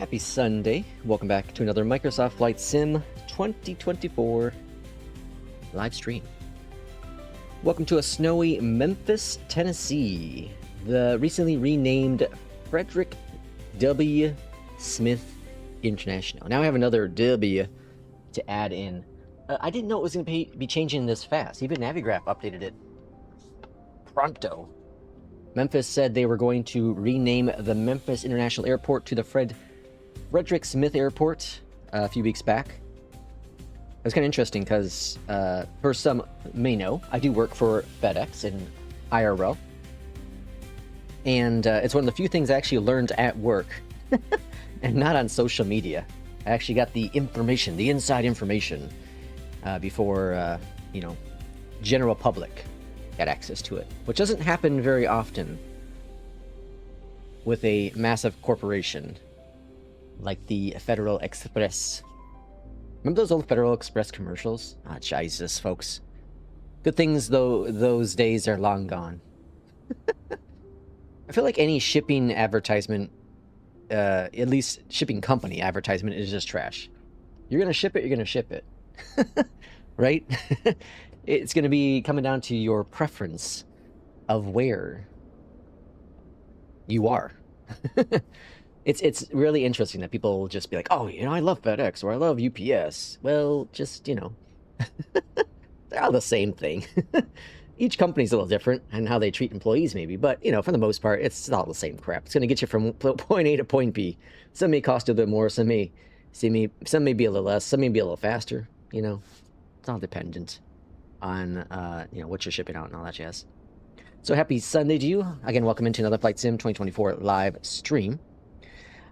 Happy Sunday. Welcome back to another Microsoft Flight Sim 2024 live stream. Welcome to a snowy Memphis, Tennessee. The recently renamed Frederick W. Smith International. Now I have another W to add in. I didn't know it was going to be changing this fast. Even Navigraph updated it pronto. Memphis said they were going to rename the Memphis International Airport to the Frederick Smith Airport a few weeks back. It was kind of interesting because, for some may know, I do work for FedEx in IRL. And it's one of the few things I actually learned at work and not on social media. I actually got the information, the inside information, before, general public had access to it, which doesn't happen very often with a massive corporation like the Federal Express. Remember those old Federal Express commercials? Ah, Jesus, folks. Good things, though, those days are long gone. I feel like any shipping advertisement, at least shipping company advertisement, is just trash. You're going to ship it, you're going to ship it. Right? It's going to be coming down to your preference of where you are. It's really interesting that people will just be like, oh, I love FedEx or I love UPS. Well, just, they're all the same thing. Each company's a little different and how they treat employees maybe, but, for the most part, it's all the same crap. It's going to get you from point A to point B. Some may cost a bit more, some may be a little less, some may be a little faster, It's all dependent on, what you're shipping out and all that jazz. So happy Sunday to you. Again, welcome into another Flight Sim 2024 live stream.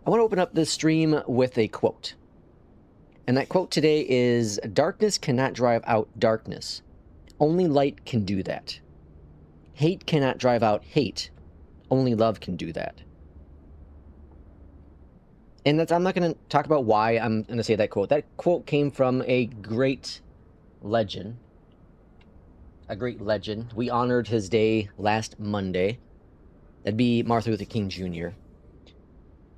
I want to open up this stream with a quote. And that quote today is, "Darkness cannot drive out darkness. Only light can do that. Hate cannot drive out hate. Only love can do that." And I'm not going to talk about why I'm going to say that quote. That quote came from a great legend. A great legend. We honored his day last Monday. That'd be Martin Luther King Jr.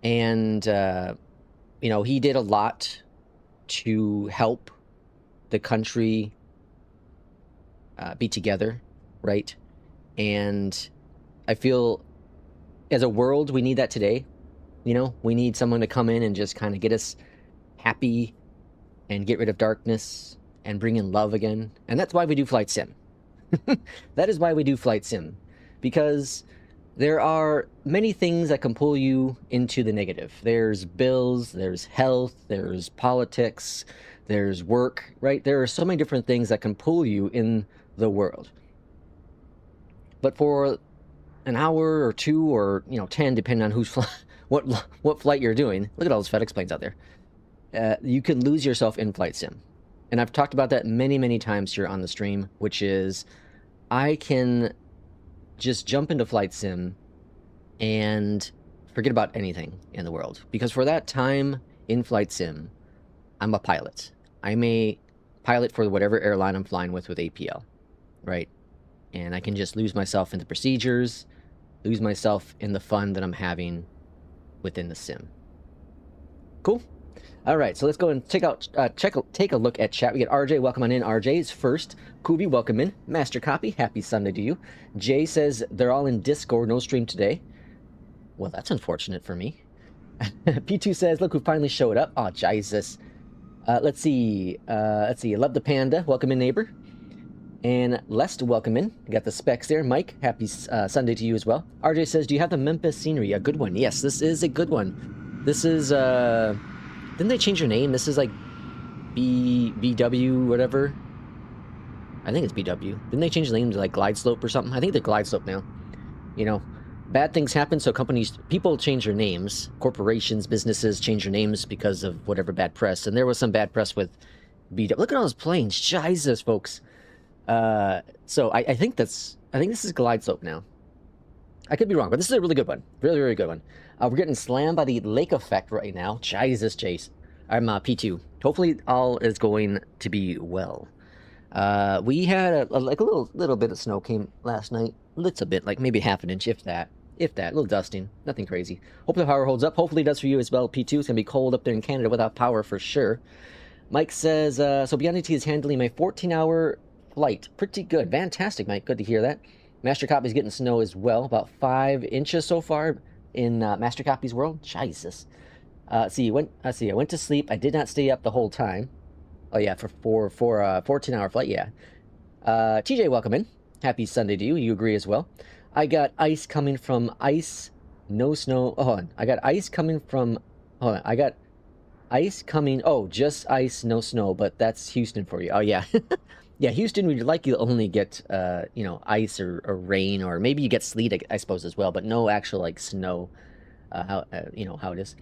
And, he did a lot to help the country be together, right? And I feel as a world, we need that today. We need someone to come in and just kind of get us happy and get rid of darkness and bring in love again. And that's why we do Flight Sim. That is why we do Flight Sim. Because there are many things that can pull you into the negative. There's bills, there's health, there's politics, there's work, right? There are so many different things that can pull you in the world. But for an hour or two or, 10, depending on what flight you're doing, look at all those FedEx planes out there, you can lose yourself in Flight Sim. And I've talked about that many, many times here on the stream, which is I can just jump into Flight Sim and forget about anything in the world. Because for that time in Flight Sim, I'm a pilot. I'm a pilot for whatever airline I'm flying with APL, right? And I can just lose myself in the procedures, lose myself in the fun that I'm having within the sim. Cool? All right, so let's go and take a look at chat. We get RJ, welcome on in. RJ is first. Kubi, welcome in. Master Copy, happy Sunday to you. Jay says they're all in Discord, no stream today. Well, that's unfortunate for me. P2 says, look who finally showed up. Oh, Jesus. Let's see. Love the Panda, welcome in, neighbor. And Lest, welcome in. You got the specs there. Mike, happy Sunday to you as well. RJ says, do you have the Memphis scenery? A good one. Yes, this is a good one. This is, didn't they change your name? This is like BW, whatever. I think it's BW. Didn't they change the name to like Glide Slope or something? I think they're Glide Slope now. Bad things happen, so people change their names. Corporations, businesses change their names because of whatever bad press. And there was some bad press with BW. Look at all those planes. Jesus, folks. So I think this is Glide Slope now. I could be wrong, but this is a really good one. Really, really good one. We're getting slammed by the lake effect right now. Jesus, Chase. I'm P2. Hopefully all is going to be well. We had a little bit of snow came last night. Little bit, like maybe half an inch, if that. if that. A little dusting. Nothing crazy. Hope the power holds up. Hopefully it does for you as well, P2. It's going to be cold up there in Canada without power for sure. Mike says, so Beyondatc is handling my 14-hour flight. Pretty good. Fantastic, Mike. Good to hear that. Master Copy's getting snow as well. About 5 inches so far in Master Copy's world. Jesus. I went to sleep. I did not stay up the whole time. Oh, yeah, for a 14-hour flight, yeah. TJ, welcome in. Happy Sunday to you. You agree as well. I got ice coming from ice, no snow. Oh, hold on. I got ice coming from... Hold on. I got ice coming... Oh, just ice, no snow, but that's Houston for you. Oh, yeah. Yeah, Houston, we'd like you only get, you know, ice or rain, or maybe you get sleet, I suppose, as well, but no actual, like, snow, you know, how it is.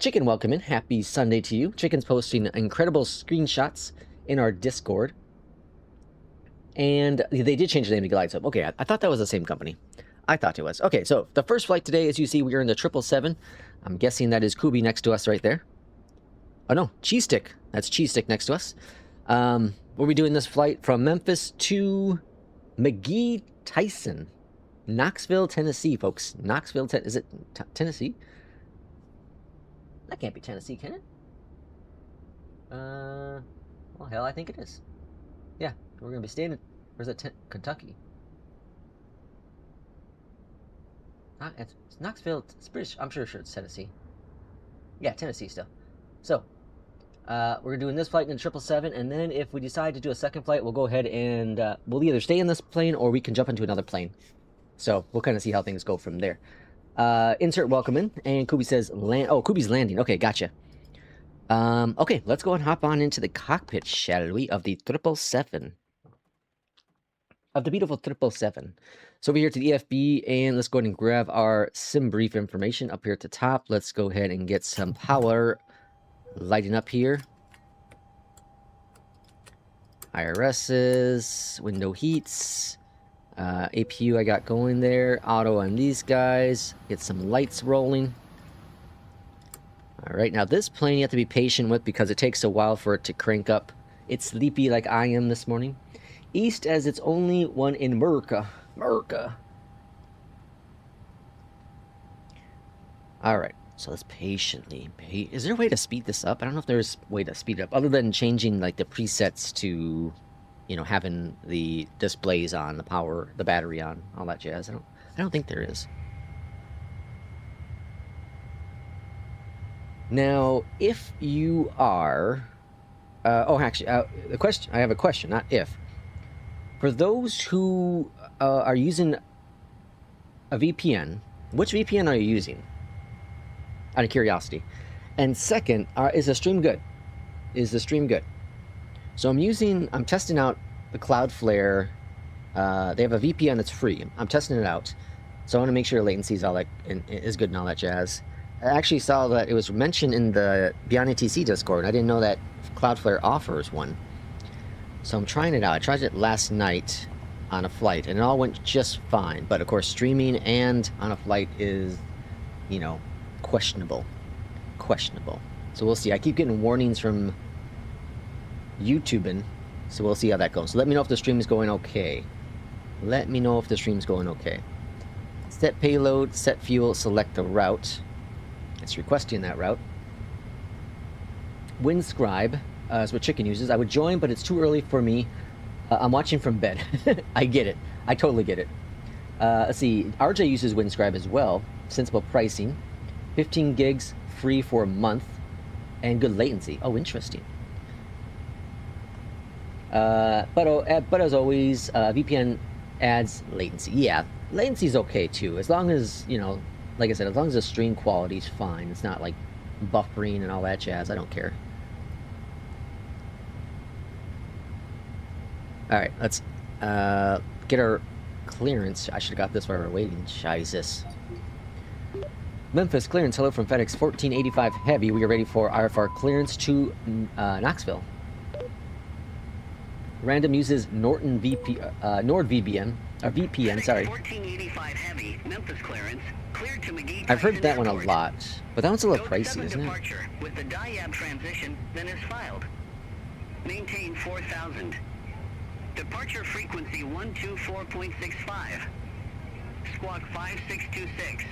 Chicken, welcome in. Happy Sunday to you. Chicken's posting incredible screenshots in our Discord. And they did change the name to Glide Up. Okay, I thought that was the same company. I thought it was. Okay, so the first flight today, as you see, we are in the 777. I'm guessing that is Kubi next to us right there. Oh, no, Cheese Stick. That's Cheese Stick next to us. We'll be doing this flight from Memphis to McGee Tyson. Knoxville, Tennessee, folks. Knoxville, is it Tennessee? That can't be Tennessee, can it? Well, hell, I think it is. Yeah, we're going to be staying in... Where's that? Kentucky. It's Knoxville. It's British. I'm sure it's Tennessee. Yeah, Tennessee still. So, we're doing this flight in the 777, and then if we decide to do a second flight, we'll go ahead and we'll either stay in this plane or we can jump into another plane. So, we'll kind of see how things go from there. Insert welcome in, and Kubi says land. Oh, Kubi's landing. Okay, gotcha. Okay, let's go and hop on into the cockpit, shall we, of the 777. Of the beautiful 777. So over here to the EFB, and let's go ahead and grab our SimBrief information up here at the top. Let's go ahead and get some power lighting up here. IRSs, window heats, APU I got going there, auto on these guys, get some lights rolling. Alright, now this plane you have to be patient with because it takes a while for it to crank up. It's sleepy like I am this morning. East as it's only one in America. Alright, so let's patiently... Is there a way to speed this up? I don't know if there's a way to speed it up, other than changing like the presets to, you know, having the displays on, the power, the battery on, all that jazz. I don't think there is. Now, if you are... oh, actually, the question, I have a question, not if. For those who are using a VPN, which VPN are you using? Out of curiosity. And second, is the stream good? Is the stream good? So I'm testing out the Cloudflare. They have a VPN that's free. I'm testing it out. So I want to make sure latency is all that is good and all that jazz. I actually saw that it was mentioned in the Beyondatc Discord. I didn't know that Cloudflare offers one. So I'm trying it out. I tried it last night on a flight, and it all went just fine. But, of course, streaming and on a flight is, you know, questionable. Questionable. So we'll see. I keep getting warnings from YouTubing, so we'll see how that goes. So let me know if the stream is going okay. Let me know if the stream's going okay. Set payload, set fuel, select the route. It's requesting that route. WinScribe is what Chicken uses. I would join, but it's too early for me. I'm watching from bed. I get it. I totally get it. Let's see. RJ uses WinScribe as well. Sensible pricing. 15 gigs free for a month. And good latency. Oh, interesting. But as always, VPN adds latency. Yeah, latency's okay too. As long as, you know, like I said, as long as the stream quality's fine. It's not like buffering and all that jazz. I don't care. Alright, let's get our clearance. I should have got this while we were waiting. Jesus. Memphis clearance. Hello from FENIX 1485 Heavy. We are ready for RFR clearance to Knoxville. Random uses NordVPN. Or VPN, sorry. 1485 Heavy, Memphis clearance. Cleared to McGee. I've heard that one a lot, but that one's a little pricey, isn't it? With the diab transition, then is filed. Maintain 4000. Departure frequency 124.65. Squawk 5626.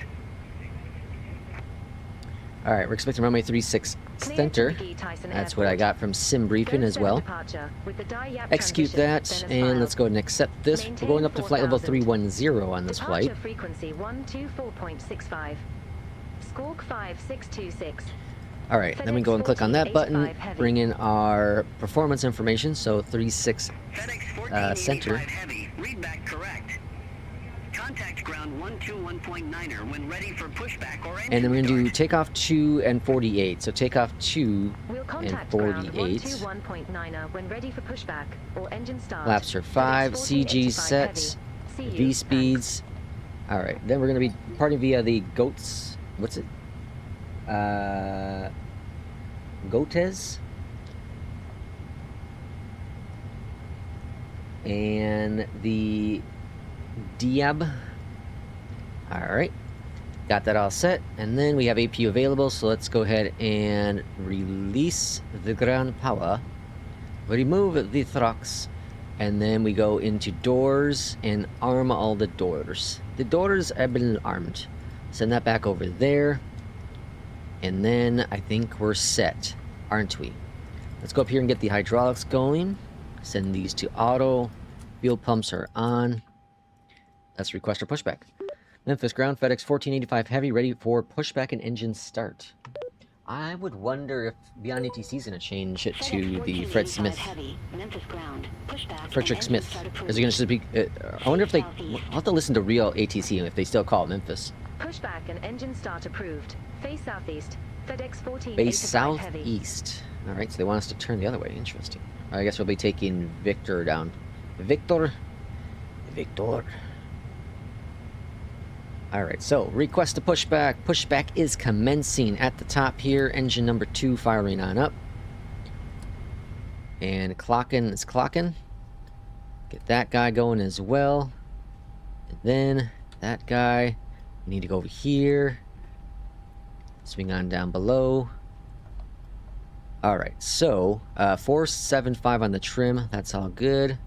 Alright, we're expecting runway 36 center. That's what I got from SimBriefing as well. Execute that, and let's go ahead and accept this. We're going up to flight level 310 on this flight. Frequency 124.65. Squawk 5626. Alright, then we go and click on that button, bring in our performance information, so 36 center. Heavy. Read back correct. Contact ground 121.9er when ready for pushback or engine And then we're going to do start. takeoff 2 and 48. So takeoff 2 We'll and contact ground 48. 121.9er when ready for pushback or engine start. Laps are 5, CG 1485 sets, heavy. See V you. speeds. Alright, then we're going to be departing via the GOATS. What's it? GOATES. And the Diab. Alright. Got that all set. And then we have APU available, so let's go ahead and release the ground power. Remove the trucks. And then we go into doors and arm all the doors. The doors have been armed. Send that back over there. And then I think we're set, aren't we? Let's go up here and get the hydraulics going. Send these to auto. Fuel pumps are on. Let's request our pushback. Memphis ground, FedEx 1485 heavy, ready for pushback and engine start. I would wonder if Beyondatc is going to change it to the Fred Smith. Frederick Smith. Is it going to be? I wonder if they. I'll have to listen to real ATC if they still call it Memphis. Pushback and engine start approved. Face southeast. FedEx 1485 Base heavy. southeast. All right, so they want us to turn the other way. Interesting. I guess we'll be taking Victor down. Victor. Alright, so request a pushback. Pushback is commencing at the top here. Engine number 2 firing on up. And clocking is clocking. Get that guy going as well. And then that guy. We need to go over here. Swing on down below. Alright, so 475 on the trim. That's all good.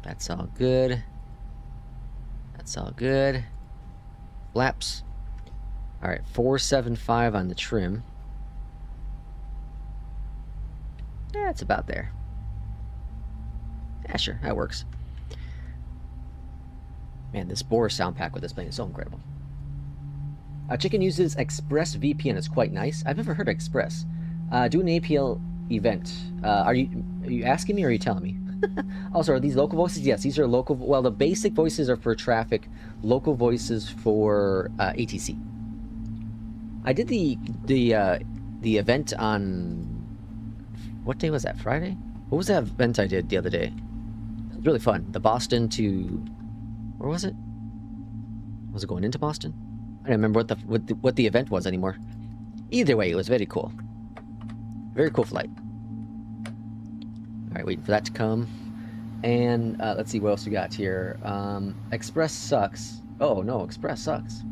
That's all good. That's all good. Flaps. Alright, 475 on the trim. Yeah, it's about there. Yeah, sure, that works. Man, this Bohr sound pack with this plane is so incredible. Chicken uses Express VPN. It's quite nice. I've never heard of Express. Do an APL event. Are you asking me or are you telling me? Also, are these local voices? Yes, these are local. Well, the basic voices are for traffic. Local voices for ATC. I did the event on what day was that? Friday? What was that event I did the other day? It was really fun. The Boston to where was it? Was it going into Boston? I don't remember what the event was anymore. Either way, it was very cool. Very cool flight. Alright, waiting for that to come. And let's see what else we got here. Express sucks. Oh no, Express sucks.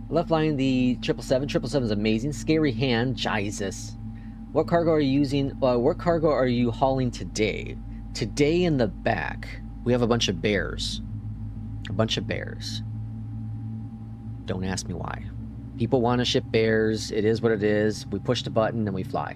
Left flying the 777. 777 is amazing. Scary hand, Jesus. What cargo are you using? What cargo are you hauling today? Today in the back, we have a bunch of bears. A bunch of bears. Don't ask me why. People want to ship bears. It is what it is. We push the button and we fly.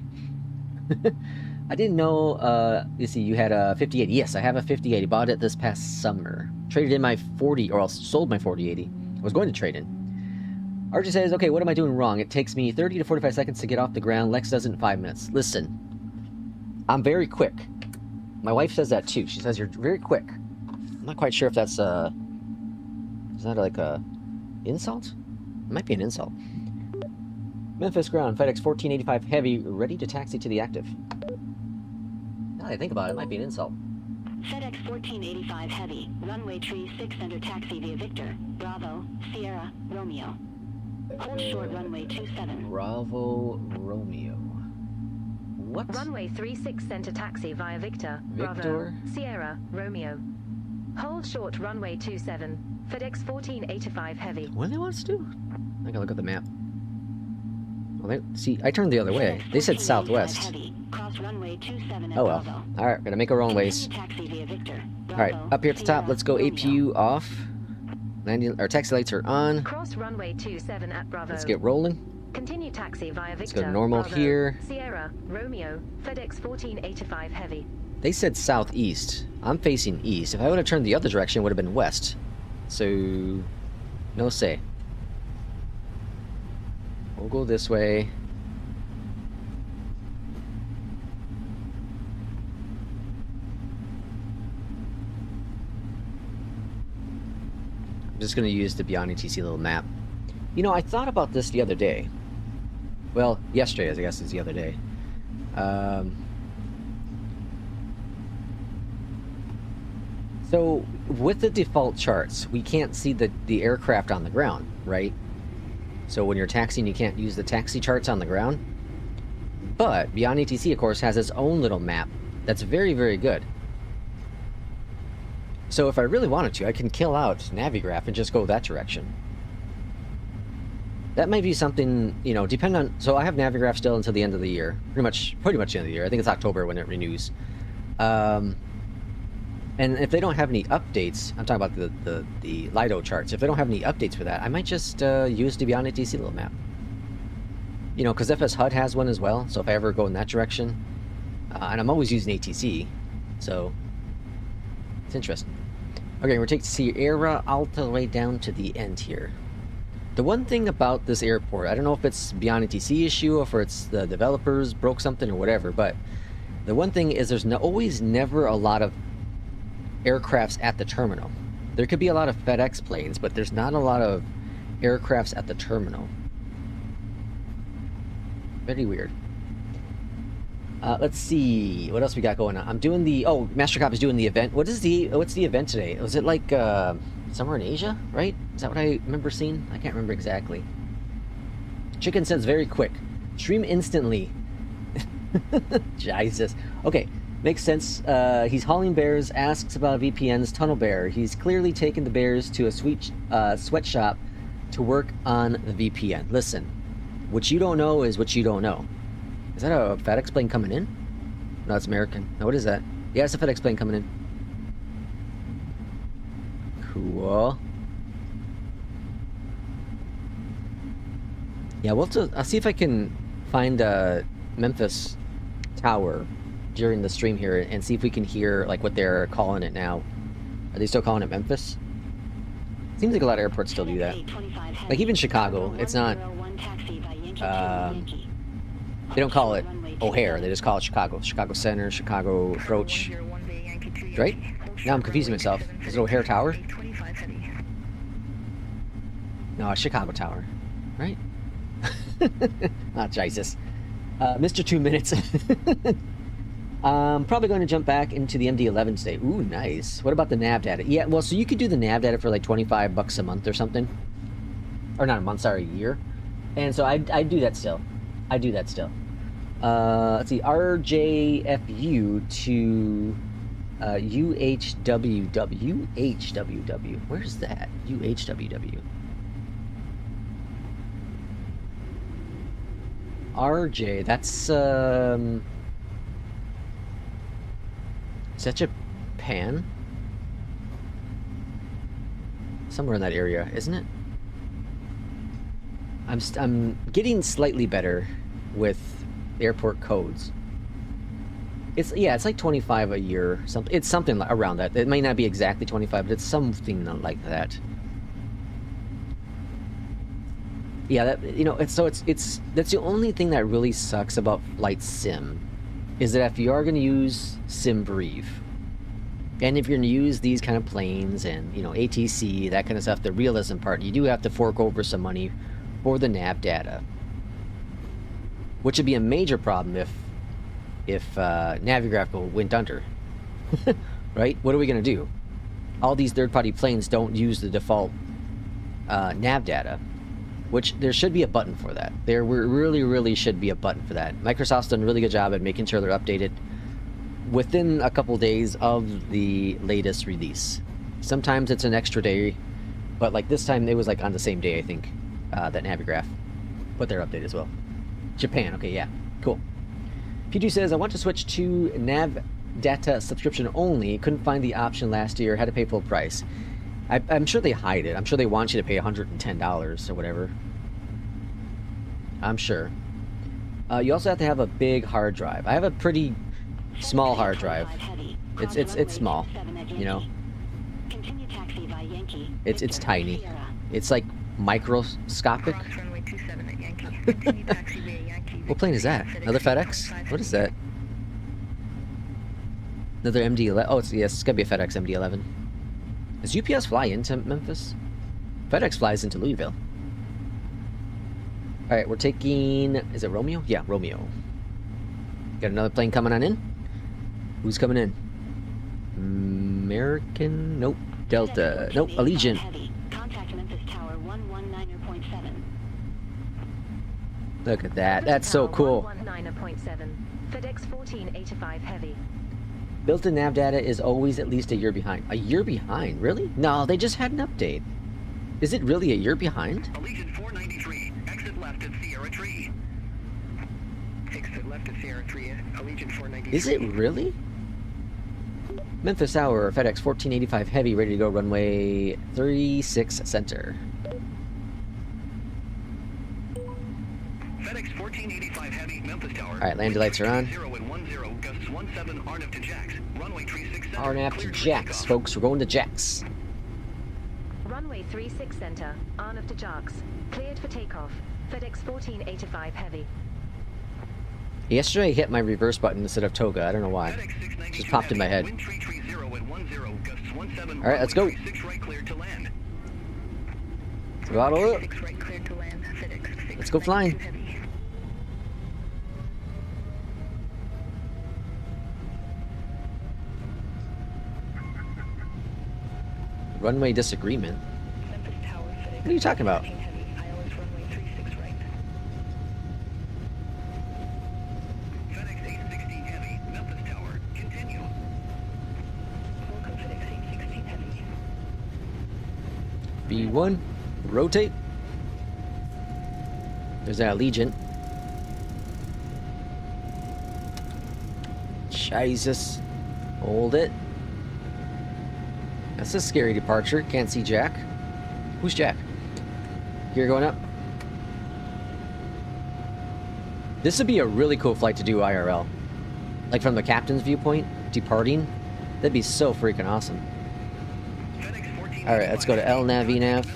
I didn't know, you see, you had a 5080. Yes, I have a 5080. Bought it this past summer. Traded in my 40, or else sold my 4080. I was going to trade in. Archie says, okay, what am I doing wrong? It takes me 30 to 45 seconds to get off the ground. Lex does it in 5 minutes. Listen, I'm very quick. My wife says that too. She says you're very quick. I'm not quite sure if that's, is that like a insult? It might be an insult. Memphis ground, FedEx 1485 heavy, ready to taxi to the active. Now that I think about it, it might be an insult. FedEx 1485 heavy, runway tree 6 under taxi via Victor, Bravo, Sierra, Romeo. Hold short runway 27. Bravo, Romeo. What? Runway 36 center taxi via Victor, Victor? Bravo, Sierra, Romeo. Hold short runway 27. FedEx 1485 heavy. What do they want us to do? I gotta look at the map. Well, see, I turned the other way. They said southwest. Heavy. Cross runway 27 at Oh well. Bravo. Alright, gonna make our own ways. Taxi via Victor. Alright, Bravo, up here at the top, Sierra, let's go Romeo. APU off. Landing, our taxi lights are on. Cross runway 27 at Bravo. Let's get rolling. Continue taxi via Victor. Let's go to normal Bravo, here. Sierra, Romeo, FedEx 1485 Heavy. They said southeast. I'm facing east. If I would have turned the other direction, it would have been west. So, no say. We'll go this way. I'm just going to use the Beyondatc little map. You know, I thought about this the other day. Well, yesterday, I guess, is the other day. So, with the default charts, we can't see the aircraft on the ground, right? So when you're taxiing, you can't use the taxi charts on the ground. But Beyondatc, of course, has its own little map that's very, very good. So if I really wanted to, I can kill out Navigraph and just go that direction. That might be something, you know, depend on... So I have Navigraph still until the end of the year. Pretty much the end of the year. I think it's October when it renews. And if they don't have any updates, I'm talking about the Lido charts. If they don't have any updates for that, I might just use the Beyondatc little map. You know, because FS HUD has one as well. So if I ever go in that direction, and I'm always using ATC, so it's interesting. Okay, we're taking Sierra all the way down to the end here. The one thing about this airport, I don't know if it's Beyondatc issue or if it's the developers broke something or whatever, but the one thing is there's always never a lot of aircrafts at the terminal. There could be a lot of FedEx planes, but there's not a lot of aircrafts at the terminal. Very weird. Let's see what else we got going on. I'm doing the MasterCop is doing the event. What's the event today? Was it like somewhere in Asia, right? Is that what I remember seeing? I can't remember exactly. Chicken says very quick. Stream instantly. Jesus. Okay. Makes sense. He's hauling bears, asks about VPN's tunnel bear. He's clearly taken the bears to a sweatshop to work on the VPN. Listen, what you don't know is what you don't know. Is that a FedEx plane coming in? No, it's American. No, what is that? Yeah, it's a FedEx plane coming in. Cool. Yeah, I'll see if I can find a Memphis tower during the stream here and see if we can hear like what they're calling it now. Are they still calling it Memphis? Seems like a lot of airports still do that. Like even Chicago, it's not they don't call it O'Hare, they just call it Chicago. Chicago Center, Chicago Approach. Right? Now I'm confusing myself. Is it O'Hare Tower? No, it's Chicago Tower. Right? Ah, Jesus. Mr. 2 minutes. I'm probably going to jump back into the MD-11 today. Ooh, nice. What about the nav data? Yeah, well, so you could do the nav data for like $25 a month or something. Or not a month, sorry, a year. And so I do that still. I do that still. Let's see, RJFU to UHWW. UHWW. Where's that? UHWW. RJ, that's is that Japan? Somewhere in that area, isn't it? I'm getting slightly better with airport codes. It's like 25 a year. It's something around that. It may not be exactly 25, but it's something like that. Yeah, that, you know, that's the only thing that really sucks about Flight Sim, is that if you are going to use SimBrief, and if you're going to use these kind of planes and, you know, ATC, that kind of stuff, the realism part, you do have to fork over some money for the nav data, which would be a major problem if Navigraph went under. Right? What are we going to do? All these third-party planes don't use the default nav data, which there should be a button for that. There really should be a button for that. Microsoft's done a really good job at making sure they're updated within a couple days of the latest release. Sometimes it's an extra day, but like this time it was like on the same day, I think, that Navigraph put their update as well. Japan. Okay, yeah. Cool. P2 says, I want to switch to nav data subscription only. Couldn't find the option last year. Had to pay full price. I'm sure they hide it. I'm sure they want you to pay $110 or whatever. I'm sure. You also have to have a big hard drive. I have a pretty small hard drive. It's small, you know. It's tiny. It's like microscopic. What plane is that? Another FedEx? What is that? Another MD-11? Oh, yes, it's gotta be a FedEx MD-11. Does UPS fly into Memphis? FedEx flies into Louisville. Alright, we're taking... Is it Romeo? Yeah, Romeo. Got another plane coming on in? Who's coming in? American? Nope. Delta. Nope. Allegiant. Look at that. That's so cool. FedEx 1485 heavy. Built-in nav data is always at least a year behind. A year behind? Really? No, they just had an update. Is it really a year behind? Allegiant 493, exit left at Sierra Tree. Exit left at Sierra Tree, Allegiant 493. Is it really? Memphis Hour, FedEx 1485 heavy, ready to go runway 36 center. FedEx 1485 heavy, Memphis Tower. Alright, landing lights are on. 0 and 10, gusts 17, RNAV to Jax. Runway 36 center. RNAV to Jax, folks. We're going to Jax. Runway 36 center, RNAV to Jax. Cleared for takeoff. FedEx 1485 heavy. Yesterday I hit my reverse button instead of toga. I don't know why. It just popped in my head. Alright, let's go. Throttle up. Let's go flying. Runway disagreement? What are you talking about? B1, rotate. There's that Allegiant. Jesus. Hold it. That's a scary departure. Can't see Jack. Who's Jack? Gear going up. This would be a really cool flight to do IRL. Like from the captain's viewpoint, departing. That'd be so freaking awesome. Alright, let's go to LNAV, VNAV.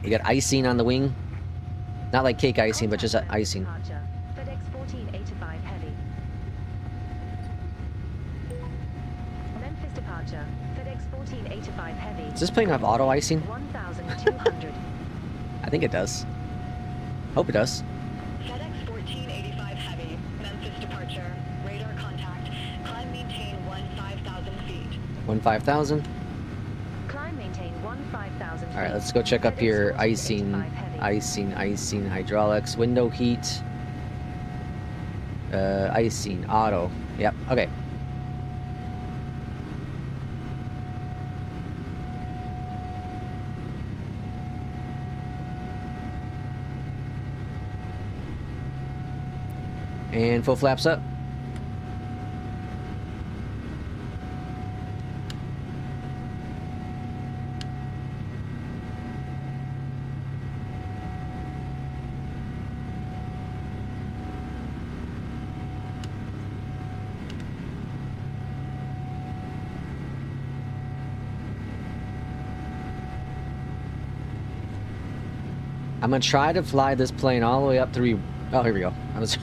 We got icing on the wing. Not like cake icing, but just icing. FedEx 1485 heavy. Memphis departure. FedEx 1485 heavy. Does this plane have auto icing? 1200. I think it does. Hope it does. FedEx 1485 heavy, Memphis departure, radar contact, climb maintain 15,000 feet. 15,000. Climb maintain 15,000 feet. Alright, let's go check up here. Icing, icing, hydraulics, window heat. Icing, auto. Yep, okay. And full flaps up. I'm gonna try to fly this plane all the way up through. Oh, here we go. I was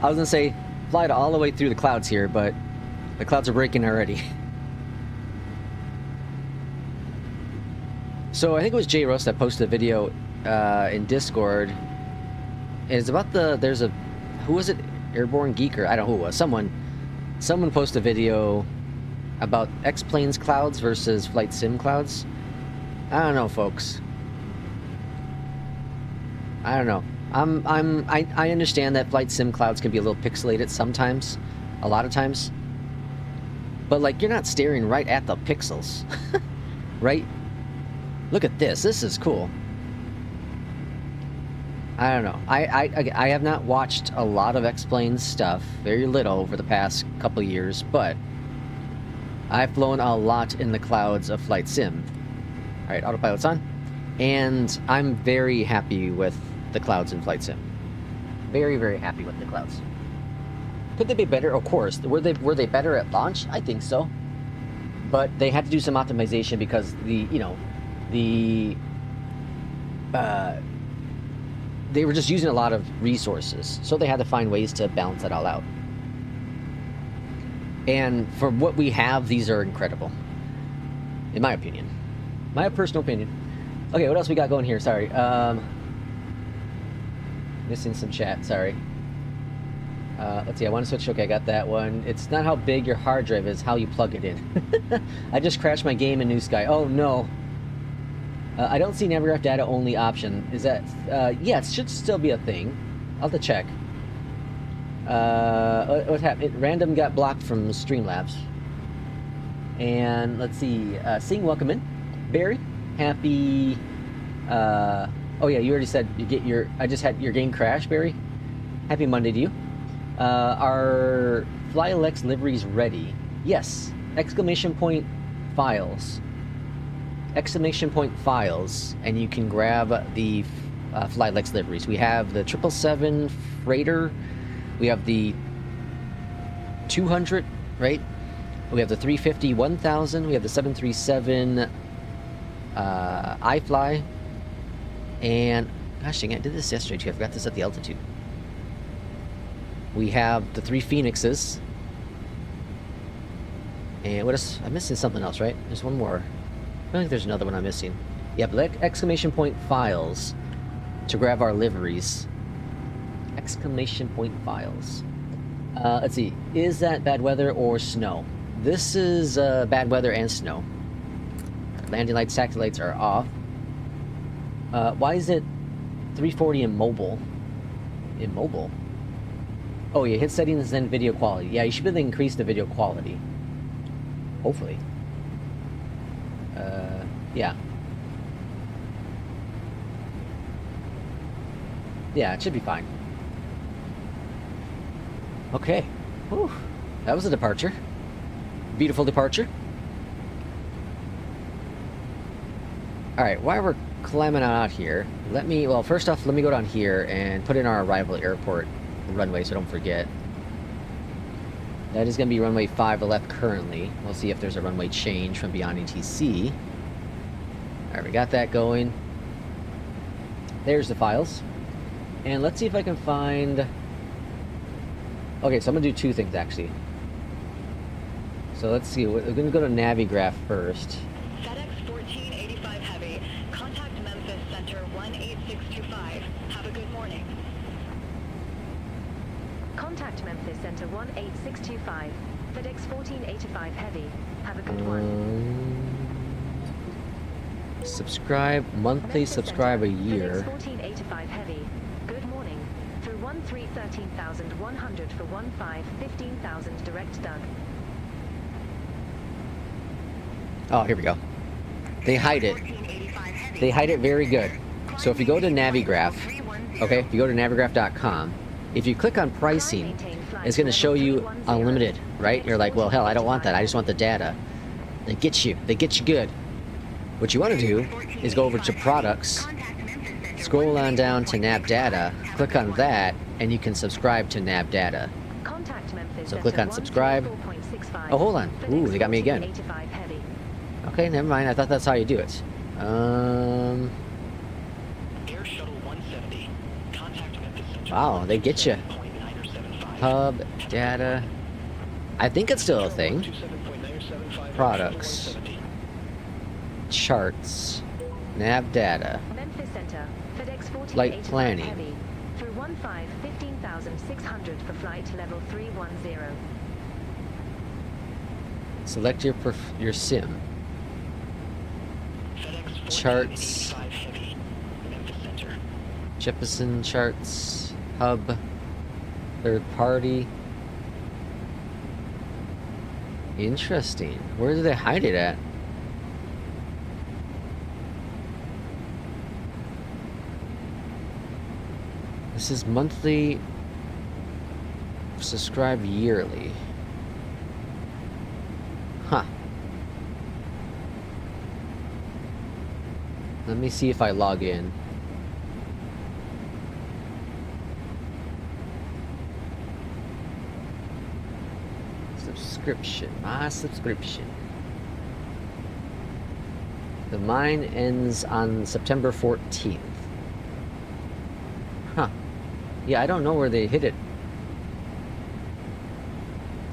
gonna say fly it all the way through the clouds here, but the clouds are breaking already. So I think it was Jay Ross that posted a video in Discord. And it's about there's a, who was it? Airborne Geek, or I don't know who it was. Someone posted a video about X-Planes clouds versus flight sim clouds. I don't know, folks. I don't know. I understand that flight sim clouds can be a little pixelated sometimes, a lot of times. But like, you're not staring right at the pixels, right? Look at this. This is cool. I don't know. I have not watched a lot of X-Plane's stuff, very little over the past couple years, but I've flown a lot in the clouds of Flight Sim. Alright, autopilot's on. And I'm very happy with the clouds in Flight Sim. Very, very happy with the clouds. Could they be better? Of course. Were they better at launch? I think so. But they had to do some optimization because they were just using a lot of resources, so they had to find ways to balance that all out. And for what we have, these are incredible, in my opinion. My personal opinion. Okay, what else we got going here? Sorry, missing some chat. Sorry. Let's see. I want to switch. Okay, I got that one. It's not how big your hard drive is, how you plug it in. I just crashed my game in NewSky. Oh no. I don't see Navigraph data only option. Is that... yeah, it should still be a thing. I'll have to check. What happened? Random got blocked from Streamlabs. And let's see. Sing, welcome in. Barry, happy... oh yeah, you already said you get your... I just had your game crash, Barry. Happy Monday to you. Are FlyLex liveries ready? Yes. Exclamation point files. Exclamation point files, and you can grab the FlyLex liveries. We have the 777 Freighter, we have the 200, right? We have the 350 1000, we have the 737 iFly, and gosh dang it, I did this yesterday too. I forgot to set the altitude. We have the 3 FENIXes, and what else? I'm missing something else, right? There's one more. I think there's another one I'm missing. Yeah, but exclamation point files to grab our liveries. Exclamation point files. Let's see. Is that bad weather or snow? This is bad weather and snow. Landing lights, taxi lights are off. Why is it 340 in mobile? In mobile? Oh yeah, hit settings and video quality. Yeah, you should be able to increase the video quality. Hopefully. Yeah. Yeah, it should be fine. Okay. Whew. That was a departure. Beautiful departure. Alright, while we're climbing out here, well, first off, let me go down here and put in our arrival airport runway so don't forget. That is going to be runway 5 left currently. We'll see if there's a runway change from Beyondatc. Alright, we got that going. There's the files. And let's see if I can find... Okay, so I'm going to do two things, actually. So let's see. We're going to go to Navigraph first. FedEx 1485 Heavy. Contact Memphis Center 18625. Have a good morning. Contact Memphis Center 18625. FedEx 1485 Heavy. Have a good one. Subscribe, monthly subscribe a year. FedEx 1485 Heavy. Good morning. Through 13 13,100 for 15 15,000 direct Doug. Oh, here we go. They hide it. They hide it very good. So if you go to Navigraph, okay, if you go to navigraph.com, if you click on pricing, it's going to show you unlimited, right? You're like, well, hell, I don't want that. I just want the data. They get you good. What you want to do is go over to products, scroll on down to nav data, click on that, and you can subscribe to nav data. So click on subscribe. Oh, hold on. Ooh, they got me again. Okay, never mind. I thought that's how you do it. Wow, they get you. Hub, data. I think it's still a thing. Products. Charts. Nav data. Flight planning. Through 15,600 for flight level 310. Select your sim. Charts. Jefferson charts. Hub. Third party. Interesting. Where do they hide it at? This is monthly. Subscribe yearly. Huh. Let me see if I log in. Subscription. My subscription. The mine ends on September 14th. Huh. Yeah, I don't know where they hid it.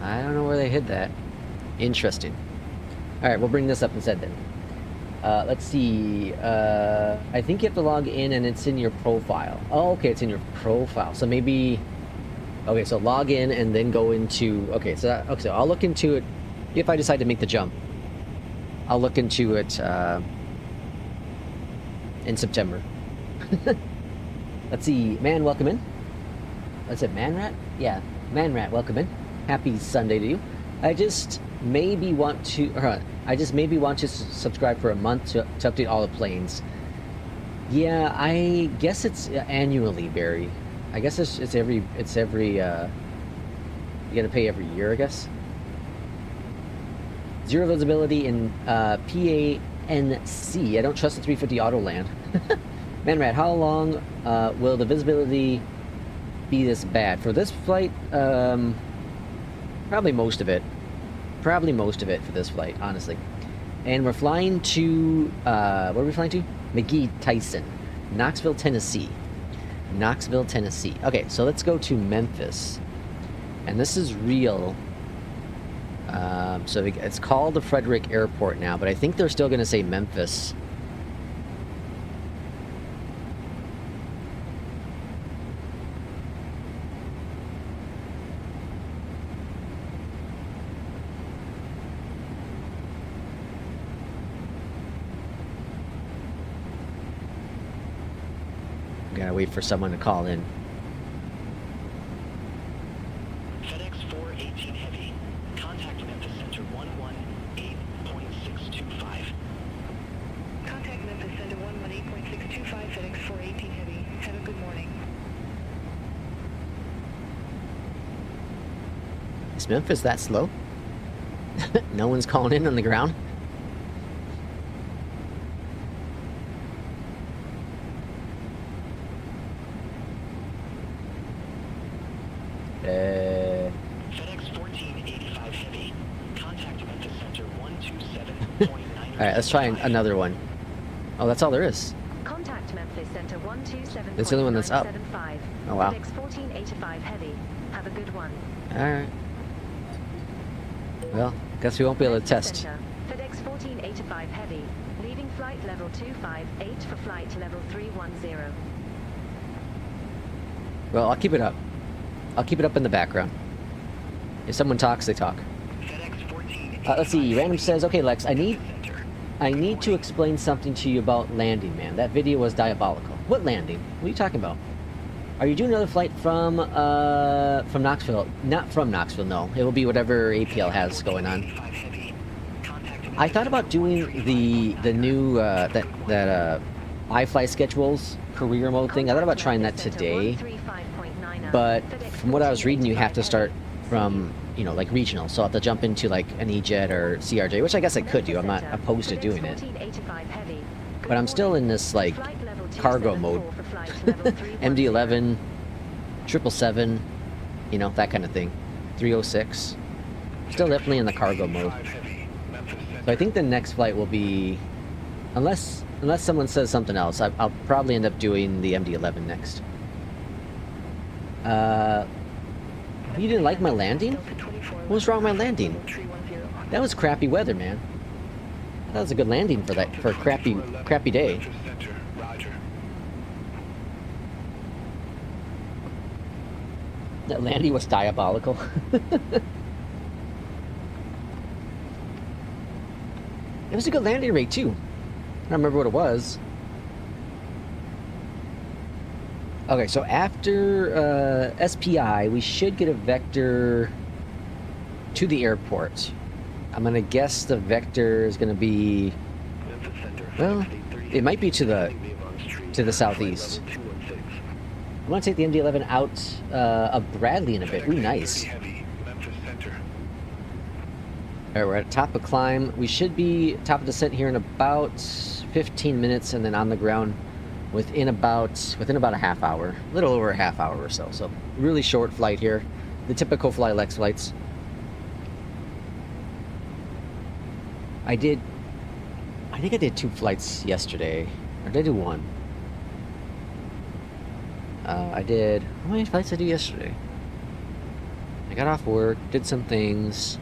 I don't know where they hid that. Interesting. Alright, we'll bring this up instead then. Let's see. I think you have to log in and it's in your profile. Oh, okay, it's in your profile. So maybe... Okay, so log in and then go into... Okay, so I'll look into it if I decide to make the jump. I'll look into it in September. Let's see. Man, welcome in. Is it Manrat? Yeah, Manrat, welcome in. Happy Sunday to you. I just maybe want to subscribe for a month to update all the planes. Yeah, I guess it's annually, Barry. I guess it's every you gotta pay every year, I guess. Zero visibility in PANC. I don't trust the 350 auto land. Manrat, how long will the visibility be this bad? For this flight, probably most of it. Probably most of it for this flight, honestly. And we're flying to, what are we flying to? McGee Tyson, Knoxville, Tennessee. Knoxville, Tennessee. Okay, so let's go to Memphis. And this is real. So it's called the Frederick Airport now, but I think they're still going to say Memphis. Gotta wait for someone to call in. FedEx 418 Heavy. Contact Memphis Center 118.625. Contact Memphis Center 118.625, FedEx 418 Heavy. Have a good morning. Is Memphis that slow? No one's calling in on the ground? FedEx 1485 Heavy. Contact Memphis Center 127.9. Alright, let's try another one. Oh, that's all there is. Contact Memphis Center 127. That's the only one that's up. Oh, wow. FedEx 1485 Heavy. Have a good one. Alright. Well, guess we won't be able to test. Center, FedEx 1485 Heavy. Leaving flight level 258 for flight level 310. Well, I'll keep it up. I'll keep it up in the background. If someone talks, they talk. Let's see. Random says, "Okay, Lex, I need to explain something to you about landing, man. That video was diabolical." What landing? What are you talking about? Are you doing another flight from Knoxville? Not from Knoxville, no. It will be whatever APL has going on. I thought about doing the new that iFly schedules career mode thing. I thought about trying that today. But from what I was reading, you have to start from, you know, like regional. So I'll have to jump into like an EJET or CRJ, which I guess I could do. I'm not opposed to doing it. But I'm still in this like cargo mode. MD-11, 777, you know, that kind of thing. 306. Still definitely in the cargo mode. So I think the next flight will be, unless someone says something else, I'll probably end up doing the MD-11 next. You didn't like my landing? What was wrong with my landing? That was crappy weather, man. That was a good landing for a crappy day. That landing was diabolical. It was a good landing rate too. I don't remember what it was. Okay, so after SPI, we should get a vector to the airport. I'm gonna guess the vector is gonna be, well, it might be to the southeast. I'm going to take the MD-11 out of Bradley in a bit. Ooh, nice. Heavy, Memphis Center. All right, we're at top of climb. We should be top of descent here in about 15 minutes, and then on the ground within about a half hour, a little over a half hour or so. So really short flight here, the typical FlyLex flights. I think I did 2 flights yesterday, or did I do 1? I did, how many flights did I do yesterday? I got off work, did some things.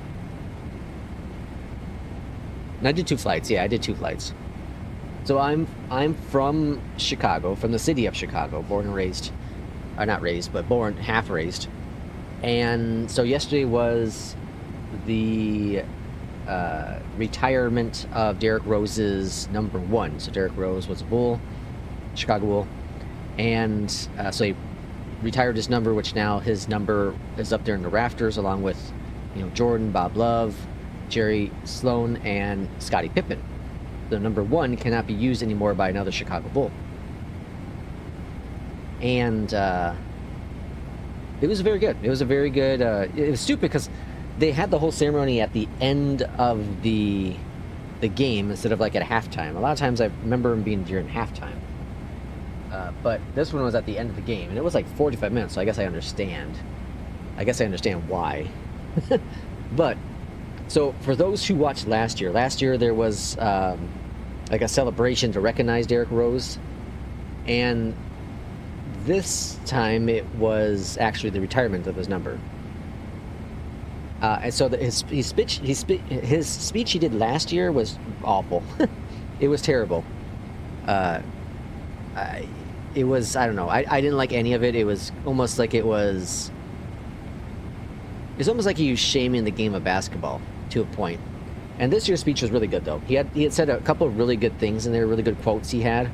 And I did 2 flights, yeah, I did 2 flights. So I'm from Chicago, from the city of Chicago, born and raised, or not raised, but born, half raised. And so yesterday was the retirement of Derrick Rose's number 1. So Derrick Rose was a Bull, Chicago Bull, and so he retired his number, which now his number is up there in the rafters, along with, you know, Jordan, Bob Love, Jerry Sloan, and Scottie Pippen. The number 1 cannot be used anymore by another Chicago Bull. And it was very good. It was a very good. It was stupid because they had the whole ceremony at the end of the game instead of like at halftime. A lot of times I remember them being during halftime, but this one was at the end of the game, and it was like 45 minutes. So I guess I understand. I guess I understand why. But so for those who watched last year there was like a celebration to recognize Derrick Rose, and this time it was actually the retirement of his number. And so his speech he did last year was awful. It was terrible. It was, I don't know, I didn't like any of it. It was almost like it's almost like he was shaming the game of basketball to a point. And this year's speech was really good, though. He had said a couple of really good things in there, really good quotes he had,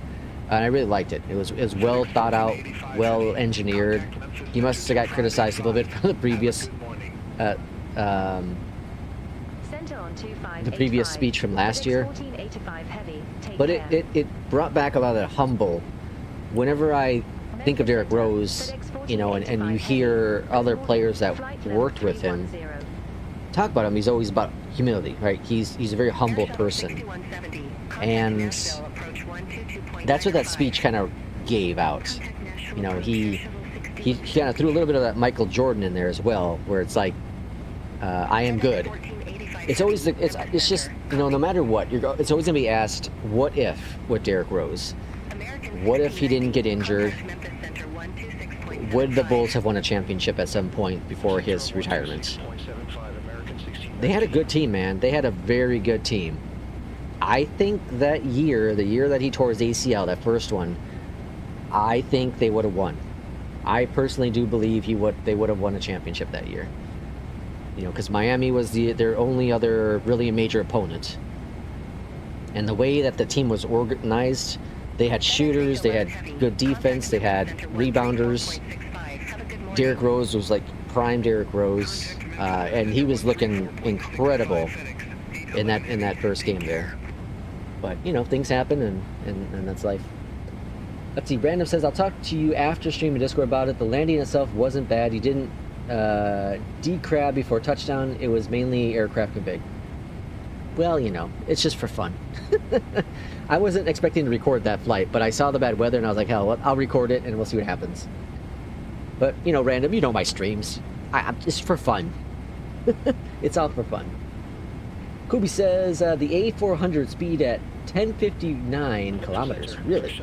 and I really liked it. It was well thought out, well engineered. He must have got criticized a little bit for the previous speech from last year, but it brought back a lot of humble. Whenever I think of Derrick Rose, you know, and you hear other players that worked with him talk about him, he's always about humility, right? He's a very humble person, and that's what that speech kind of gave out. You know, he kind of threw a little bit of that Michael Jordan in there as well, where it's like, I am good. It's always it's just, you know, no matter what, it's always gonna be asked, what if with Derrick Rose? What if he didn't get injured? Would the Bulls have won a championship at some point before his retirement? They had a good team, man. They had a very good team. I think that year, the year that he tore his ACL, that first one, I think they would have won. I personally do believe they would have won a championship that year. You know, because Miami was their only other really major opponent. And the way that the team was organized, they had shooters, they had good defense, they had rebounders. Derrick Rose was like prime Derrick Rose, and he was looking incredible in that first game there. But you know, things happen, and that's life. Let's see. Random says, "I'll talk to you after stream in Discord about it. The landing itself wasn't bad. He didn't decrab before touchdown. It was mainly aircraft config." Well, you know, it's just for fun. I wasn't expecting to record that flight, but I saw the bad weather and I was like, hell, I'll record it and we'll see what happens. But, you know, Random, you know my streams. I'm just for fun. It's all for fun. Kubi says, the A400 speed at 1059 kilometers. Really?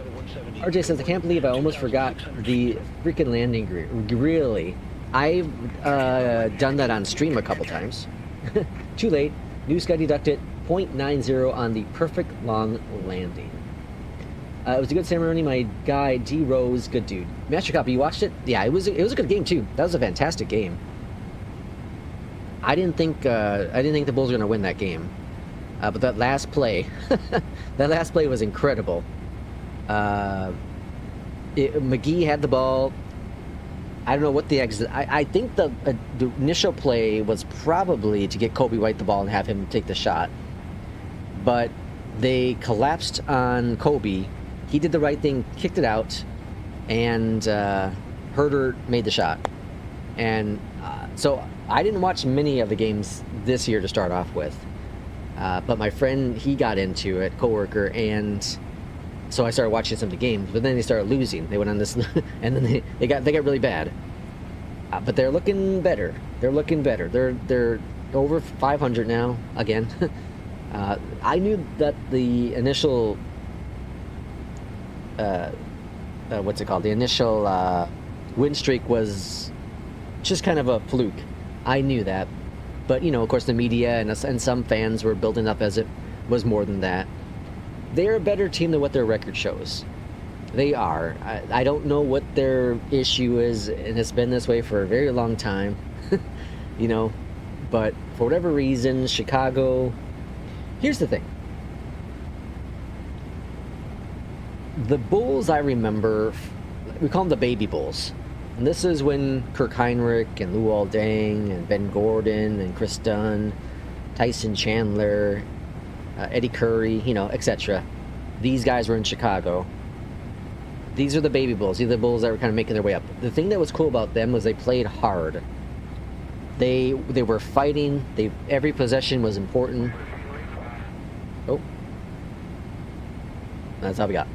RJ says, I can't believe I almost forgot the freaking landing gear. Really? I've done that on stream a couple times. Too late. NewSky deducted 0.90 on the perfect long landing. It was a good ceremony. My guy D Rose, good dude. Master Copy, you watched it? Yeah, it was a good game too. That was a fantastic game. I didn't think the Bulls were gonna win that game, but that last play, was incredible. McGee had the ball. I don't know what the exit. I think the initial play was probably to get Kobe White the ball and have him take the shot, but they collapsed on Kobe. He did the right thing, kicked it out, and Herder made the shot. And so I didn't watch many of the games this year to start off with. But my friend, he got into it, coworker, and so I started watching some of the games. But then they started losing. They went on this, and then they got really bad. But they're looking better. They're looking better. They're over 500 now again. I knew that the initial what's it called? The initial win streak was just kind of a fluke. I knew that. But, you know, of course, the media and some fans were building up as it was more than that. They're a better team than what their record shows. They are. I don't know what their issue is, and it's been this way for a very long time. You know, but for whatever reason, Chicago... Here's the thing. The Bulls, I remember, we call them the baby Bulls. And this is when Kirk Heinrich and Luol Deng and Ben Gordon and Chris Dunn, Tyson Chandler, Eddie Curry, you know, etc. These guys were in Chicago. These are the baby Bulls. These are the Bulls that were kind of making their way up. The thing that was cool about them was they played hard. They were fighting. Every possession was important. Oh. That's all we got.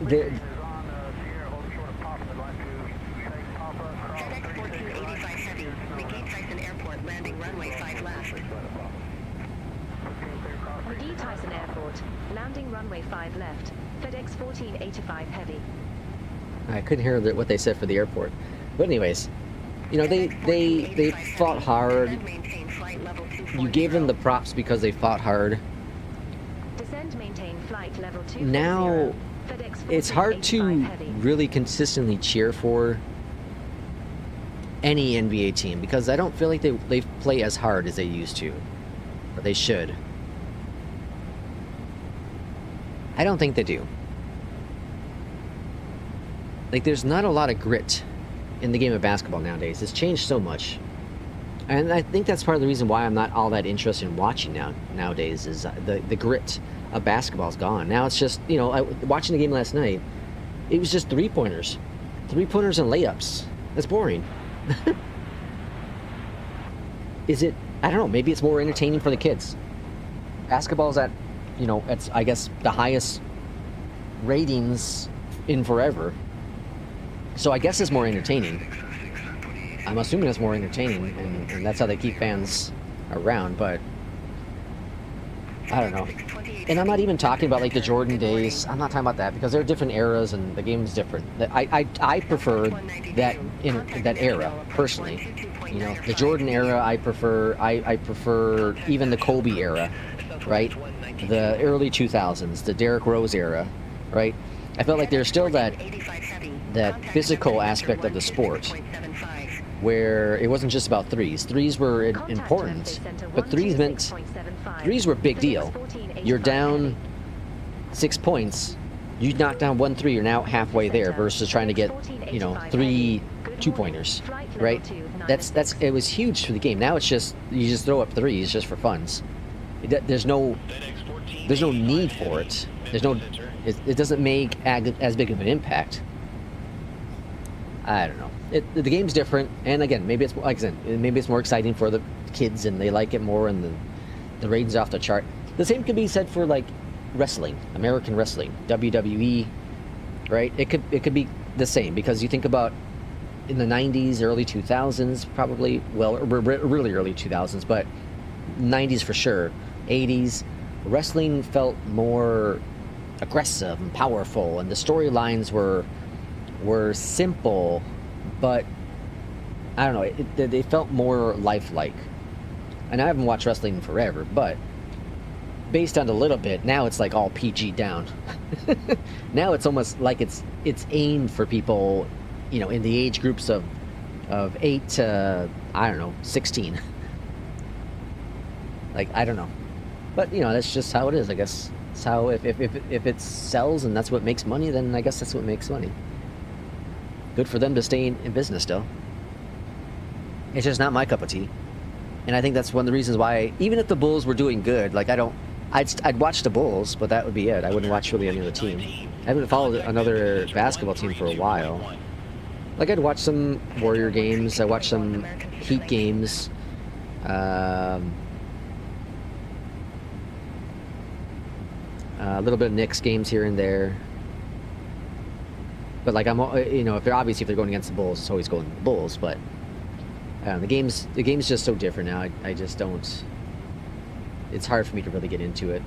FedEx 1485 Heavy, McGee Tyson Airport, landing runway 5 left. McGee Tyson Airport, landing runway 5 left. FedEx 1485 Heavy. I couldn't hear what they said for the airport. But anyways, you know, they fought hard. You gave them the props because they fought hard. Descend, maintain flight level 240. Now, it's hard to really consistently cheer for any NBA team because I don't feel like they play as hard as they used to. Or they should. I don't think they do. Like, there's not a lot of grit in the game of basketball nowadays. It's changed so much. And I think that's part of the reason why I'm not all that interested in watching nowadays is the grit of basketball's gone. Now it's just, you know, watching the game last night, it was just three-pointers. Three-pointers and layups. That's boring. Is it? I don't know. Maybe it's more entertaining for the kids. Basketball's at, you know, it's, I guess, the highest ratings in forever. So I guess it's more entertaining. I'm assuming it's more entertaining, and that's how they keep fans around, but I don't know. And I'm not even talking about like the Jordan days. I'm not talking about that because they're different eras and the game's different. I prefer that era personally. You know, the Jordan era I prefer. I prefer even the Kobe era, right? The early 2000s, the Derrick Rose era, right? I felt like there's still that physical aspect of the sport where it wasn't just about threes. Threes were important, but threes were a big deal. You're down 6 points, you knock down 1 3, you're now halfway there versus trying to get, you know, 3 2-pointers, right? It was huge for the game. Now it's just, you just throw up threes just for funs. There's no need for it. It doesn't make as big of an impact. I don't know. The game's different, and again, maybe it's, like I said, maybe it's more exciting for the kids and they like it more, and the ratings off the chart. The same could be said for like wrestling, American wrestling, WWE, right? It could be the same because you think about in the 90s, early 2000s, probably, well, really early 2000s, but 90s for sure, 80s, wrestling felt more aggressive and powerful, and the storylines were simple, but I don't know, they felt more lifelike. And I haven't watched wrestling in forever, but based on a little bit, now it's like all PG down. Now it's almost like it's aimed for people, you know, in the age groups of 8 to, I don't know, 16. Like, I don't know. But, you know, that's just how it is, I guess. It's how, if it sells and that's what makes money, then I guess that's what makes money. Good for them to stay in business still. It's just not my cup of tea. And I think that's one of the reasons why, even if the Bulls were doing good, like, I don't I'd watch the Bulls, but that would be it. I wouldn't watch really any other team. I haven't followed another basketball team for a while. Like, I'd watch some Warrior games. I watch some Heat games. A little bit of Knicks games here and there. But like, you know, if they're going against the Bulls, it's always going to the Bulls. But the game's just so different now. I just don't. It's hard for me to really get into it.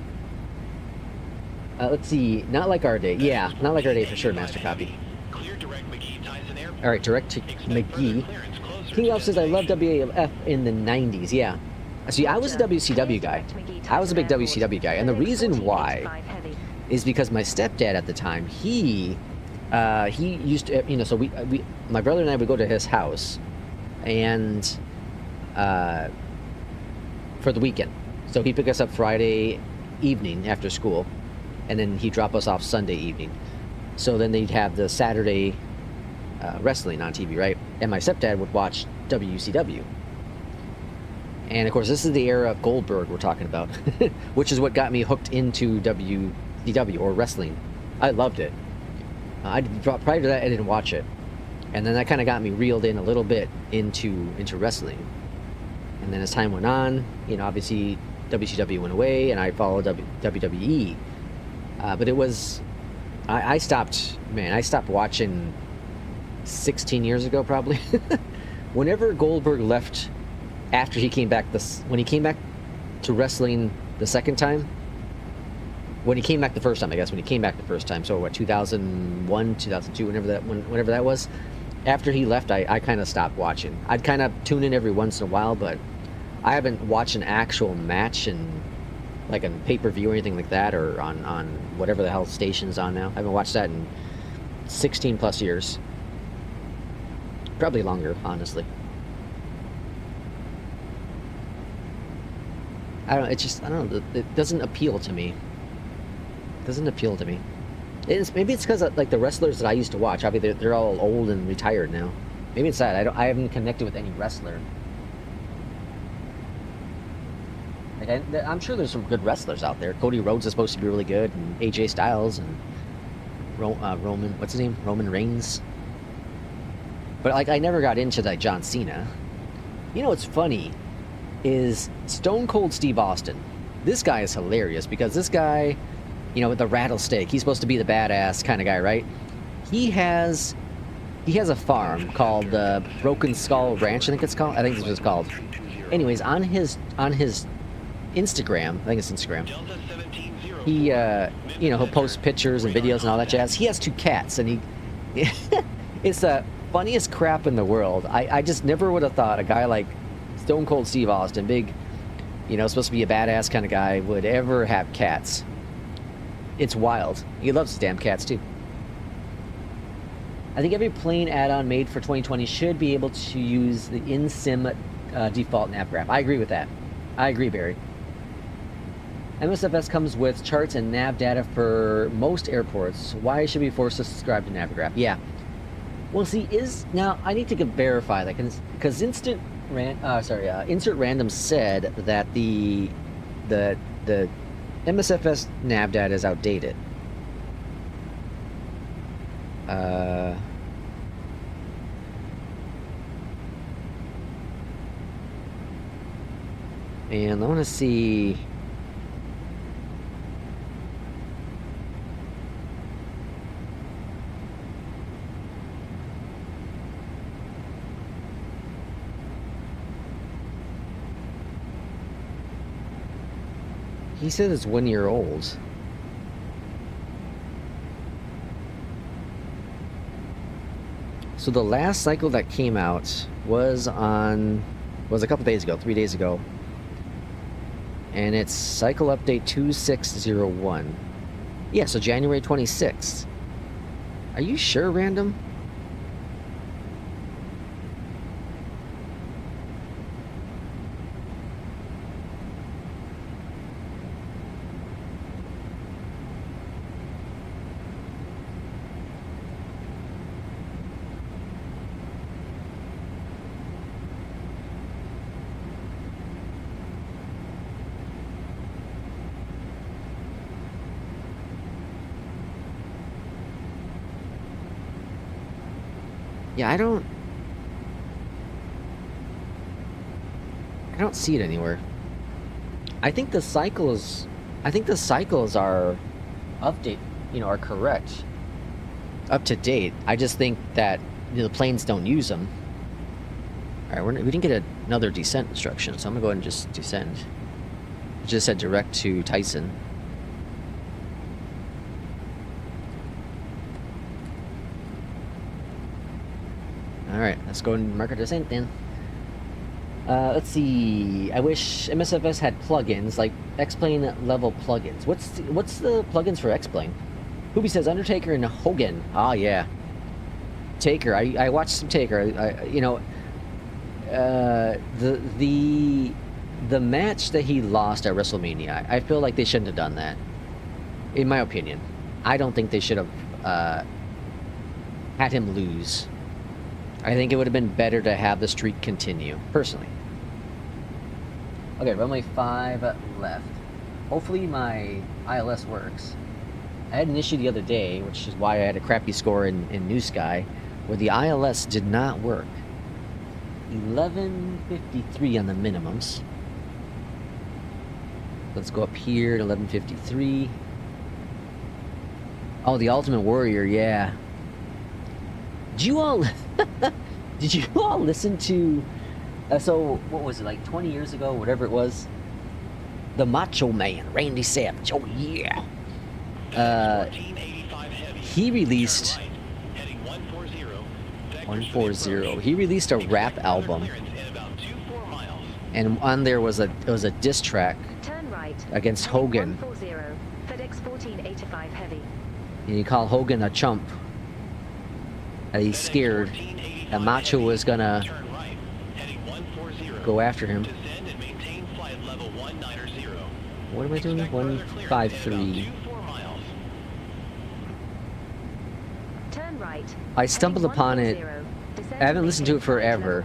Let's see. Not like our day. Yeah, not like our day for sure. Master copy. All right, direct to McGee. King Elf says I love WAF in the '90s. Yeah. See, I was a WCW guy. I was a big WCW guy, and the reason why is because my stepdad at the time, he used to, you know, so my brother and I would go to his house, and for the weekend. So he'd pick us up Friday evening after school, and then he'd drop us off Sunday evening. So then they'd have the Saturday wrestling on TV, right? And my stepdad would watch WCW. And of course, this is the era of Goldberg we're talking about, which is what got me hooked into WCW or wrestling. I loved it. Prior to that, I didn't watch it, and then that kind of got me reeled in a little bit into wrestling. And then as time went on, you know, obviously WCW went away, and I followed WWE. But it was, I stopped watching 16 years ago, probably. Whenever Goldberg left, after he came back, when he came back to wrestling the second time, when he came back the first time, I guess, when he came back the first time, so what, 2001, 2002, whenever that was, after he left, I kind of stopped watching. I'd kind of tune in every once in a while, but I haven't watched an actual match in, like, on pay-per-view or anything like that, or on whatever the hell station's on now. I haven't watched that in 16 plus years. Probably longer, honestly. I don't know, it doesn't appeal to me. It doesn't appeal to me. Maybe it's because like the wrestlers that I used to watch, obviously they're all old and retired now. Maybe it's that I haven't connected with any wrestler. Like I'm sure there's some good wrestlers out there. Cody Rhodes is supposed to be really good, and AJ Styles, and Roman, what's his name? Roman Reigns. But like I never got into like John Cena. You know what's funny is Stone Cold Steve Austin. This guy is hilarious because this guy, you know, with the rattlesnake, he's supposed to be the badass kind of guy, right? He has a farm called Broken Skull Ranch, I think it's called. I think that's what it's called. Anyways, on his Instagram, I think it's Instagram, he you know, he'll post pictures and videos and all that jazz. He has 2 cats, and he it's the funniest crap in the world. I just never would have thought a guy like Stone Cold Steve Austin, big, you know, supposed to be a badass kind of guy, would ever have cats. It's wild. He loves his damn cats too. I think every plane add-on made for 2020 should be able to use the in-sim default nav graph. I agree with that. I agree, Barry. Msfs comes with charts and nav data for most airports. Why should we be forced to subscribe to Navigraph? Yeah. Well, see, now I need to verify that because Insert Random said that the Msfs nav data is outdated. And I want to see. He said it's 1 year old. So the last cycle that came out was a couple days ago, 3 days ago. And it's cycle update 2601. Yeah, so January 26th. Are you sure, Random? Yeah, I don't see it anywhere. I think the cycles are update, are correct, up to date. I just think that the planes don't use them. All right, we didn't get another descent instruction, so I'm gonna go ahead and just descend. It just said direct to Tyson. All right, let's go and mark our descent then. Let's see. I wish Msfs had plugins like X-Plane level plugins. What's the plugins for X-Plane? Hoobie says Undertaker and Hogan. Ah, yeah. Taker. I watched some Taker. The match that he lost at WrestleMania, I feel like they shouldn't have done that. In my opinion, I don't think they should have had him lose. I think it would have been better to have the streak continue, personally. Okay, runway 5 left. Hopefully my ILS works. I had an issue the other day, which is why I had a crappy score in NewSky, where the ILS did not work. 1153 on the minimums. Let's go up here to 1153. Oh, the Ultimate Warrior, yeah. Did you all listen to so what was it, like 20 years ago, whatever it was, the Macho Man Randy Savage? Oh yeah. He released 140. He released a rap album, and on there was a diss track against Hogan. And he called Hogan a chump. He's scared that Macho was gonna go after him. What am I doing? 153. I stumbled upon it. I haven't listened to it forever,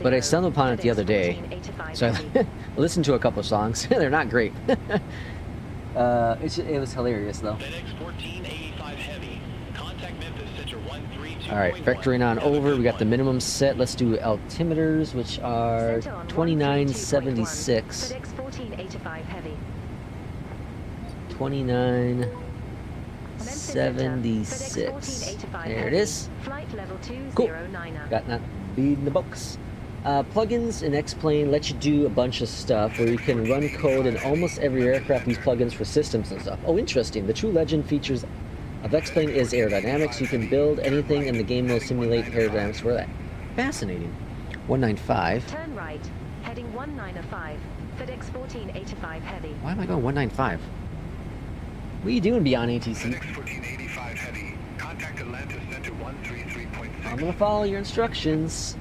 but I stumbled upon it the other day. So I listened to a couple of songs. They're not great. It was hilarious though. Alright, vectoring on over. We got the minimum set. Let's do altimeters, which are 2976. 2976. There it is. Cool. Got that in the books. Plugins in X-Plane let you do a bunch of stuff where you can run code in almost every aircraft. These plugins for systems and stuff. Oh, interesting. The true legend features of X-Plane is aerodynamics. You can build anything and the game will simulate aerodynamics for that. Fascinating. 195. Turn right, heading 195, FedEx 1485 heavy. Why am I going 195? What are you doing beyond ATC? FedEx 1485 heavy. Contact Atlanta Center 133.6. I'm gonna follow your instructions.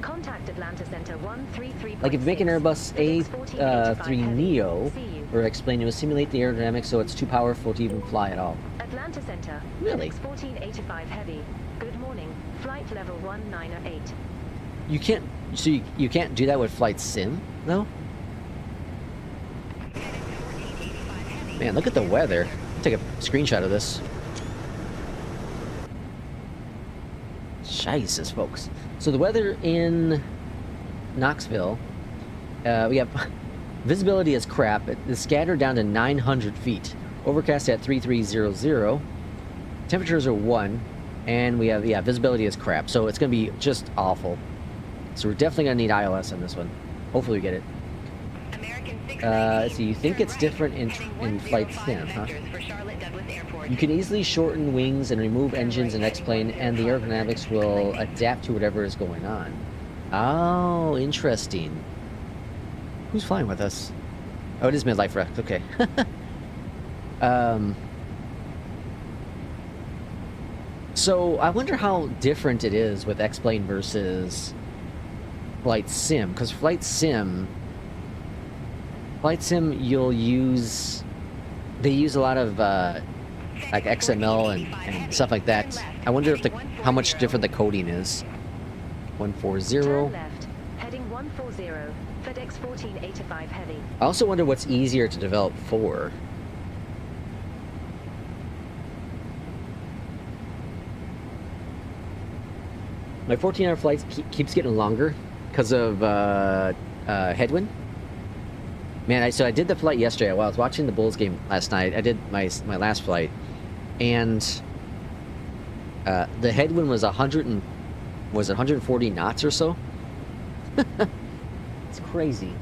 Contact Atlanta Center 133.6. Like if you make an Airbus A3 Neo, or X-Plane, it will simulate the aerodynamics so it's too powerful to even fly at all. Atlanta Center. Really? FedEx 1485 heavy. Good morning. Flight level 198. You can't. So you can't do that with Flight Sim, though. Man, look at the weather. I'll take a screenshot of this. Jesus, folks. So the weather in Knoxville, we have visibility is crap. It is scattered down to 900 feet. Overcast at 3300. Temperatures are 1, and we have visibility is crap. So it's gonna be just awful. So we're definitely gonna need ILS on this one. Hopefully we get it. So you think it's different in Flight Sim, huh? You can easily shorten wings and remove engines in X-Plane, and the aerodynamics will adapt to whatever is going on. Oh, interesting. Who's flying with us? Oh, it is midlife wrecked. Okay. So I wonder how different it is with X-Plane versus Flight Sim, because Flight Sim, they use a lot of like XML and stuff like that. I wonder if how much different the coding is. 140. Turn left, heading 140, FedEx 1485 heavy. I also wonder what's easier to develop for. My 14-hour flight keeps getting longer because of headwind. Man, so I did the flight yesterday while I was watching the Bulls game last night. I did my last flight, and the headwind was 140 knots or so. It's crazy.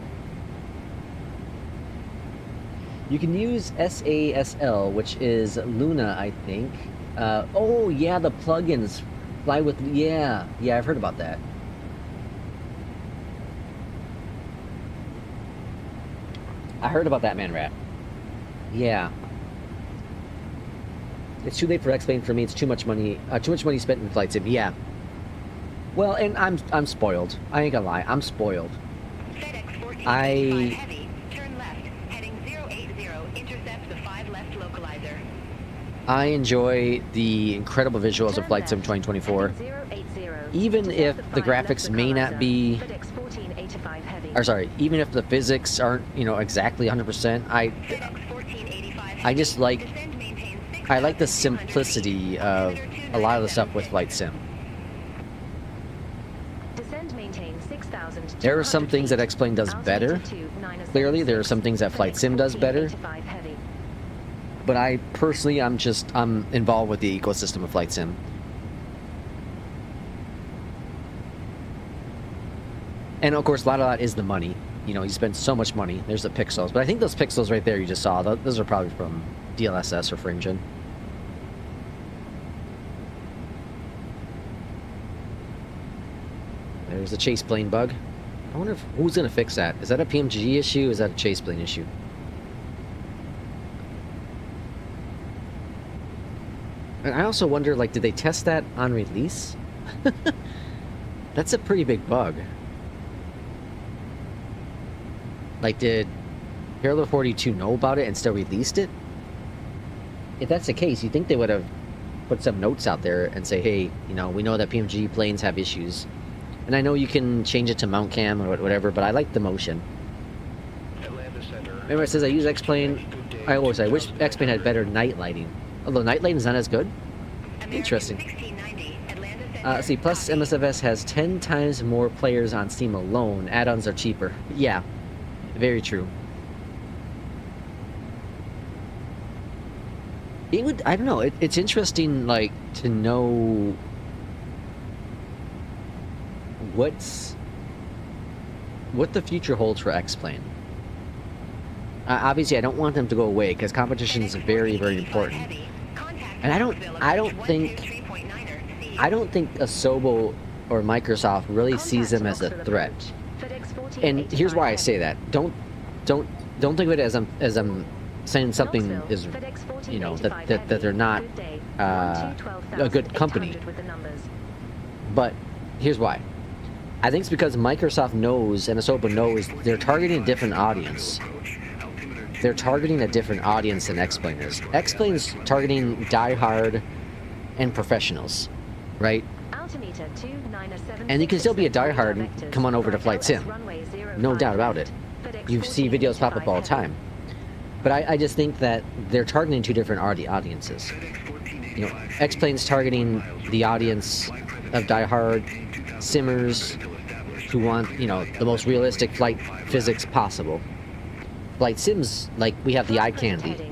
You can use SASL, which is Luna, I think. Oh yeah, the plugins fly with. Yeah, I've heard about that. I heard about that, man, rat. Yeah. It's too late for X-Plane for me. It's too much money. Too much money spent in flight sim. Yeah. Well, and I'm spoiled. I ain't gonna lie. I'm spoiled. FedEx 14 I heavy. Turn left. Heading 080. Intercept the 5 left localizer. I enjoy the incredible visuals of Flight Sim 2024. Even if the graphics may not be, or sorry, even if the physics aren't, you know, exactly 100%, I just like, I like the simplicity of a lot of the stuff with Flight Sim. There are some things that X-Plane does better. Clearly, there are some things that Flight Sim does better. But I personally, I'm involved with the ecosystem of Flight Sim. And of course, a lot of that is the money. You know, you spend so much money. There's the pixels. But I think those pixels right there you just saw, those are probably from DLSS or Fringeon. There's the chase plane bug. I wonder who's going to fix that. Is that a PMDG issue? Or is that a chase plane issue? And I also wonder, like, did they test that on release? That's a pretty big bug. Like, did Parallel 42 know about it and still released it? If that's the case, you think they would have put some notes out there and say, hey, you know, we know that PMG planes have issues. And I know you can change it to mount cam or whatever, but I like the motion. Remember, it says I use X-Plane. I wish X-Plane had better night lighting. Although night lighting is not as good. Interesting. Let's see, plus Msfs has 10 times more players on Steam alone. Add-ons are cheaper. Yeah, very true. It would, I don't know, it's interesting, like, to know what the future holds for X-Plane. Obviously, I don't want them to go away, because competition is very, very important. And I don't think Asobo or Microsoft really sees them as a threat. And here's why I say that. Don't think of it as I'm saying something is, you know, that they're not a good company. But here's why. I think it's because Microsoft knows and Asobo knows they're targeting a different audience. They're targeting a different audience than X-Plane is. X-Plane's targeting die-hard and professionals, right? And you can still be a die-hard and come on over to Flight Sim. No doubt about it. You see videos pop up all the time. But I just think that they're targeting two different audiences. You know, X-Plane's targeting the audience of die-hard simmers who want, you know, the most realistic flight physics possible. Flight Sims, like, we have the eye candy,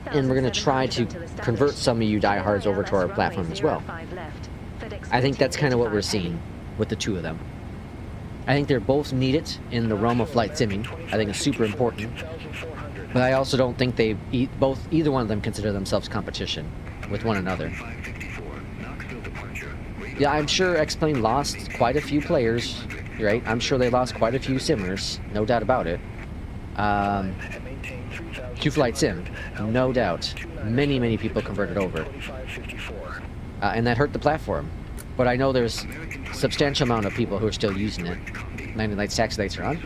and we're going to try to convert some of you diehards over to our platform as well. I think that's kind of what we're seeing with the two of them. I think they're both needed in the realm of flight simming. I think it's super important. But I also don't think either one of them consider themselves competition with one another. Yeah, I'm sure X-Plane lost quite a few players, right? I'm sure they lost quite a few simmers, no doubt about it. To Flight Sim, no doubt. Many people converted over. And that hurt the platform. But I know there's a substantial amount of people who are still using it. 90 lights, taxi lights are on.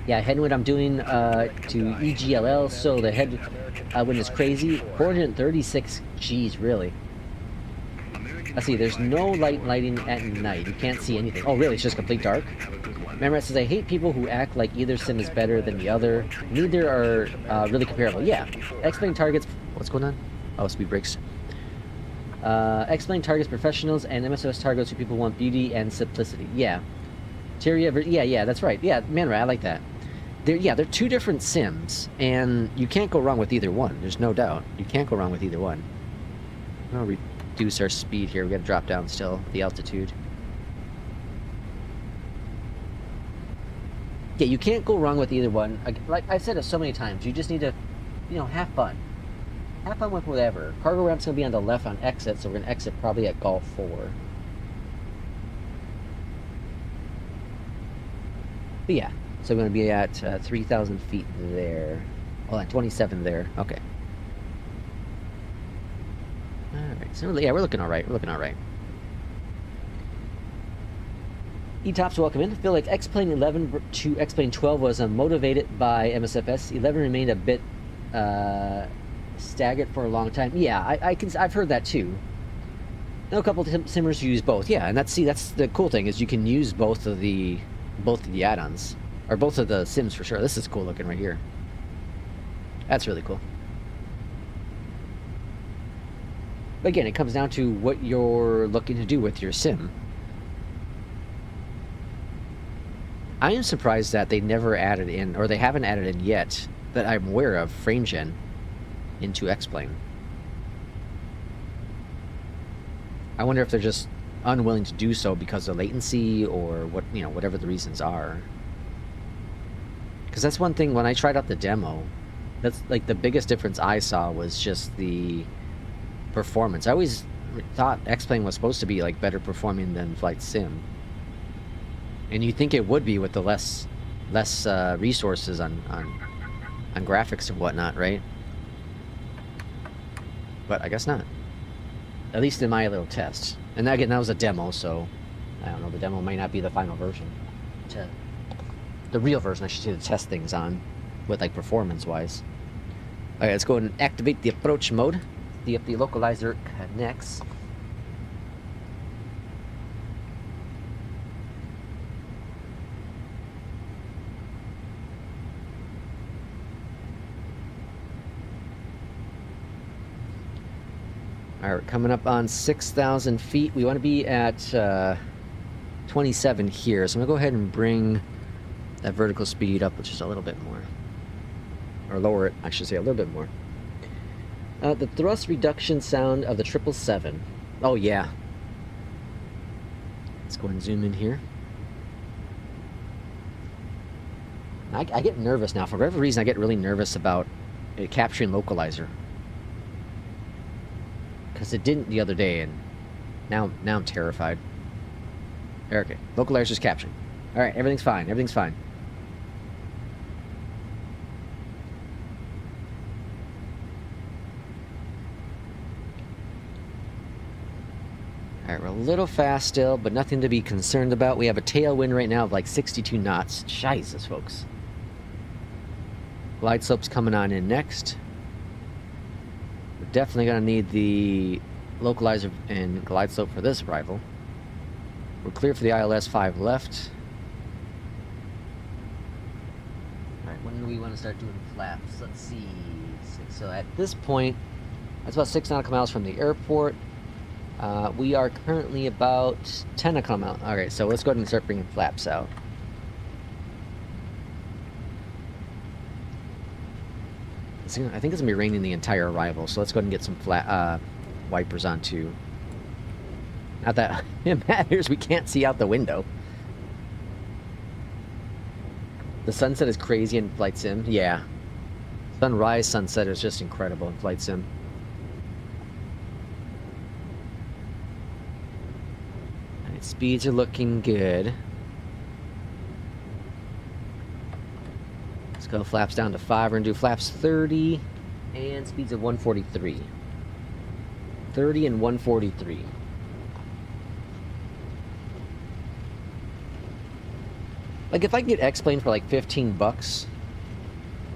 Yeah, headwind I'm doing to EGLL, so the headwind is crazy. 436 Gs, really. Let's see, there's no lighting at night. You can't see anything. Oh, really? It's just complete dark? Remember, it says, I hate people who act like either sim is better than the other. Neither are really comparable. Yeah. X-Plane targets... What's going on? Oh, speed brakes. X-Plane targets professionals, and Msfs targets who people want beauty and simplicity. Yeah. Yeah, that's right. Yeah, man, right, I like that. They're two different sims, and you can't go wrong with either one. There's no doubt. You can't go wrong with either one. I'll reduce our speed here. We gotta drop down still, the altitude. Yeah, you can't go wrong with either one. Like I've said it so many times, you just need to, have fun. Have fun with whatever. Cargo ramp's gonna be on the left on exit, so we're gonna exit probably at Golf 4. But yeah, so we're gonna be at 3,000 feet there. Hold on, 27 there. Okay. All right. So yeah, we're looking all right. We're looking all right. E-Tops, welcome in. I feel like X-Plane 11 to X-Plane 12 was motivated by Msfs. 11 remained a bit stagnant for a long time. Yeah, I've heard that too. Now a couple of simmers use both. Yeah, and that's the cool thing is you can use both of the add-ons or both of the sims for sure. This is cool looking right here. That's really cool. But again, it comes down to what you're looking to do with your sim. I am surprised that they never added in, or they haven't added in yet, that I'm aware of, frame gen into X-Plane. I wonder if they're just unwilling to do so because of latency or what, whatever the reasons are. Because that's one thing, when I tried out the demo, that's like the biggest difference I saw was just the performance. I always thought X-Plane was supposed to be like better performing than Flight Sim. And you think it would be with the less resources on graphics and whatnot, right? But I guess not. At least in my little test. And again, that was a demo, so I don't know. The demo might not be the final version. The real version, I should say, to test things on, with like performance-wise. All right, let's go ahead and activate the approach mode. The localizer connects. Alright, coming up on 6,000 feet. We want to be at 27 here. So I'm going to go ahead and bring that vertical speed up just a little bit more. Or lower it, I should say, a little bit more. The thrust reduction sound of the 777. Oh, yeah. Let's go ahead and zoom in here. I get nervous now. For whatever reason, I get really nervous about capturing localizer. Because it didn't the other day, and now I'm terrified. Okay, localizer's capturing. Alright, everything's fine, everything's fine. Alright, we're a little fast still, but nothing to be concerned about. We have a tailwind right now of like 62 knots. Jesus, folks. Glide slope's coming on in next. We're definitely going to need the localizer and glide slope for this arrival. We're clear for the ILS 5 left. Alright, when do we want to start doing flaps? Let's see. So at this point, that's about 6 nautical miles from the airport. We are currently about 10 nautical miles. Alright, so let's go ahead and start bringing flaps out. I think it's going to be raining the entire arrival, so let's go ahead and get some flat wipers on too. Not that it matters, we can't see out the window. The sunset is crazy in Flight Sim. Yeah. Sunrise, sunset is just incredible in Flight Sim. Alright, speeds are looking good. Let's go flaps down to 5. We're going to do flaps 30 and speeds of 143. 30 and 143. Like, if I can get X-Plane for like 15 bucks,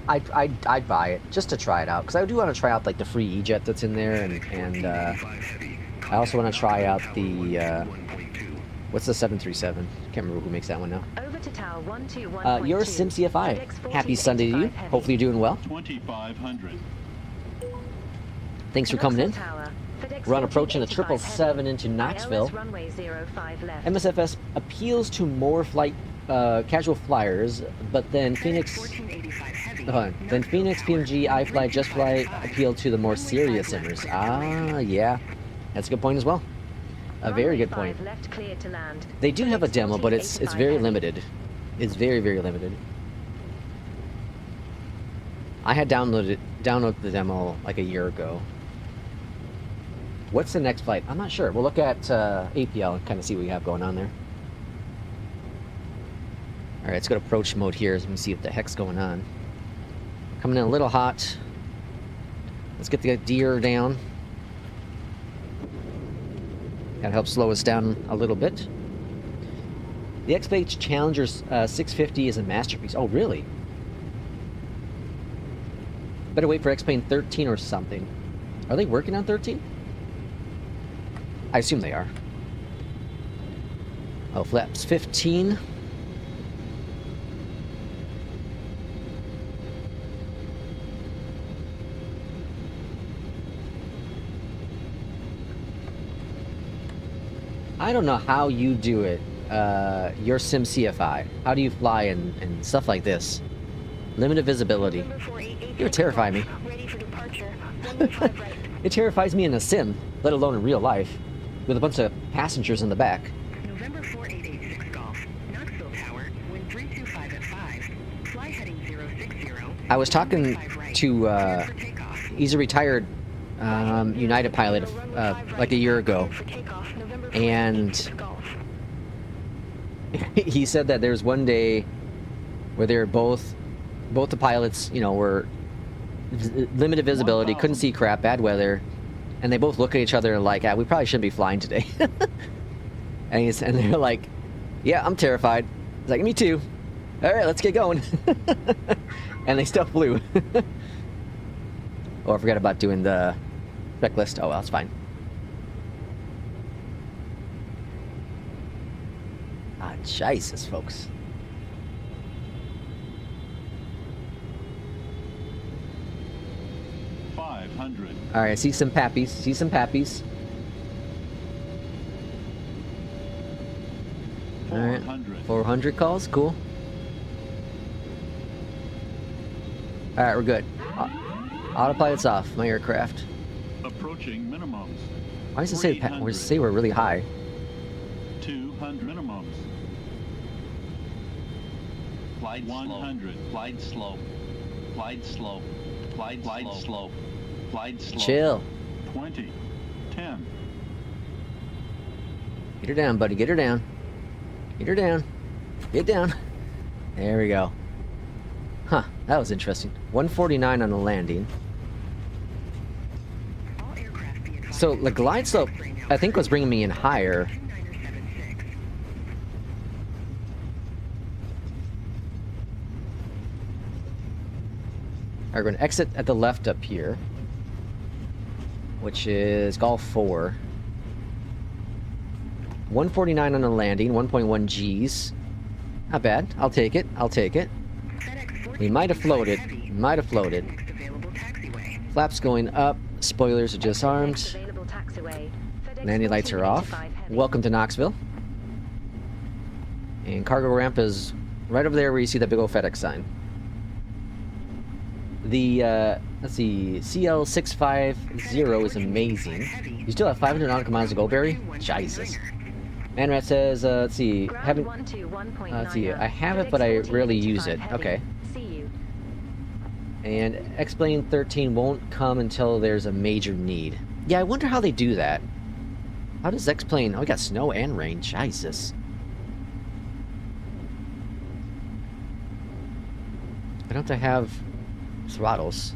I'd buy it just to try it out. Because I do want to try out like the free EJET that's in there, and I also want to try out the what's the 737? Can't remember who makes that one now. Over to tower 121.2. You're SimCFI. Happy Sunday to you. Hopefully you're doing well. 2500. Thanks for coming in. Tower, We're on approaching the 777 into Knoxville. ILS runway 05 left. MSFS appeals to more casual flyers, but then FENIX, 1485 heavy. then FENIX, PMDG, iFly, JustFly appeal to the more serious simmers. Ah, yeah, that's a good point as well. A very good point. Runway 5 left cleared to land. They do have a demo, but it's 1485 very heavy. limited. It's very limited. I had downloaded the demo like a year ago. What's the next flight? I'm not sure. We'll look at APL and kind of see what we have going on there. All right, let's go to approach mode here. Let me see what the heck's going on. Coming in a little hot. Let's get the deer down. Gotta help slow us down a little bit. The XPH Challenger 650 is a masterpiece. Oh, really? Better wait for X-Plane 13 or something. Are they working on 13? I assume they are. Oh, flaps 15. I don't know how you do it. Your Sim CFI. How do you fly and stuff like this? Limited visibility. You would terrify me. Ready for departure. 115 right. It terrifies me in a sim, let alone in real life, with a bunch of passengers in the back. November 4886 Golf. Knoxville Tower. Wind 325 at 5. Fly heading 060. I was talking 5 right. to, Cleared for takeoff. he's a retired United pilot like a year ago, For takeoff, November and 4886 Golf. he said that there's one day where they were both the pilots, you know, were limited visibility, couldn't see crap, bad weather, and they both look at each other like, we probably shouldn't be flying today. and they're like, yeah, I'm terrified. It's like, me too. All right, let's get going. And they still flew. Oh, I forgot about doing the checklist. Oh, well, it's fine. Ah, Jesus, folks. All right, see some pappies. See some pappies. All right, 400 calls. Cool. All right, we're good. Autopilot's off. My aircraft. Approaching minimums. Why does it say? Why does it say we're really high? 200 minimums. Glide 100. slow. Glide slow. Glide slow. Glide slow. Glide slow. Chill. 20. 10. Get her down, buddy. Get her down. Get her down. Get down. There we go. Huh. That was interesting. 149 on the landing. All aircraft be advised. So the glide slope, I think, was bringing me in higher. 2976. All right, we're going to exit at the left up here, which is Golf 4. 149 on the landing, 1.1 Gs. Not bad. I'll take it. I'll take it. FedEx We might have floated. 1485 heavy. Might have floated. Next available taxiway. Flaps going up. Spoilers are Next disarmed. available taxiway. FedEx Landing lights are off. 1485 heavy. Welcome to Knoxville. And cargo ramp is right over there where you see that big old FedEx sign. The, let's see, CL650 is amazing. You still have 500 nautical miles to go, Barry? Jesus. Manrat says, let's see, Ground 121.9. let's see, I have it, FedEx but I rarely use 1485 it. heavy. Okay. See you. And X-Plane 13 won't come until there's a major need. Yeah, I wonder how they do that. How does X-Plane... Oh, we got snow and rain. Jesus. I don't have to have throttles.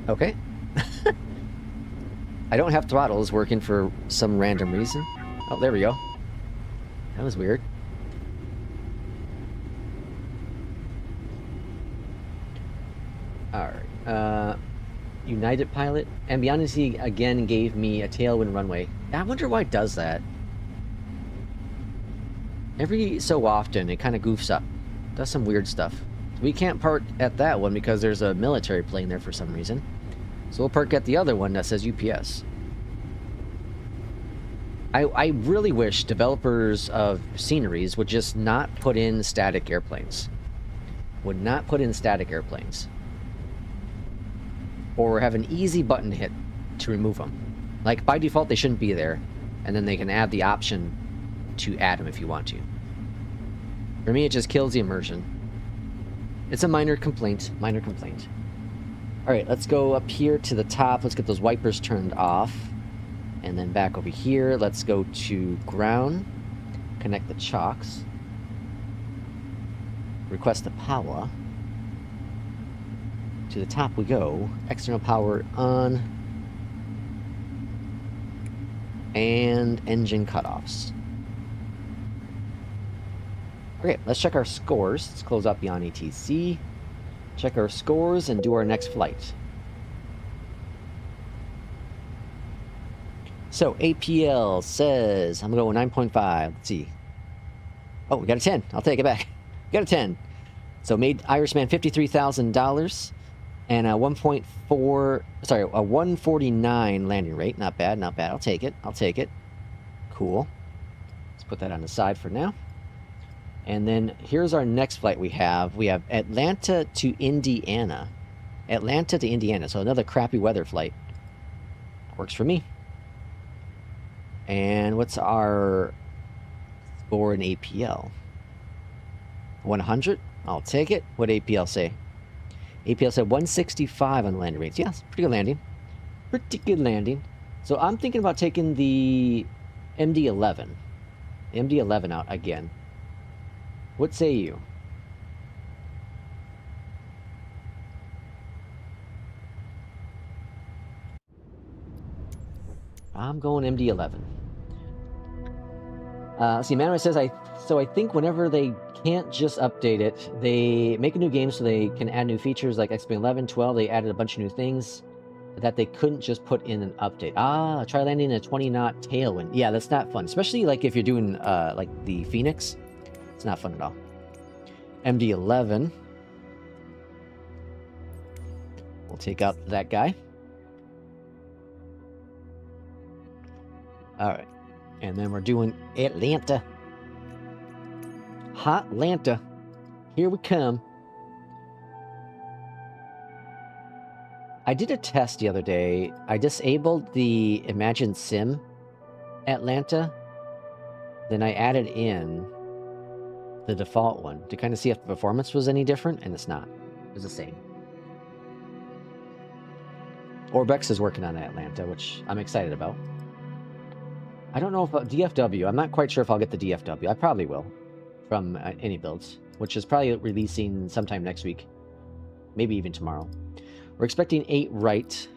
Okay. I don't have throttles working for some random reason. Oh, there we go. That was weird. Alright. United pilot. And Beyondatc again gave me a tailwind runway. I wonder why it does that. Every so often, it kind of goofs up. Does some weird stuff. We can't park at that one because there's a military plane there for some reason. So we'll park at the other one that says UPS. I really wish developers of sceneries would just not put in static airplanes. Would not put in static airplanes. Or have an easy button hit to remove them. Like, by default, they shouldn't be there. And then they can add the option to add them if you want to. For me, it just kills the immersion. It's a minor complaint. Minor complaint. Alright, let's go up here to the top. Let's get those wipers turned off. And then back over here, let's go to ground. Connect the chocks. Request the power. To the top we go. External power on. And engine cutoffs. Okay, let's check our scores. Let's close up Beyond ATC. Check our scores and do our next flight. So, APL says, I'm going 9.5. Let's see. Oh, we got a 10. I'll take it back. We got a 10. So, made Irishman $53,000 and a 149 landing rate. Not bad, not bad. I'll take it. I'll take it. Cool. Let's put that on the side for now. And then here's our next flight we have. We have Atlanta to Indiana. Atlanta to Indiana. So, another crappy weather flight. Works for me. And what's our score in APL? 100? I'll take it. What did APL say? APL said 165 on the landing rates. Yes, pretty good landing. Pretty good landing. So I'm thinking about taking the MD-11. MD-11 out again. What say you? I'm going MD-11. See, Manuel says, I think whenever they can't just update it, they make a new game so they can add new features like XP 11, 12. They added a bunch of new things that they couldn't just put in an update. Ah, try landing a 20-knot tailwind. Yeah, that's not fun. Especially like if you're doing like the FENIX. It's not fun at all. MD-11. We'll take out that guy. All right. And then we're doing Atlanta. Hotlanta. Here we come. I did a test the other day. I disabled the Imagine Sim Atlanta. Then I added in the default one to kind of see if the performance was any different, and it's not. It was the same. Orbex is working on Atlanta, which I'm excited about. I don't know if DFW. I'm not quite sure if I'll get the DFW. I probably will from any builds, which is probably releasing sometime next week, maybe even tomorrow. We're expecting 8 right.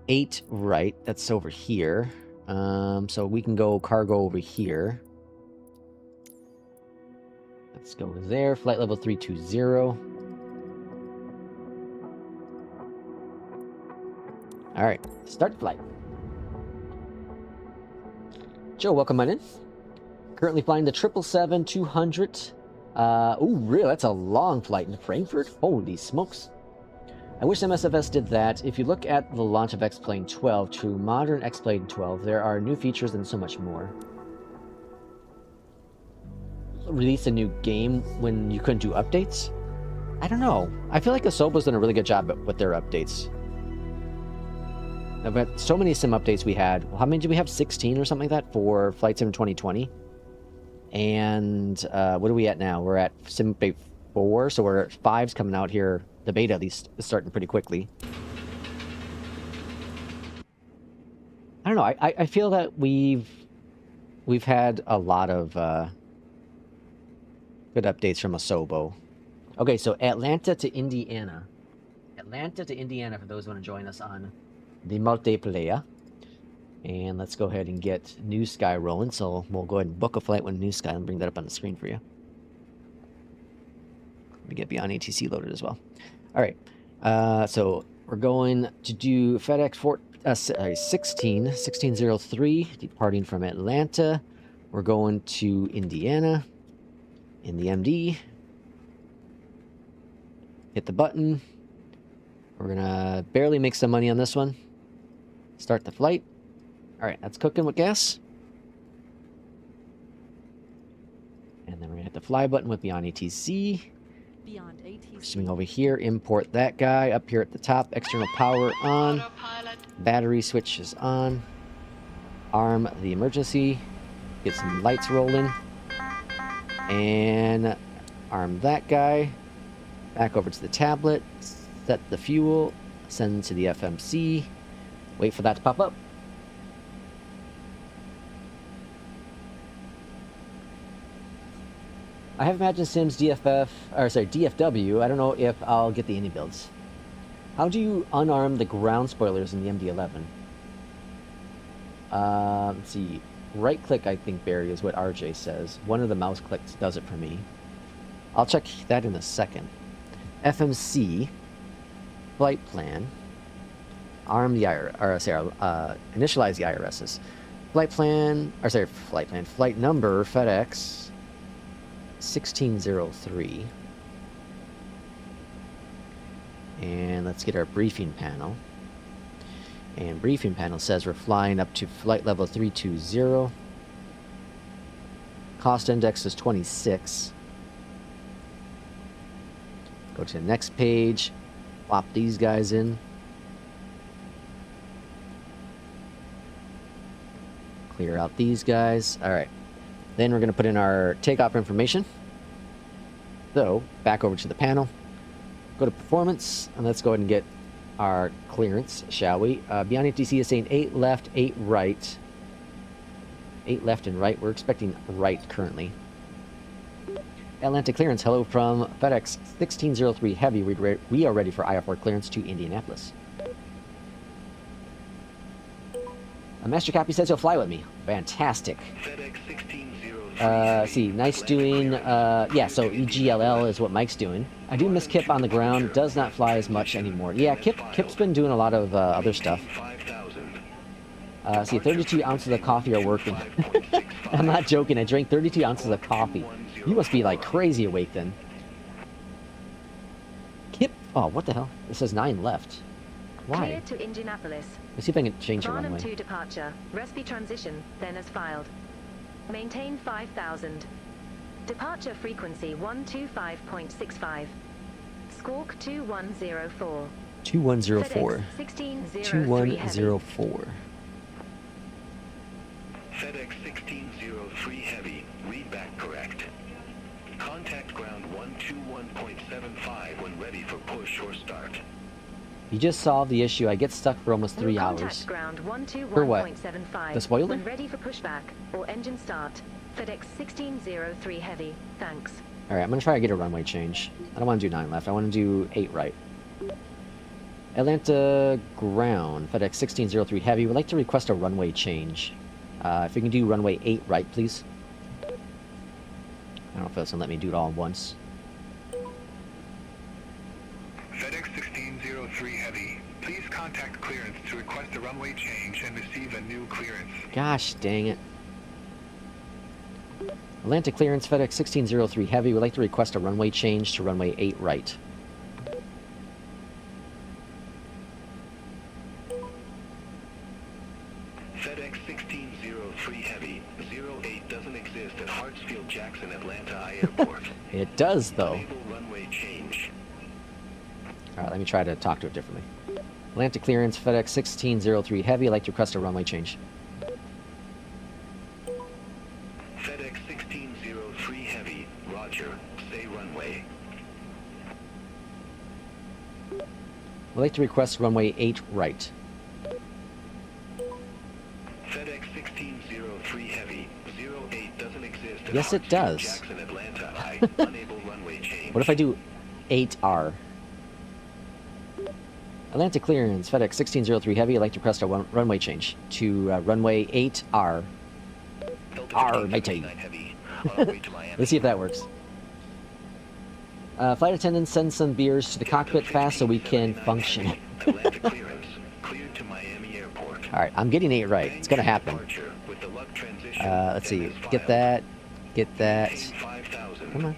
8 right. That's over here. So we can go cargo over here. Let's go there. Flight level 320. All right, start flight. Joe, welcome on in. Currently flying the 777-200. Oh, really? That's a long flight in Frankfurt? Holy smokes. I wish Msfs did that. If you look at the launch of X-Plane 12 to modern X-Plane 12, there are new features and so much more. Release a new game when you couldn't do updates? I don't know. I feel like Asobo's done a really good job with their updates. But so many sim updates we had. Well, how many did we have? 16 or something like that for Flight Sim 2020. And what are we at now? We're at SimBrief 4, so we're at 5's coming out here. The beta at least is starting pretty quickly. I don't know. I feel that we've had a lot of good updates from Asobo. Okay, so Atlanta to Indiana. Atlanta to Indiana for those who want to join us on the multiplayer. And let's go ahead and get NewSky rolling. So we'll go ahead and book a flight with NewSky and bring that up on the screen for you. Let me get Beyond ATC loaded as well. All right. So we're going to do FedEx 1603, departing from Atlanta. We're going to Indiana in the MD. Hit the button. We're going to barely make some money on this one. Start the flight. Alright, that's cooking with gas. And then we're going to hit the fly button with Beyond ATC. Swing over here, import that guy. Up here at the top, external power on. Battery switch is on. Arm the emergency. Get some lights rolling. And arm that guy. Back over to the tablet. Set the fuel. Send to the FMC. Wait for that to pop up. I have Imagine Sims DFW. I don't know if I'll get the indie builds. How do you unarm the ground spoilers in the MD-11? Let's see. Right click, I think, Barry, is what RJ says. One of the mouse clicks does it for me. I'll check that in a second. FMC. Flight plan. Arm the initialize the IRSs. Flight plan, flight number, FedEx 1603. And let's get our briefing panel. And briefing panel says we're flying up to flight level 320. Cost index is 26. Go to the next page. Plop these guys in. Clear out these guys. Alright. Then we're going to put in our takeoff information. So, back over to the panel. Go to performance, and let's go ahead and get our clearance, shall we? Beyond ATC is saying 8 left, 8 right. 8 left and right. We're expecting right currently. Atlanta clearance, hello from FedEx 1603 Heavy. We are ready for IR4 clearance to Indianapolis. A master copy says he'll fly with me. Fantastic. See, nice doing, yeah, so EGLL is what Mike's doing. I do miss Kip on the ground, does not fly as much anymore. Yeah, Kip's been doing a lot of other stuff. See, 32 ounces of coffee are working. I'm not joking, I drank 32 ounces of coffee. You must be like crazy awake then. Kip, oh, what the hell? It says 9 left. Why? Clear to Indianapolis. Let's see if I can change the Farnham runway. 2 departure. Respi transition, then as filed. Maintain 5,000. Departure frequency 125.65. Squawk 2104. 2104. 2104. FedEx 1603 Heavy, read back correct. Contact ground 121.75 when ready for push or start. You just solved the issue. I get stuck for almost 3 hours. Contact ground 121.75. For what? The spoiler? When ready for pushback or engine start. FedEx 1603 Heavy. Thanks. Alright, I'm going to try to get a runway change. I don't want to do 9 left. I want to do 8 right. Atlanta ground. FedEx 1603 Heavy. Would like to request a runway change. If we can do runway 8 right, please. I don't know if it's going to let me do it all at once. FedEx 1603 Heavy, please contact clearance to request a runway change and receive a new clearance. Gosh dang it. Atlanta clearance, FedEx 1603 Heavy. Would like to request a runway change to runway 8 right. FedEx 1603 Heavy, 08 doesn't exist at Hartsfield-Jackson Atlanta Airport. It does, though. Enable runway change. Alright, let me try to talk to it differently. Atlanta clearance, FedEx 1603 Heavy. I'd like to request a runway change. FedEx 1603 Heavy, roger, say runway. I'd like to request runway 8 right. FedEx 1603 Heavy, 08 doesn't exist at Yes, it does. Jackson, Atlanta. Unable runway change. What if I do 8R? Atlanta clearance, FedEx 1603 Heavy. I'd like to request a runway change to runway 8R. R, matey. Let's see if that works. Flight attendants, send some beers to the cockpit fast so we can function. Atlanta clearance, cleared to Miami Airport. Alright, I'm getting 8 right. It's gonna happen. With the luck transition, Let's see. then as Get filed. that. Get that. 5,000. Come on.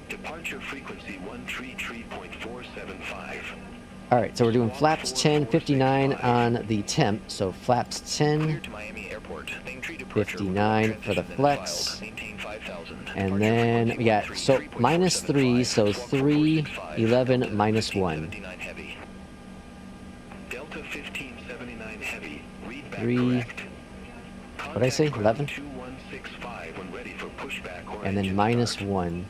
Departure frequency 133.475. All right, so we're doing flaps 10, 59 on the temp. So flaps 10, 59 for the flex. And then we got, so minus 3, so 3, 11, minus 1. Delta 1579 heavy. Read back 3, correct. what did I say, 11? 2165 when ready for pushback or And then engine minus start. 1,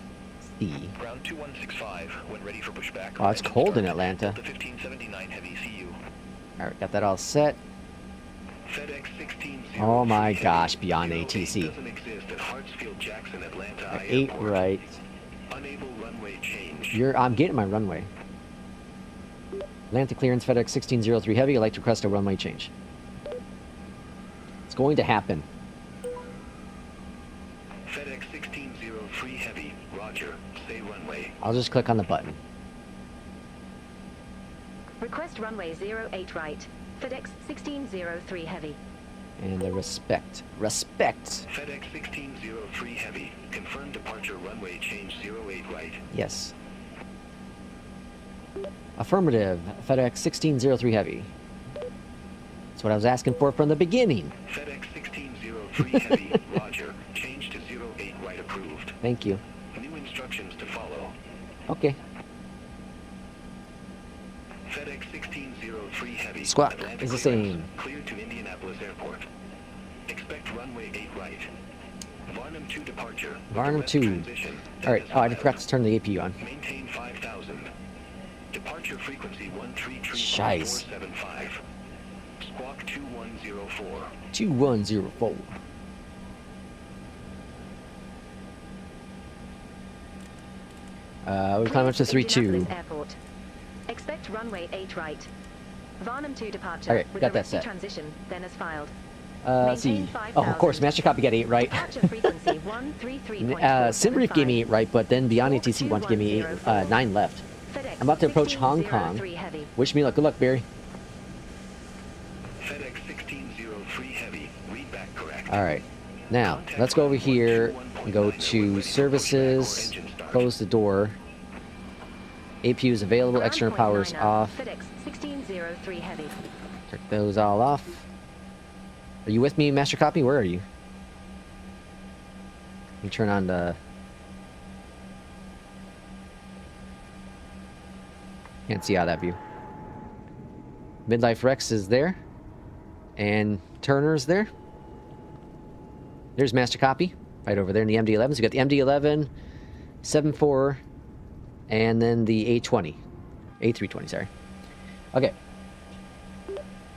C. Ground 2165 when ready for pushback. Oh, it's cold in Atlanta. Delta 1579 heavy, see you. All right, got that all set. FedEx 1603 Oh my heavy. gosh, beyond 08 ATC. doesn't exist at Hartsfield Jackson Atlanta 8 Airport. right. Unable runway change. I'm getting my runway. Atlanta clearance, FedEx 1603 heavy. I'd like to request a runway change. It's going to happen. FedEx 1603 heavy. Roger. Say runway. I'll just click on the button. Request runway 08 right. FedEx 1603 heavy. And the respect. Respect. FedEx 1603 heavy. Confirm departure runway change 08 right. Yes. Affirmative. FedEx 1603 heavy. That's what I was asking for from the beginning. FedEx 1603 heavy. Roger. Change to 08 right approved. Thank you. New instructions to follow. Okay. FedEx 1603 heavy. Squawk Atlantic is the clearance. same. Cleared to Indianapolis Airport. Expect runway 8 right. Varnum 2 departure. Varnum Direct 2. transition. All right. Oh, I forgot to turn the APU on. Maintain 5000. Departure frequency Shice. 133.475. Squawk 2104. 2104. We climb up to 32. Indianapolis Airport. Expect runway 8 right. Varnum 2 departure. Okay, with got that the set. transition, then as filed. Let's see. Oh, of course, master copy got 8 right. Departure frequency 133.475. SimBrief gave me 8 right, but then Beyond ATC wanted to give me 9 left. FedEx I'm about to approach Hong Kong. 1603 heavy. Wish me luck. Good luck, Barry. FedEx 1603 heavy. Read back correct. All right. Now, let's go over here and go to services, close the door. APU is available, external power is off. FedEx 1603 heavy. Check those all off. Are you with me, master copy? Where are you? Let me turn on the... Can't see out that view. Midlife Rex is there. And Turner's there. There's master copy. Right over there in the MD-11. So you got the MD-11, 7.4, and then the A20. A320, sorry. Okay.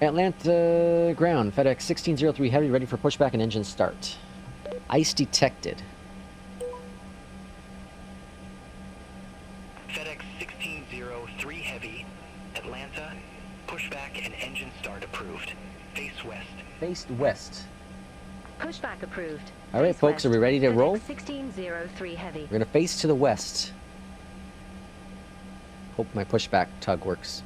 Atlanta ground. FedEx 1603 heavy, ready for pushback and engine start. Ice detected. FedEx 1603 heavy. Atlanta. Pushback and engine start approved. Face west. Faced west. Pushback approved. All right, Face folks, are we west. ready to FedEx roll? 1603 heavy. We're going to face to the west. Hope my pushback tug works.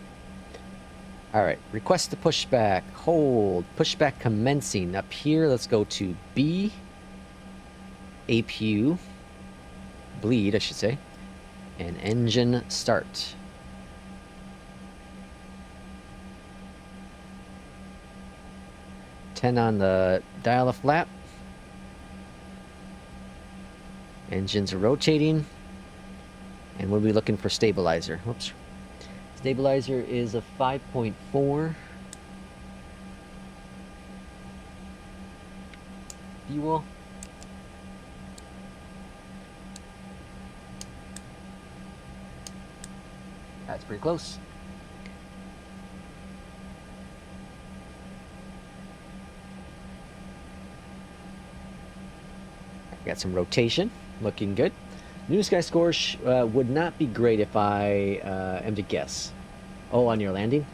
Alright, request the pushback. Hold. Pushback commencing. Up here, let's go to B. APU. Bleed, I should say. And engine start. Ten on the dial a flap. Engines are rotating. And we'll be looking for stabilizer. Whoops. Stabilizer is a 5.4. Fuel. That's pretty close. Got some rotation. Looking good. NewSky score would not be great if I am to guess. Oh, on your landing?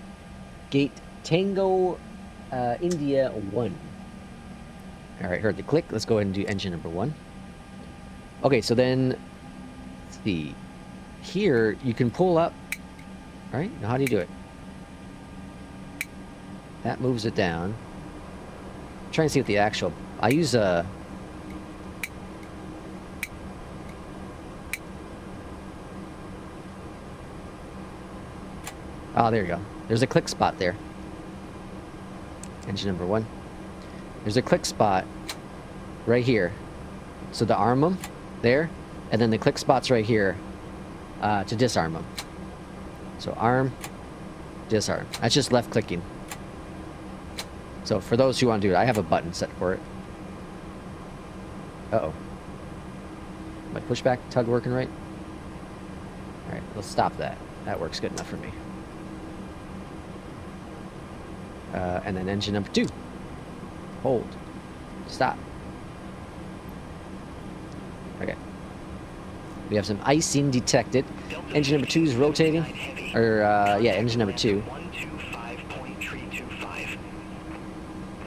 Gate Tango India 1. Alright, heard the click. Let's go ahead and do engine number 1. Okay, so then, let's see. Here, you can pull up. Alright, now how do you do it? That moves it down. I'm trying to see what the actual... I use a... Oh, there you go. There's a click spot there. Engine number 1. There's a click spot right here. So to arm them, there, and then the click spots right here to disarm them. So arm, disarm. That's just left clicking. So for those who want to do it, I have a button set for it. Uh-oh. My pushback tug working right? Alright, let's stop that. That works good enough for me. And then engine number 2. Hold. Stop. Okay. We have some icing detected. Engine number 2 is rotating. Or, yeah, engine number 2. 125.325.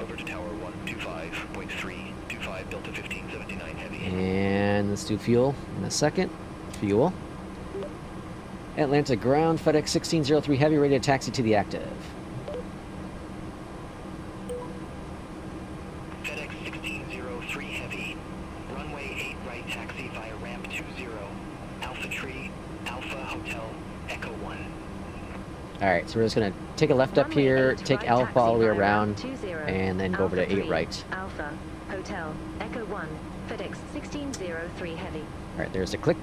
Over to tower 125.325, Delta 1579 heavy. And let's do fuel in a second. Fuel. Atlanta ground, FedEx 1603 heavy, ready to taxi to the active. FedEx 1603 heavy. Runway 8 right taxi via ramp 20. Alpha Tree, Alpha Hotel, Echo 1. Alright, so we're just going to take a left up Runway here, 8 take right Alpha taxi all the way via around, ramp 20. and then go over to Alpha 8 3, right. Alpha, Hotel, Echo 1, FedEx 1603 heavy. Alright, there's the click.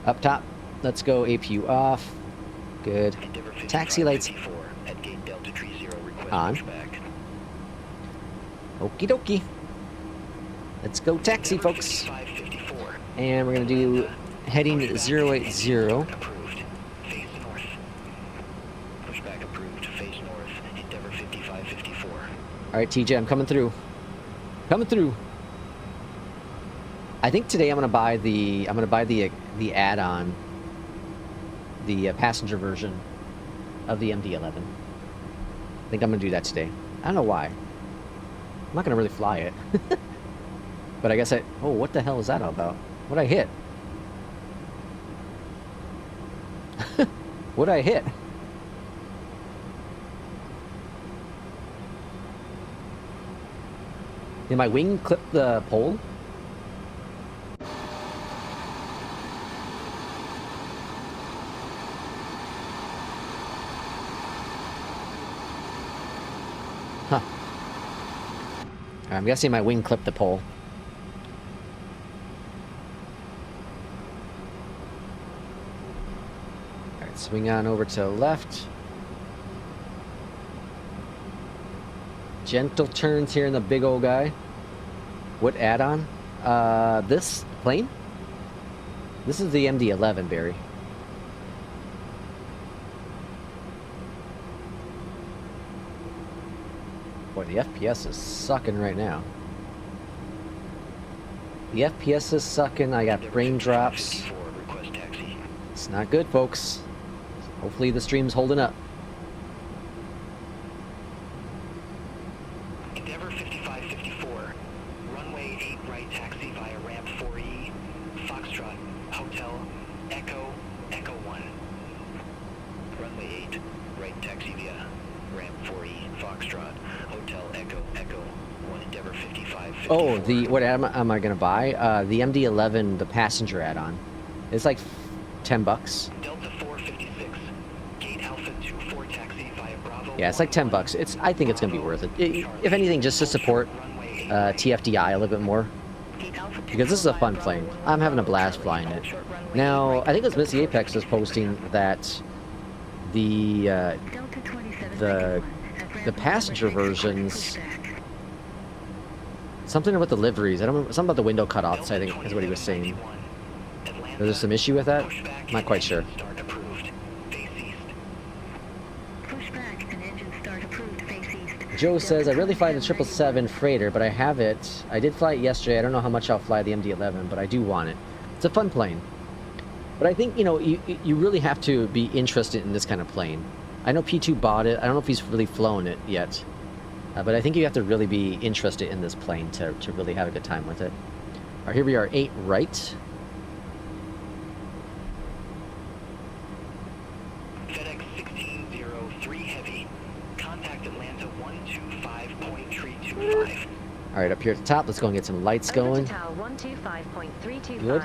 Up top, let's go APU off. Good. Endeavor Taxi lights 5554 at gate Delta Tree 0, request on. pushback. Okie dokie. Let's go taxi, Endeavor folks. 5554. And we're going to do heading Pushback 080. Approved. Face north. Pushback approved. Face north. Endeavor 5554. Alright, TJ, I'm coming through. Coming through. I think today I'm gonna buy the add-on, the passenger version of the MD-11. I think I'm gonna do that today. I don't know why. I'm not gonna really fly it, but I guess I. Oh, what the hell is that all about? What'd I hit? What'd I hit? Did my wing clip the pole? Huh. I'm guessing my wing clipped the pole. Alright, swing on over to the left. Gentle turns here in the big old guy. What add-on? This plane? This is the MD-11, Barry. Boy, the FPS is sucking right now. The FPS is sucking. I got brain drops. 5554, request taxi. It's not good, folks. Hopefully the stream's holding up. Endeavor 5554. Runway 8 right taxi via ramp 4E. Foxtrot, Hotel, Echo, Echo 1. Runway 8 right taxi via ramp 4E. Foxtrot, Hotel, Echo, Echo 1. Endeavor 5554. Oh, what am I gonna buy? The MD-11, the passenger add-on. It's like $10. Delta 456. Gate Alpha 24 taxi via Bravo. Yeah, it's like $10. I think it's gonna be worth it. If anything, just to support TFDI a little bit more, because this is a fun plane. I'm having a blast flying it. Now, I think it was Missy Apex was posting that the passenger versions, something about the liveries. I don't remember, something about the window cutoffs, I think is what he was saying. Was there some issue with that? I'm not quite sure. Joe says, I really fly the 777 freighter, but I have it. I did fly it yesterday. I don't know how much I'll fly the MD-11, but I do want it. It's a fun plane. But I think, you know, you really have to be interested in this kind of plane. I know P2 bought it. I don't know if he's really flown it yet. But I think you have to really be interested in this plane to really have a good time with it. All right, here we are, 8 right. FedEx 1603 heavy. Contact Atlanta 125.325. All right, up here at the top, let's go and get some lights Over going. to tower 125.325. Good.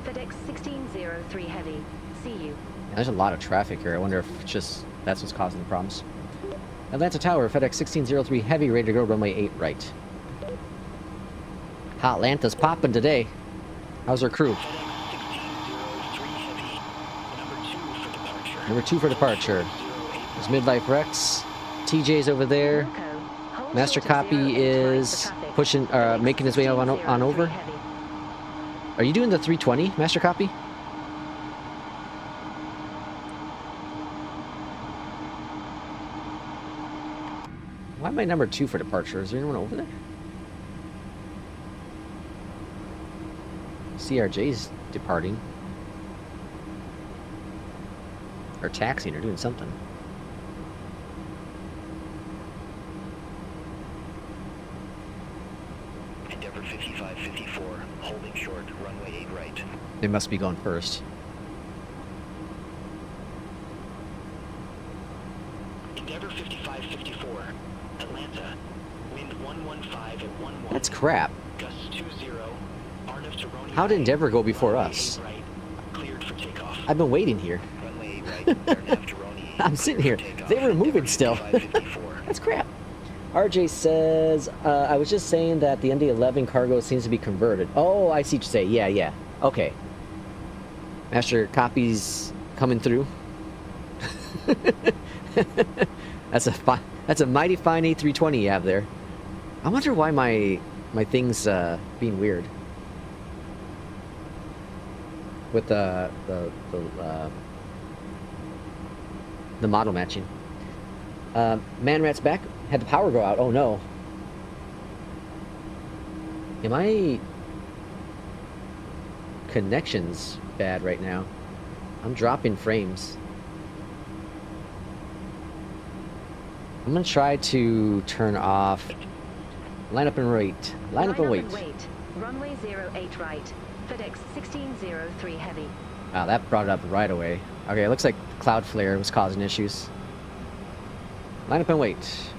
FedEx 1603 Heavy. See you. There's a lot of traffic here. I wonder if it's just that's what's causing the problems. Atlanta Tower, FedEx 1603 Heavy, ready to go, runway 8 right. Hot Atlanta's popping today. How's our crew? Number 2 for departure. There's Midlife Rex. TJ's over there. Master Copy is pushing, making his way on over. Are you doing the 320, Master Copy? Why am I number 2 for departure? Is there anyone over there? CRJ's departing. Or taxiing or doing something. Endeavor 5554, holding short, runway 8 right. They must be going first. Endeavor 5554, Atlanta, wind 115 at 11. That's crap. Gust 20, Arnav to Roni. How did Endeavor go before us? Right, cleared for takeoff. I've been waiting here. Runway 8 right, Arnav to Roni. I'm sitting here. They were moving still. That's crap. RJ says, I was just saying that the MD-11 cargo seems to be converted. Oh, I see what you say. Yeah, yeah. Okay. Master Copy's coming through. That's a mighty fine A320 you have there. I wonder why my thing's being weird. With the model matching. Manrat's back. Had the power go out. Oh no. Am I... Connection's bad right now. I'm dropping frames. I'm gonna try to turn off... Line up and wait. Line up and wait. Runway 08 right. FedEx 1603 Heavy. Wow, that brought it up right away. Okay, it looks like Cloudflare was causing issues. Line up and wait.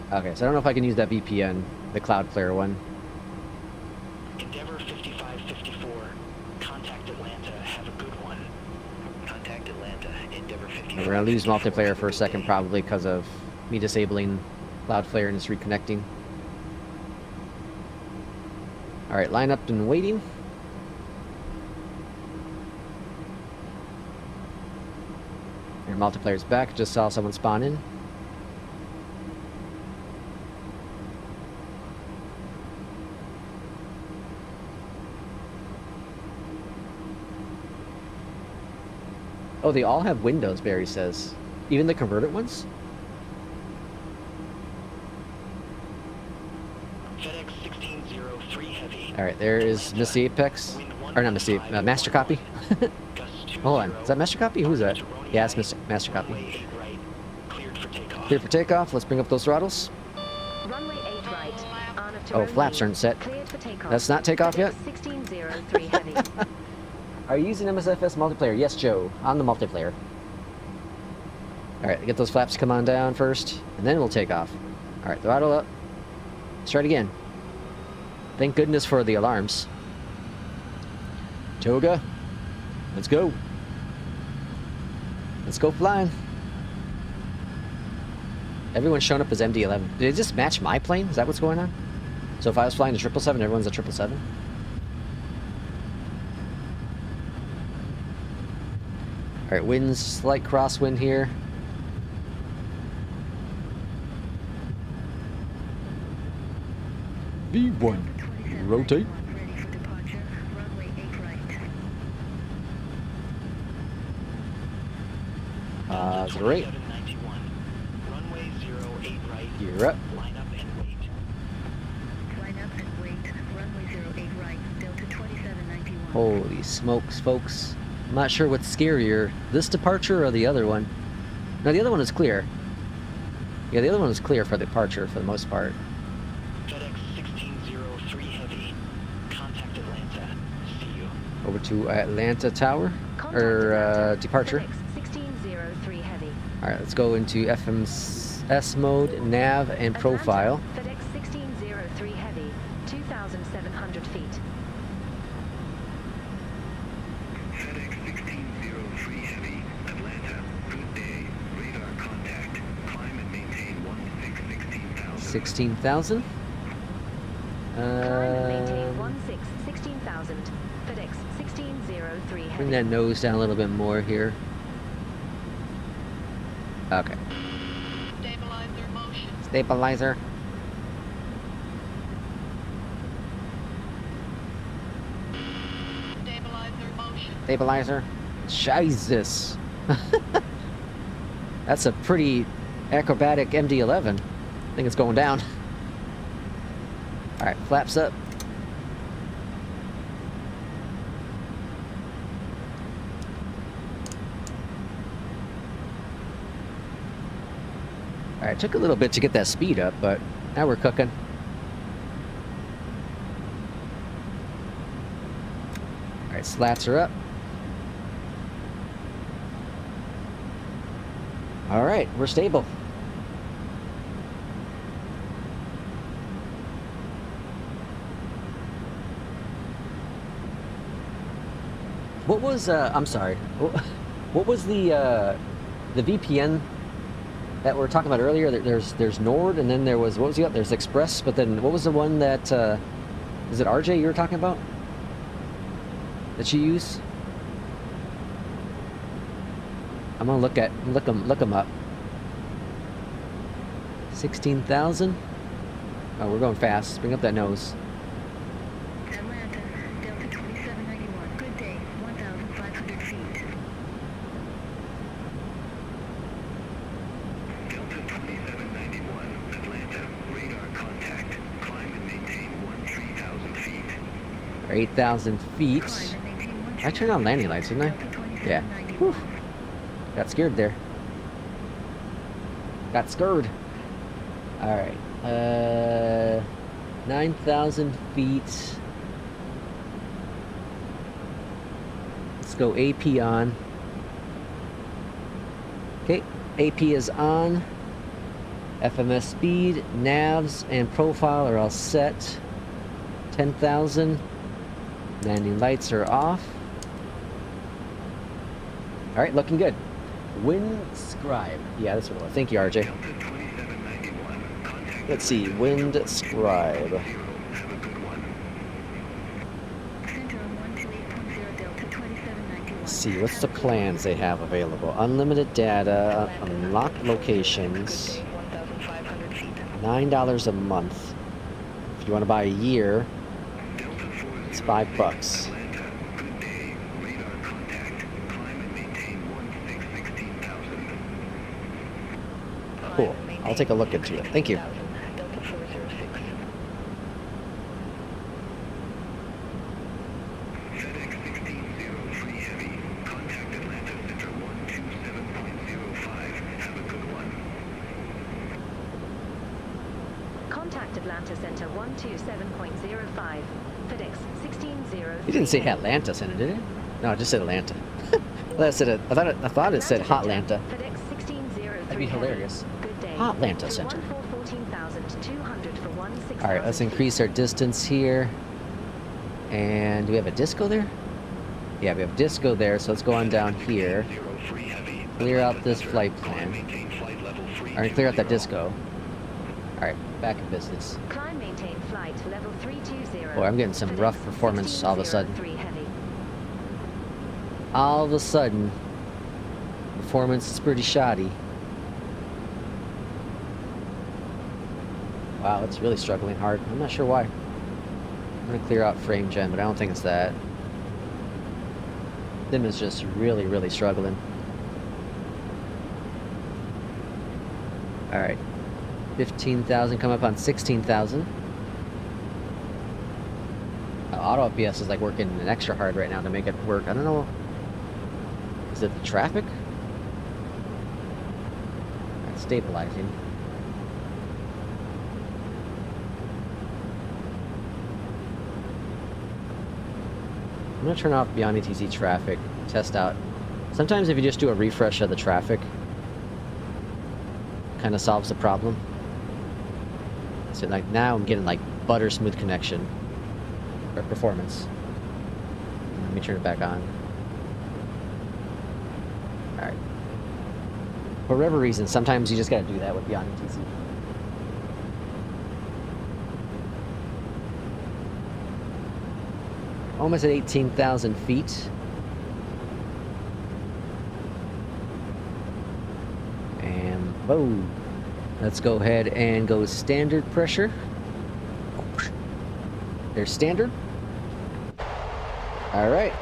Okay, so I don't know if I can use that VPN, the Cloudflare one. Endeavor 5554, contact Atlanta, have a good one. Contact Atlanta, Endeavor 5554. We're gonna lose multiplayer for a second probably because of me disabling Cloudflare and it's reconnecting. Alright, line up and waiting. Your multiplayer's back, just saw someone spawn in. Oh, they all have windows, Barry says. Even the converted ones? FedEx 1603 Heavy. Alright, there is Missy Apex. Or not Missy, Master Copy. Hold on, is that Master Copy? Who's that? Yeah, it's Master Copy. Cleared for takeoff. Let's bring up those throttles. Runway 8 right. Oh, flaps aren't set. Cleared for takeoff. That's not takeoff yet? 1603 Heavy. Are you using Msfs multiplayer? Yes, Joe. On the multiplayer. Alright, get those flaps to come on down first, and then we'll take off. Alright, throttle up. Let's try it again. Thank goodness for the alarms. Toga, let's go. Let's go flying. Everyone's showing up as MD-11. Did they just match my plane? Is that what's going on? So if I was flying the 777, everyone's a 777? Alright, winds, slight crosswind here. V1, rotate. Ready for departure. Runway 8 right. 08. Runway 08 right. You're up. Line up and wait. Line up and wait. Runway 08 right. Delta 2791. Holy smokes, folks. I'm not sure what's scarier, this departure or the other one. No, the other one is clear. Yeah, the other one is clear for departure for the most part. FedEx 1603 Heavy. Contact Atlanta. See you. Over to Atlanta Tower, Contact or Atlanta. departure. FedEx 1603 Heavy. Alright, let's go into FMS mode, nav, and profile. Atlanta, FedEx 1603 Heavy. 2,700 feet. 16,000. Climb and maintain 16,000. FedEx 1603 Bring heavy. that nose down a little bit more here. Okay. Stabilizer motion. Stabilizer. Stabilizer motion. Stabilizer. Jesus. That's a pretty acrobatic MD-11. I think it's going down. Alright, flaps up. Alright, took a little bit to get that speed up, but now we're cooking. Alright, slats are up. Alright, we're stable. What was, I'm sorry, what was the VPN that we were talking about earlier? There's Nord, and then there was, what was the other? There's Express, but then what was the one that, is it RJ you were talking about? That you use? I'm gonna look them up. 16,000? Oh, we're going fast. Bring up that nose. Atlanta, Delta 2791. Good day, 1,500 feet. Delta 2791, Atlanta, radar contact. Climb and maintain 13,000 feet. 8,000 feet. Climb and maintain I turned on landing lights, didn't I? Delta Yeah. 2791. Whew. Got scared there. Got scared. Alright. 9,000 feet. Let's go AP on. Okay, AP is on. FMS speed, navs, and profile are all set. 10,000. Landing lights are off. Alright, looking good. WinScribe. Yeah, that's what it was. Thank you, RJ. Delta 2791, contact. Let's see, WinScribe. Have a good one. Center on 128.0 Delta 2791. Let's see, what's the plans they have available? Unlimited data, unlocked locations, $9 a month. If you want to buy a year, it's $5. Atlanta, good day. Radar contact. Climb and maintain 16,000. Cool. I'll take a look into it. Thank you. Delta 406. FedEx 1603 Heavy. Contact Atlanta Center 127.05. Have a good one. Contact Atlanta Center 127.05. FedEx 1603. He didn't say Atlanta Center, did he? No, it just said Atlanta. I thought it said Hotlanta. FedEx 1603. That'd be hilarious. Good day. Hotlanta Center. 14,200 for 16,000. Alright, let's increase our distance here. And do we have a disco there? Yeah, we have disco there, so let's go on down here. 03 Heavy. Clear out this flight plan. Maintain flight level 3. Alright, clear out that disco. Alright, back in business. Climb maintain flight level 320. Boy, I'm getting some FedEx rough performance all of a sudden. 1603 heavy. All of a sudden, performance is pretty shoddy. Wow, it's really struggling hard. I'm not sure why. I'm gonna clear out frame gen, but I don't think it's that. Sim is just really, really struggling. Alright. 15,000 come up on 16,000. Auto FPS is like working an extra hard right now to make it work. I don't know. Is it the traffic? It's stabilizing. I'm gonna turn off Beyondatc traffic, test out. Sometimes if you just do a refresh of the traffic, kind of solves the problem. So like now I'm getting like butter smooth connection or performance. Let me turn it back on. Alright. For whatever reason, sometimes you just gotta do that with Beyondatc. Almost at 18,000 feet. And boom. Let's go ahead and go standard pressure. There's standard. All right.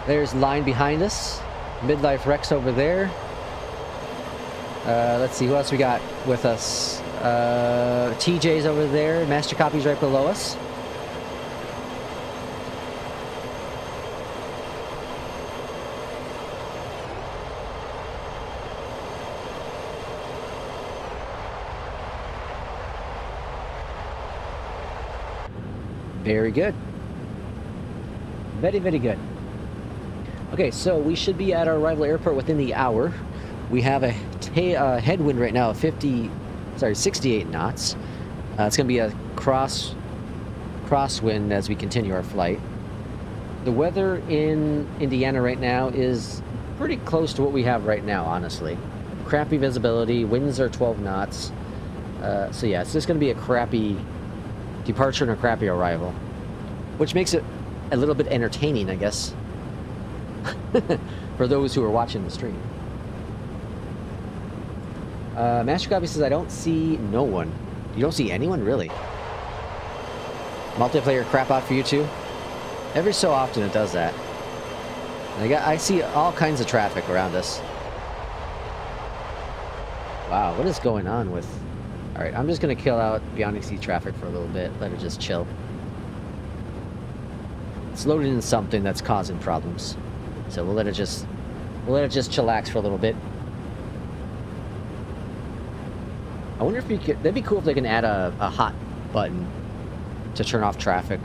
There's line behind us. Midlife Rex over there. Let's see, who else we got with us? TJ's over there. Master Copy's right below us. Very good. Very, very good. Okay, so we should be at our arrival airport within the hour. We have a headwind right now of 68 knots. It's going to be a crosswind as we continue our flight. The weather in Indiana right now is pretty close to what we have right now, honestly. Crappy visibility, winds are 12 knots. So yeah, it's just going to be a crappy departure and a crappy arrival, which makes it a little bit entertaining, I guess, for those who are watching the stream. Master Copy says, I don't see no one. You don't see anyone, really? Multiplayer crap out for you too? Every so often it does that. I see all kinds of traffic around us. Wow, what is going on with... Alright, I'm just going to kill out Beyondatc traffic for a little bit. Let it just chill. It's loaded in something that's causing problems. So we'll let it just chillax for a little bit. I wonder if we could... That'd be cool if they can add a hot button to turn off traffic.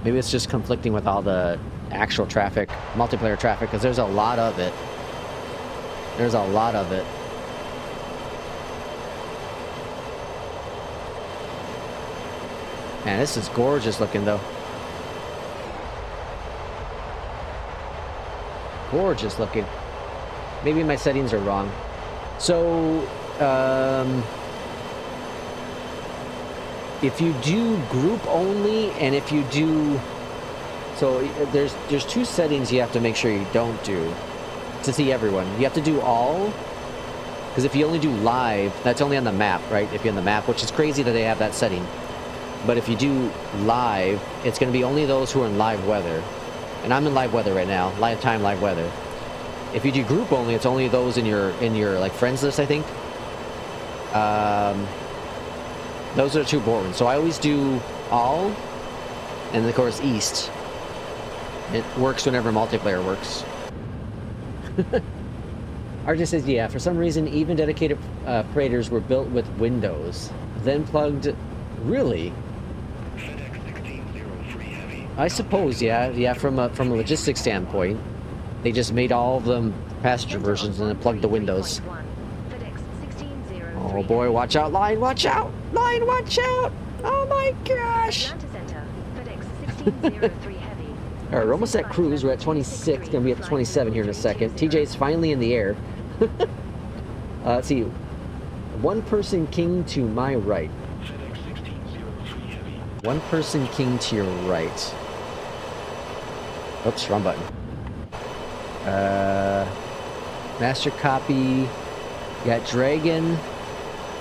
Maybe it's just conflicting with all the actual traffic, multiplayer traffic, because there's a lot of it. There's a lot of it. Man, this is gorgeous looking, though. Gorgeous looking. Maybe my settings are wrong. So, if you do group only, and if you do... So, there's two settings you have to make sure you don't do to see everyone. You have to do all, because if you only do live, that's only on the map, right? If you're on the map, which is crazy that they have that setting. But if you do live, it's going to be only those who are in live weather. And I'm in live weather right now, live weather. If you do group only, it's only those in your like friends list, I think. Those are the two board. So I always do all, and of course East. It works whenever multiplayer works. RJ says, yeah, for some reason, even dedicated freighters were built with Windows, then plugged. Really? I suppose, yeah. From a logistics standpoint, they just made all of them passenger versions and then plugged the Windows. Oh boy, watch out, line, watch out, line, watch out! Oh my gosh! All right, we're almost at cruise. We're at 26. Gonna be at 27 here in a second. TJ's finally in the air. Let's see. One person king to my right. One person king to your right. Oops, wrong button. Master Copy. You got Dragon,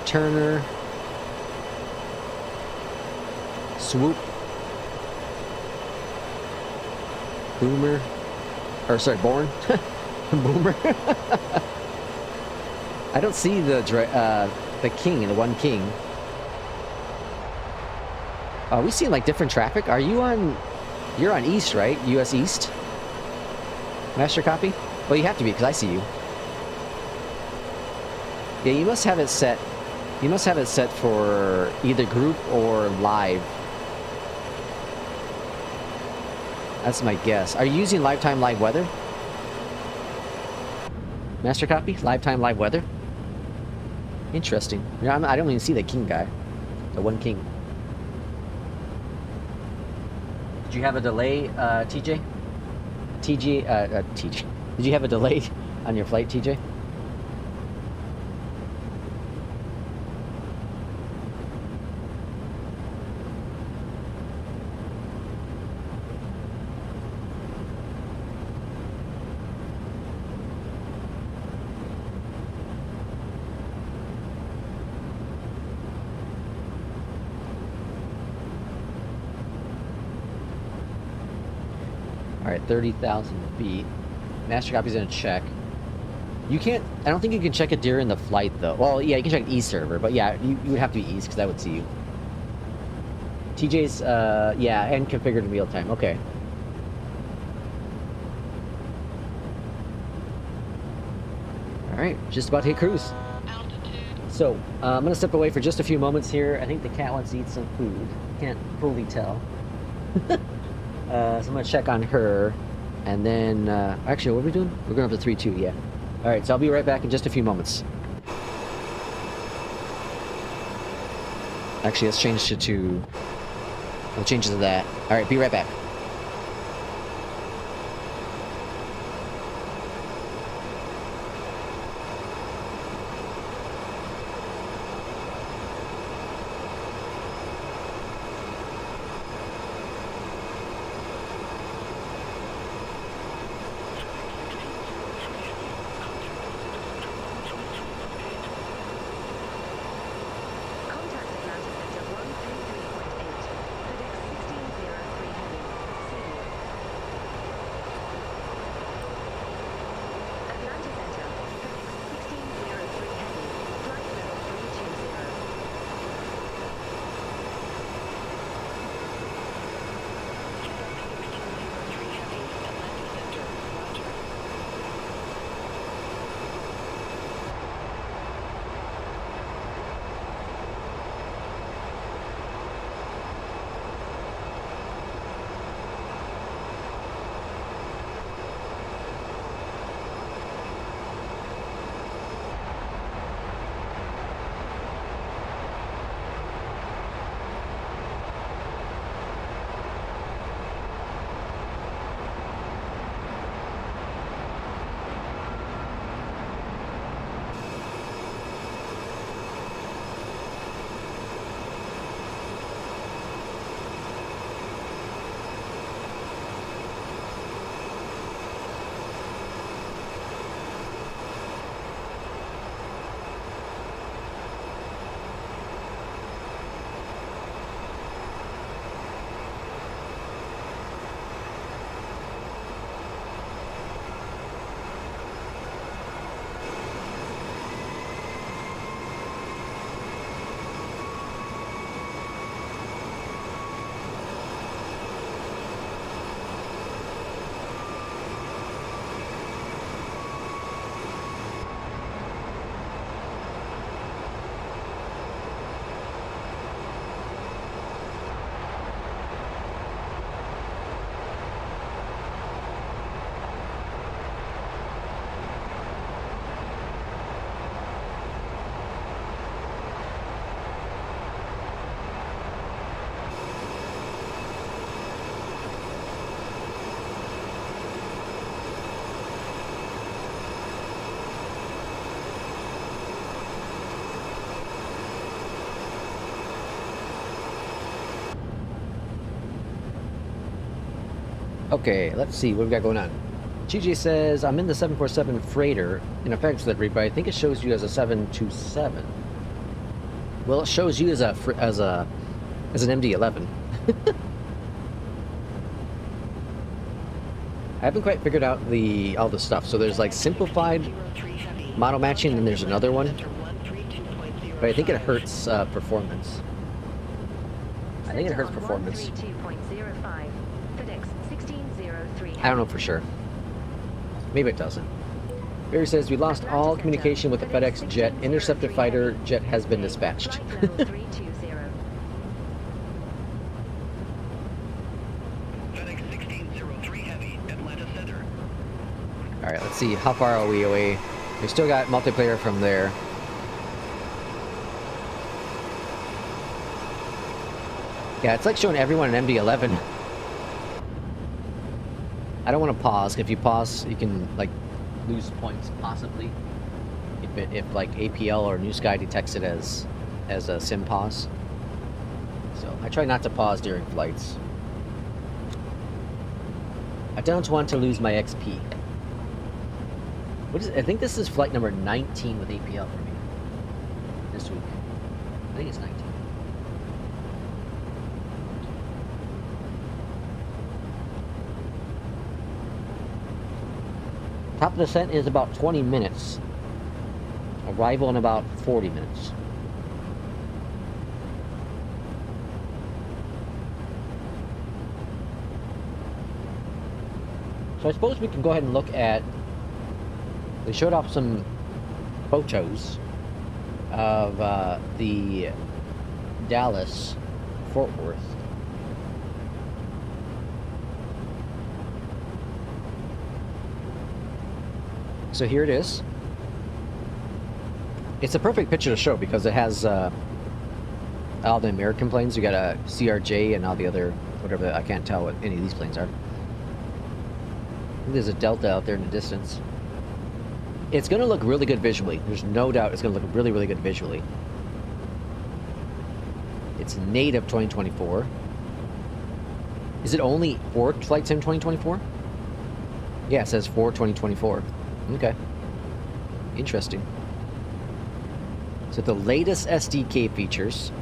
Turner, Swoop, Boomer, or sorry, Born, Boomer. I don't see the king, the one king. We see like different traffic. Are you on? You're on East, right? U.S. East. Master Copy. Well, you have to be because I see you. Yeah, you must have it set. You must have it set for either group or live. That's my guess. Are you using lifetime live weather? Master Copy? Lifetime live weather? Interesting. Yeah, I don't even see the king guy. The one king. Did you have a delay, TJ? TJ. Did you have a delay on your flight, TJ? All right, 30,000 feet. Master copy's gonna check. You can't. I don't think you can check it during the flight though. Well, yeah, you can check East server, but yeah, you would have to be East because I would see you. TJ's, yeah, and configured in real time. Okay. All right, just about to hit cruise. Altitude. So, I'm gonna step away for just a few moments here. I think the cat wants to eat some food. Can't fully tell. So I'm gonna check on her, and then, actually, what are we doing? We're going up to 3-2, yeah. All right, so I'll be right back in just a few moments. Actually, let's change it to... We'll change it to that. All right, be right back. Contact Atlanta Center 133.8. FedEx 1603 Heavy. See you. Atlanta Center. FedEx 1603 Heavy. Flight level 320. Okay, let's see what we got going on. GJ says, I'm in the 747 freighter in a FedEx delivery, but I think it shows you as a 727. Well, it shows you as an MD-11. I haven't quite figured out all the stuff. So there's like simplified model matching, and there's another one. But I think it hurts performance. I think it hurts performance. 132.05. FedEx 1603 I don't know for sure. Maybe it doesn't. Barry says, we lost all communication with the FedEx jet. Interceptor fighter jet has been dispatched. Flight level 320. FedEx 1603 Heavy, Atlanta Center. Alright, let's see. How far are we away? We still got multiplayer from there. Yeah, it's like showing everyone an MD-11. I don't want to pause. If you pause, you can like lose points possibly. If like APL or NewSky detects it as a sim pause. So I try not to pause during flights. I don't want to lose my XP. I think this is flight number 19 with APL for me this week. I think it's 19. Top of descent is about 20 minutes. Arrival in about 40 minutes. So I suppose we can go ahead and look at... They showed off some photos of the Dallas Fort Worth. So here it is. It's a perfect picture to show because it has all the American planes. You got a CRJ and all the other, whatever, I can't tell what any of these planes are. I think there's a Delta out there in the distance. It's going to look really good visually. There's no doubt it's going to look really, really good visually. It's native 2024. Is it only for Flight Sim 2024? Yeah, it says for 2024. Okay. Interesting. So the latest SDK features.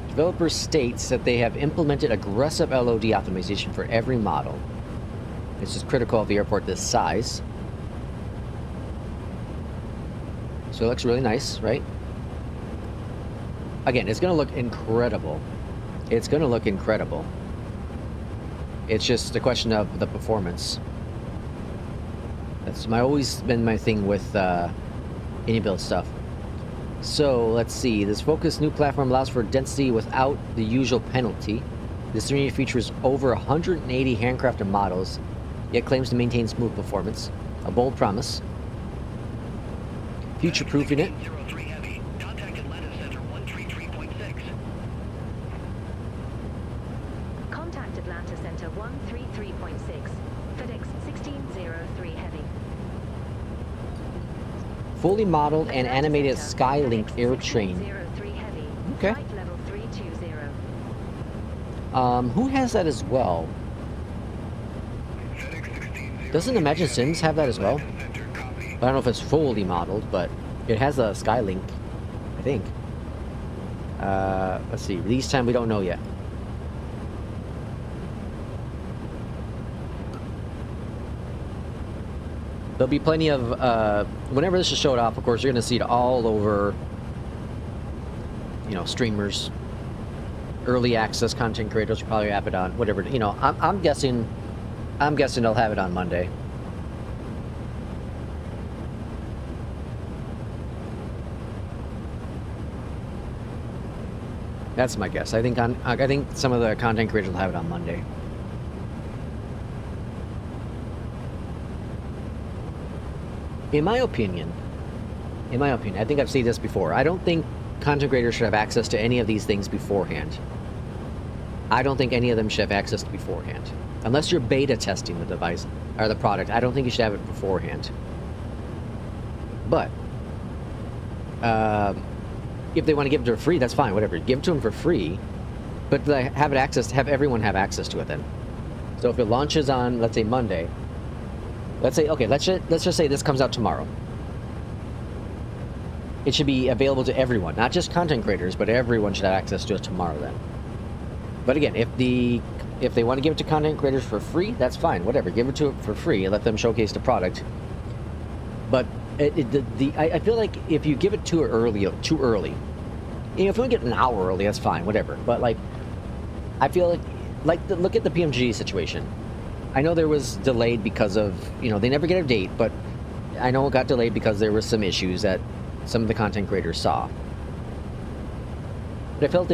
Developers states that they have implemented aggressive LOD optimization for every model. This is critical of the airport this size. So it looks really nice, right? Again, it's going to look incredible. It's going to look incredible. It's just a question of the performance. That's always been my thing with any build stuff. So let's see. This focused new platform allows for density without the usual penalty. This unit features over 180 handcrafted models, yet claims to maintain smooth performance. A bold promise. Future-proofing it. 03 Heavy. Contact Atlanta Center 133.6. Contact Atlanta Center 133.6. FedEx 1603 Heavy. Fully modeled and animated Skylink air train. 1603 Heavy. Okay. Flight level 320. Who has that as well? Doesn't Imagine Sims have that as well? I don't know if it's fully modeled, but it has a Skylink, I think. Let's see. Release time, we don't know yet. There'll be plenty of, whenever this is showed off, of course, you're going to see it all over, you know, streamers, early access content creators, probably have it on, whatever, you know, I'm guessing they'll have it on Monday. That's my guess. I think some of the content creators will have it on Monday. In my opinion, I think I've said this before. I don't think content creators should have access to any of these things beforehand. I don't think any of them should have access to beforehand. Unless you're beta testing the device or the product, I don't think you should have it beforehand. But if they want to give it to free, that's fine, whatever. Give it to them for free, but have everyone have access to it then. So if it launches on, let's say, Monday, let's say, okay, let's just say this comes out tomorrow. It should be available to everyone, not just content creators, but everyone should have access to it tomorrow then. But again, if they want to give it to content creators for free, that's fine, whatever. Give it to it for free and let them showcase the product. But I feel like if you give it too early, you know, if you want to get an hour early, that's fine, whatever. But like, I feel like look at the PMDG situation. I know there was delayed because of, you know, they never get a date, but I know it got delayed because there were some issues that some of the content creators saw. But I felt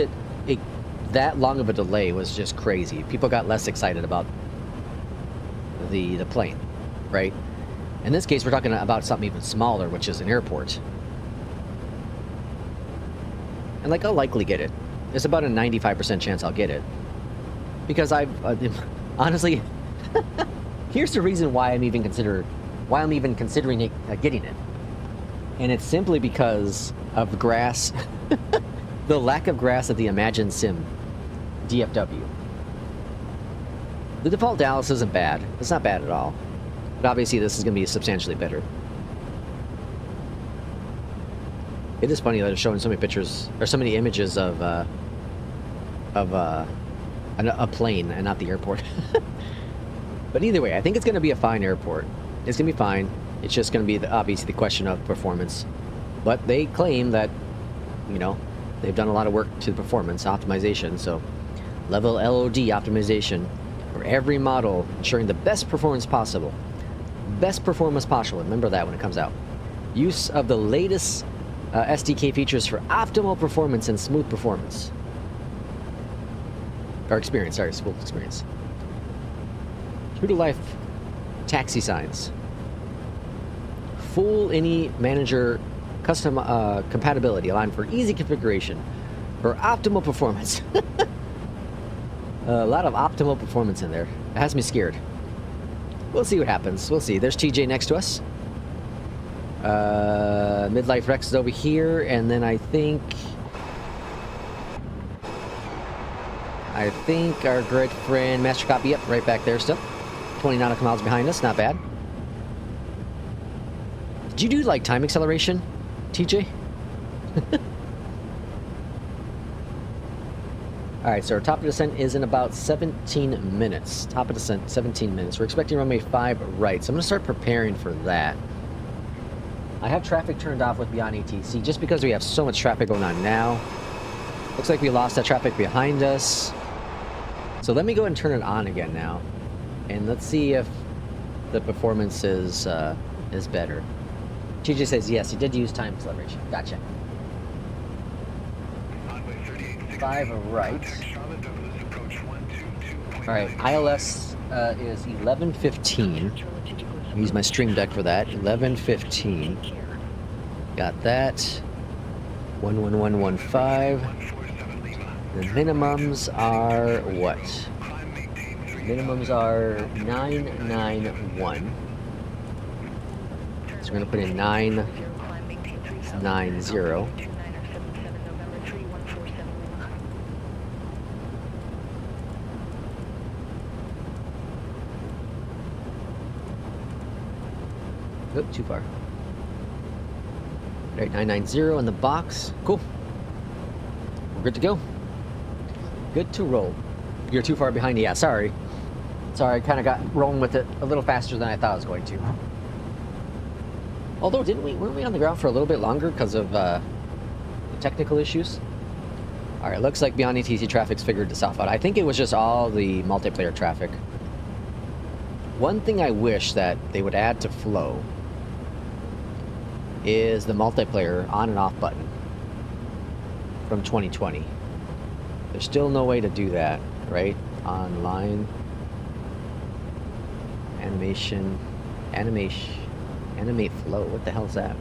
that long of a delay was just crazy. People got less excited about the plane, right? In this case, we're talking about something even smaller, which is an airport. And like, I'll likely get it. It's about a 95% chance I'll get it. Because honestly, here's the reason why I'm even considering getting it. And it's simply because of grass, the lack of grass at the Imagine Sim DFW. The default Dallas isn't bad. It's not bad at all. But obviously this is going to be substantially better. It is funny that they're showing so many pictures, or so many images of a plane and not the airport. But either way, I think it's going to be a fine airport. It's going to be fine. It's just going to be obviously the question of performance. But they claim that, you know, they've done a lot of work to the performance optimization. So level LOD optimization for every model, ensuring the best performance possible. Best performance possible. Remember that when it comes out. Use of the latest SDK features for optimal performance and smooth performance. Or experience, sorry, smooth experience. True to life taxi signs. Full any manager custom compatibility aligned for easy configuration for optimal performance. A lot of optimal performance in there. It has me scared. We'll see what happens. We'll see. There's TJ next to us. Midlife Rex is over here, and then I think our great friend Master Copy, yep, right back there still. 20 nautical miles behind us, not bad. Did you do like time acceleration, TJ? Alright, so our top of descent is in about 17 minutes. Top of descent, 17 minutes. We're expecting runway 5 right, so I'm going to start preparing for that. I have traffic turned off with Beyondatc just because we have so much traffic going on now. Looks like we lost that traffic behind us. So let me go ahead and turn it on again now. And let's see if the performance is better. TJ says yes, he did use time acceleration. Gotcha. 5 right. Alright, ILS is 11:15. I'll use my stream deck for that. 11:15. Got that. 11115. The minimums are what? Minimums are 991. So we're gonna put in 990. Oop, too far. Alright, 990 in the box. Cool. We're good to go. Good to roll. You're too far behind. Yeah, sorry. Sorry, I kind of got rolling with it a little faster than I thought I was going to. Although, weren't we on the ground for a little bit longer because of the technical issues? Alright, looks like Beyondatc traffic's figured this out. I think it was just all the multiplayer traffic. One thing I wish that they would add to Flow is the multiplayer on and off button from 2020. There's still no way to do that, right? Online. Animate flow, what the hell is that?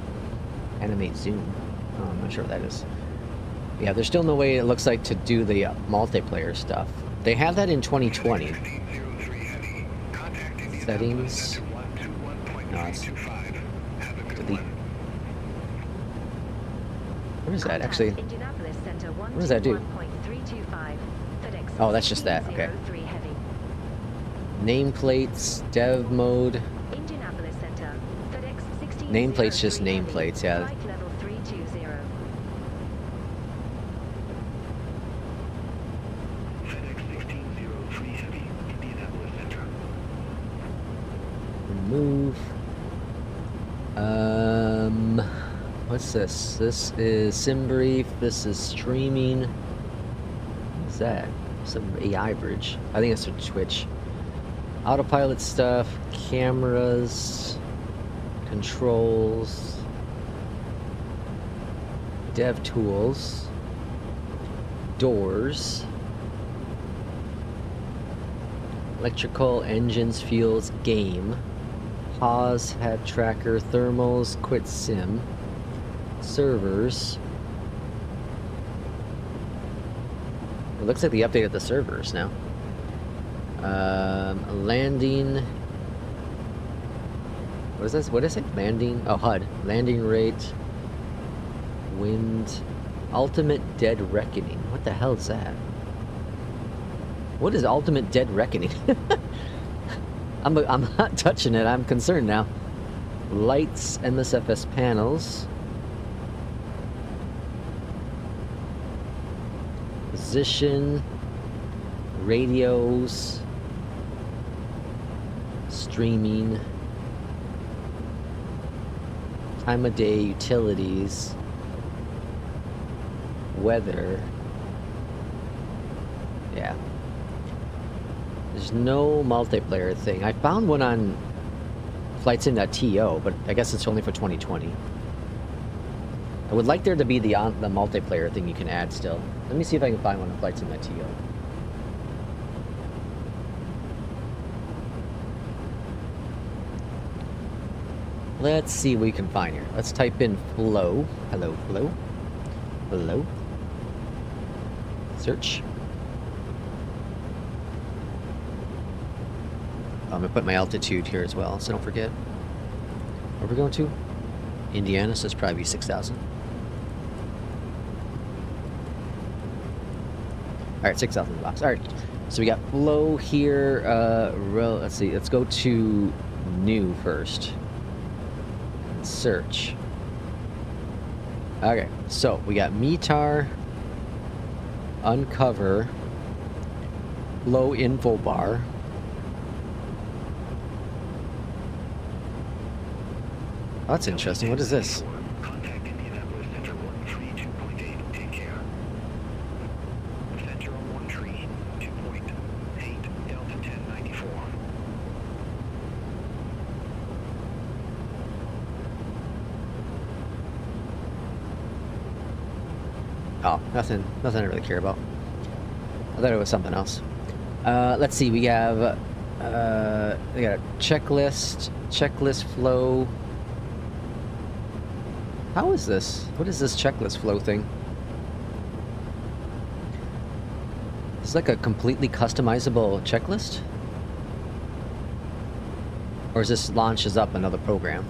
Animate zoom. Oh, I'm not sure what that is. Yeah, there's still no way, it looks like, to do the multiplayer stuff. They have that in 2020. Settings. No, it's delete. What is that actually? What does that do? Oh, that's just that. Okay. Nameplates, dev mode. Nameplates, just nameplates, yeah. Remove. What's this? This is SimBrief. This is streaming. What's that? Some AI bridge. I think it's for Twitch. Autopilot stuff, cameras, controls, dev tools, doors, electrical, engines, fuels, game, pause, head tracker, thermals, quit sim, servers. It looks like they updated the servers now. Landing. What is this? What is it? Landing. Oh, HUD. Landing rate. Wind. Ultimate Dead Reckoning. What the hell is that? What is Ultimate Dead Reckoning? I'm not touching it. I'm concerned now. Lights, Msfs panels. Position. Radios. Streaming. time of day, utilities, weather. Yeah. There's no multiplayer thing. I found one on FlightSim.to, but I guess it's only for 2020. I would like there to be the multiplayer thing you can add still. Let me see if I can find one on FlightSim.to. Let's see what we can find here. Let's type in flow. Hello, flow. Hello. Search. I'm gonna put my altitude here as well, so don't forget. Where are we going to? Indiana, so it's probably 6,000. Alright, 6,000 blocks. Alright, so we got flow here. Let's see, let's go to new first. Search. Okay, so we got METAR, uncover, low info bar. Oh, that's interesting. What is this? Contact Indianapolis Center 132.8. Take care. Center on 132.8. Delta 1094. Oh, nothing I really care about. I thought it was something else. Let's see, we have we got a checklist flow. How is this? What is this checklist flow thing? It's like a completely customizable checklist? Or is this launches up another program?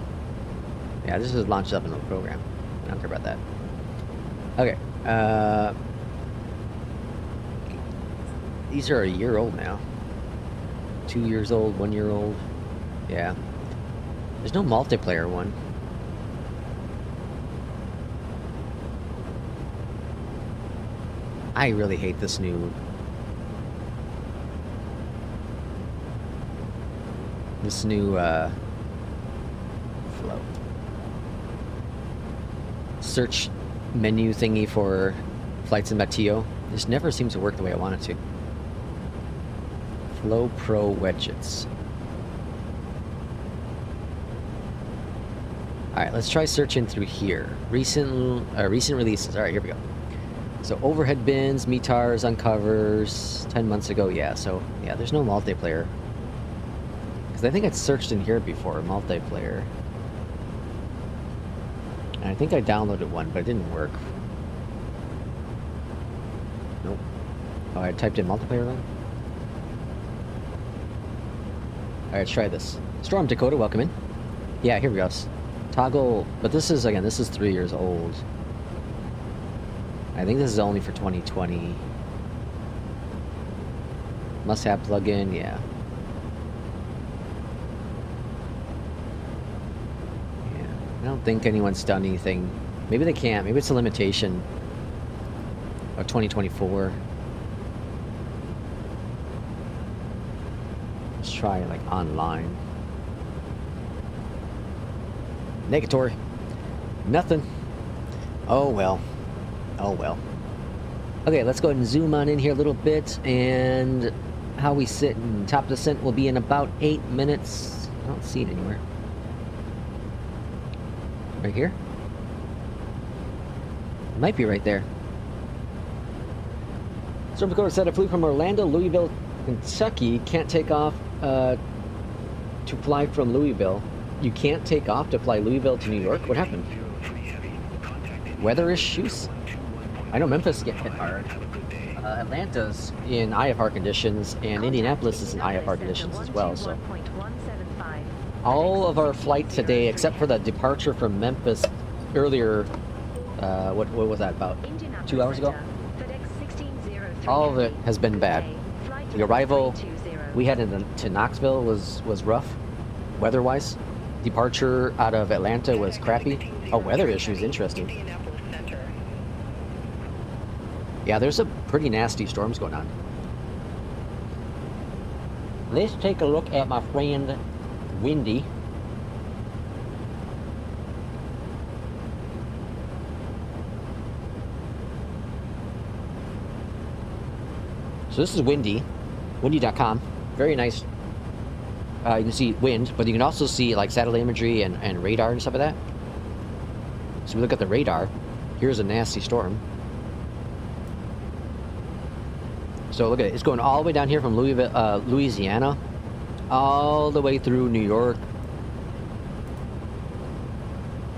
Yeah, this is launched up another program. I don't care about that. Okay. These are a year old now. 2 years old, 1 year old. Yeah. There's no multiplayer one. I really hate this new flow. Search menu thingy for FlightSim.to. This never seems to work the way I want it to. Flow Pro widgets. Alright, let's try searching through here. Recent releases. Alright, here we go. So overhead bins, METARs, uncovers, 10 months ago. Yeah, so yeah, there's no multiplayer. Because I think I'd searched in here before, multiplayer. And I think I downloaded one, but it didn't work. Nope. Oh, I typed in multiplayer then? Alright, let's try this. Storm Dakota, welcome in. Yeah, here we go. Toggle, but this is, again, this is 3 years old. I think this is only for 2020. Must have plugin, yeah. Yeah, I don't think anyone's done anything. Maybe they can't. Maybe it's a limitation of 2024. Let's try like online. Negatory. Nothing. Oh well. Oh well. Okay, let's go ahead and zoom on in here a little bit, and how we sit in top descent will be in about 8 minutes. I don't see it anywhere. Right here? It might be right there. Storm Dakota said it flew from Orlando, Louisville, Kentucky. Can't take off to fly from Louisville. You can't take off to fly Louisville to New York? What happened? Weather issues? I know Memphis get hit hard. Atlanta's in IFR conditions, and Indianapolis is in IFR conditions as well. So all of our flight today, except for the departure from Memphis earlier, what was that, about 2 hours ago? All of it has been bad. The arrival we had to Knoxville was rough, weather-wise. Departure out of Atlanta was crappy. Oh, weather issues, interesting. Yeah, there's some pretty nasty storms going on. Let's take a look at my friend Windy. So this is windy, windy.com. Very nice. You can see wind, but you can also see like satellite imagery and radar and stuff like that. So we look at the radar. Here's a nasty storm. So look at it. It's going all the way down here from Louisiana, all the way through New York.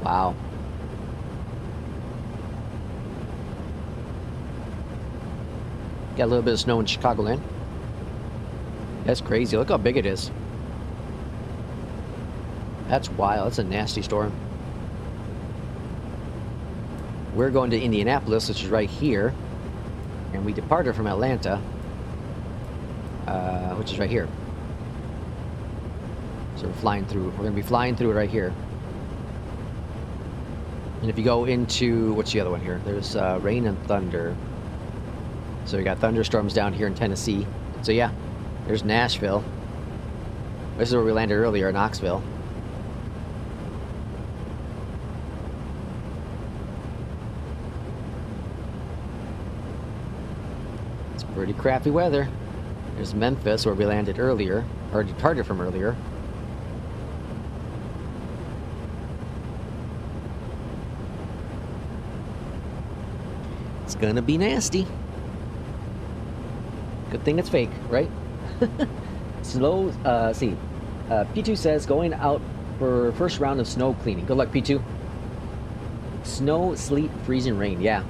Wow. Got a little bit of snow in Chicagoland. That's crazy. Look how big it is. That's wild. That's a nasty storm. We're going to Indianapolis, which is right here. And we departed from Atlanta, which is right here. So we're flying through. We're going to be flying through it right here. And if you go into, what's the other one here? There's rain and thunder. So we got thunderstorms down here in Tennessee. So yeah, there's Nashville. This is where we landed earlier, in Knoxville. It's pretty crappy weather. There's Memphis, where we landed earlier, or departed from earlier. It's gonna be nasty. Good thing it's fake, right? Slow, see. P2 says, going out for first round of snow cleaning. Good luck, P2. Snow, sleet, freezing, rain. Yeah.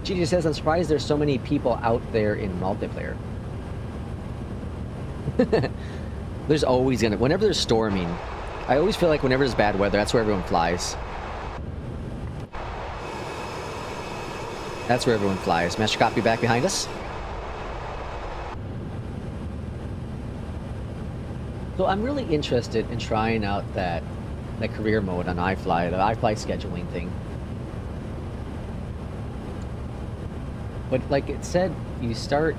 GG says, I'm surprised there's so many people out there in multiplayer. There's always gonna, whenever there's storming, I always feel like whenever there's bad weather, that's where everyone flies. That's where everyone flies. Master copy back behind us. So I'm really interested in trying out that career mode on iFly, the iFly scheduling thing. But like it said, you start...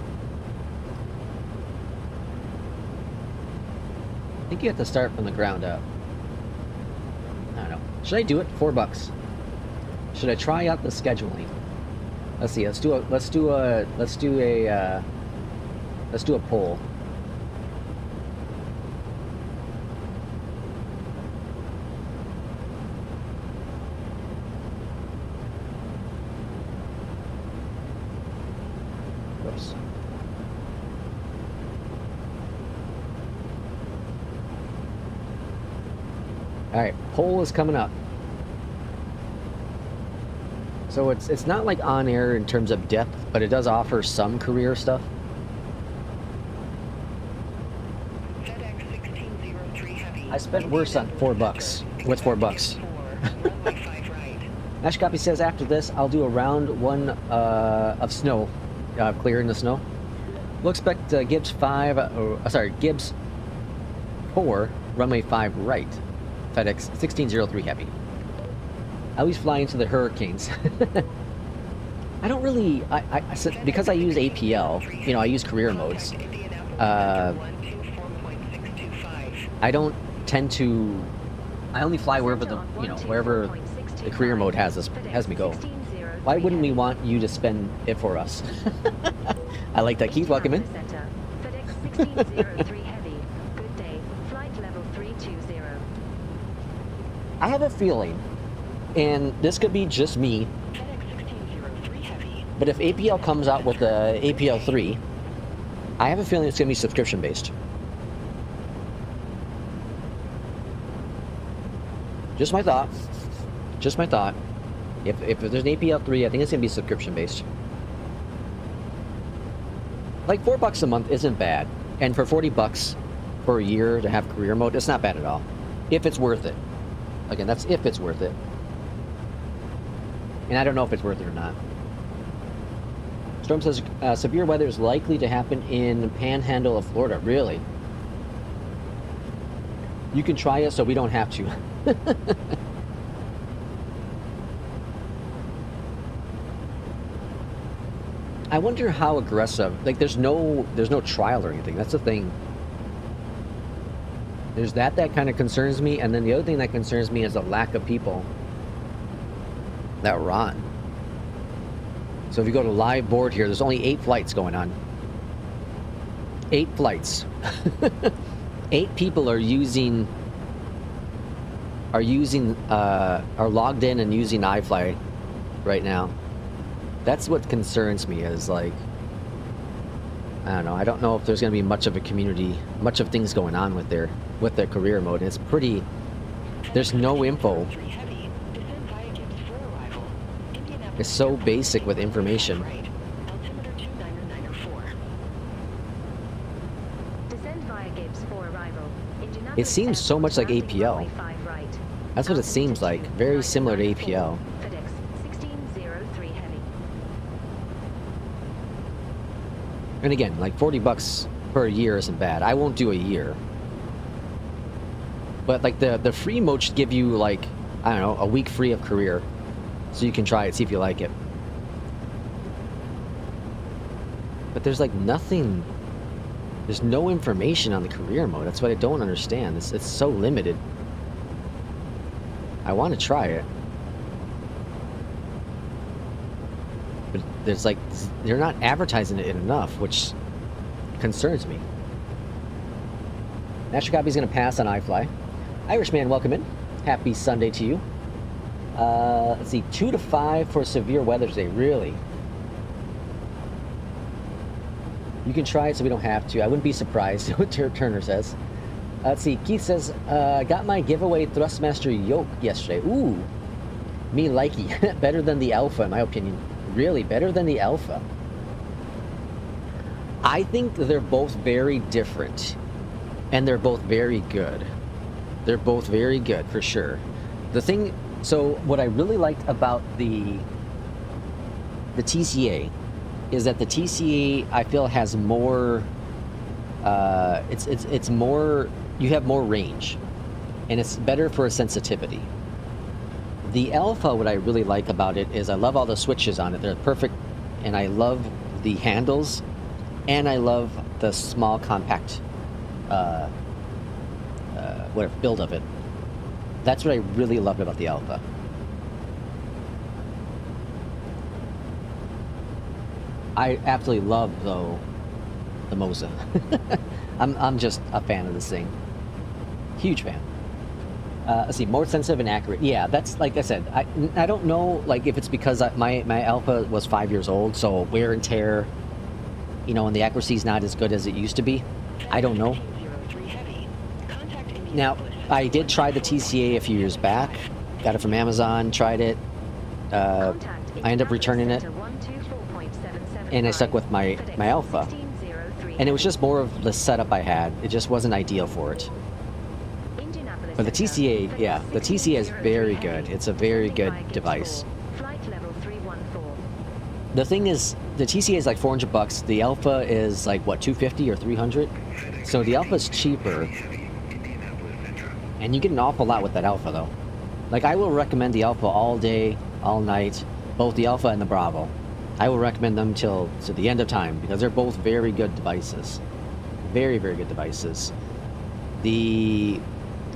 I think you have to start from the ground up. I don't know. Should I do it? $4. Should I try out the scheduling? Let's see. Let's do a poll. Whoops. All right, poll is coming up. So it's not like on air in terms of depth, but it does offer some career stuff. FedEx 1603 Heavy. I spent worse on $4. What's $4? Runway 5 right. Ash Copy says after this, I'll do a round one of snow, clearing the snow. We'll expect Gibbs 4, runway 5 right. FedEx 1603 Heavy. I always fly into the hurricanes. I don't really, because I use APL, you know, I use career modes. I don't tend to, I only fly wherever the, you know, wherever the career mode has me go. Why wouldn't we want you to spend it for us? I like that. Keith, welcome in. FedEx 1603 Heavy. Good day. Flight level 320. I have a feeling, and this could be just me, but if APL comes out with the APL 3, I have a feeling it's going to be subscription based. Just my thought. Just my thought. If there's an APL 3, I think it's going to be subscription based. Like $4 a month isn't bad, and for $40 for a year to have career mode, it's not bad at all. If it's worth it. Again, that's if it's worth it. And I don't know if it's worth it or not. Storm says, severe weather is likely to happen in the panhandle of Florida. Really? You can try it so we don't have to. I wonder how aggressive, like there's no trial or anything. That's the thing. There's that kind of concerns me, and then the other thing that concerns me is the lack of people that were on. So if you go to live board here, there's only 8 flights going on. 8 flights. 8 people are logged in and using iFly right now. That's what concerns me, is like, I don't know. I don't know if there's going to be much of a community, much of things going on with their career mode. It's pretty, there's no info. It's so basic with information. Descend via Gibbs for arrival. It seems so much like APL. That's what it seems like. Very similar to APL. FedEx 1603 heavy. And again, like $40 per year isn't bad. I won't do a year. But like the free mode should give you like, I don't know, a week free of career. So you can try it, see if you like it. But there's like nothing, there's no information on the career mode. That's what I don't understand. It's so limited. I want to try it. But there's like, they're not advertising it enough, which concerns me. Master Copy's going to pass on iFly. Irishman, welcome in. Happy Sunday to you. Let's see, 2 to 5 for severe weather today. Really? You can try it so we don't have to. I wouldn't be surprised, what Turner says. Let's see, Keith says, got my giveaway Thrustmaster yoke yesterday. Ooh, me likey. Better than the Alpha, in my opinion. Really, better than the Alpha. I think they're both very different. And they're both very good. They're both very good, for sure. The thing, so what I really liked about the TCA is that the TCA, I feel, has more, it's more, you have more range, and it's better for sensitivity. The Alpha, what I really like about it is I love all the switches on it. They're perfect, and I love the handles, and I love the small compact build of it. That's what I really loved about the Alpha. I absolutely love, though, the Moza. I'm just a fan of this thing. Huge fan. Let's see, more sensitive and accurate. Yeah, that's, like I said, I don't know, like, if it's because my Alpha was 5 years old, so wear and tear, you know, and the accuracy's not as good as it used to be. I don't know. Now, I did try the TCA a few years back. Got it from Amazon, tried it. I ended up returning it. And I stuck with my Alpha. And it was just more of the setup I had. It just wasn't ideal for it. But the TCA, yeah, the TCA is very good. It's a very good device. The thing is, the TCA is like $400. The Alpha is like, what, $250 or $300? So the Alpha is cheaper. And you get an awful lot with that Alpha, though. Like, I will recommend the Alpha all day, all night. Both the Alpha and the Bravo. I will recommend them to the end of time, because they're both very good devices. Very, very good devices. The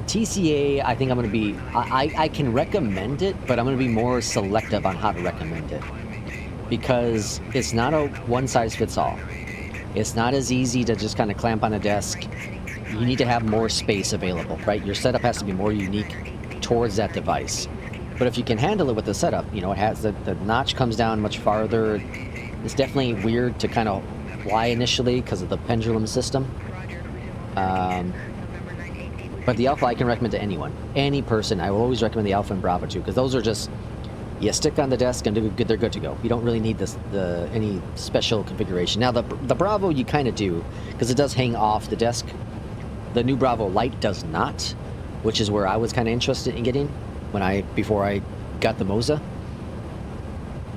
TCA, I think I'm going to be... I can recommend it, but I'm going to be more selective on how to recommend it. Because it's not a one-size-fits-all. It's not as easy to just kind of clamp on a desk. You need to have more space available, right? Your setup has to be more unique towards that device. But if you can handle it with the setup, you know, it has the notch comes down much farther. It's definitely weird to kind of fly initially because of the pendulum system. But the Alpha I can recommend to anyone, any person. I will always recommend the Alpha and Bravo too, because those are just, you stick on the desk and they're good to go. You don't really need any special configuration. Now the Bravo you kind of do, because it does hang off the desk. The new Bravo Lite does not, which is where I was kind of interested in getting before I got the Moza.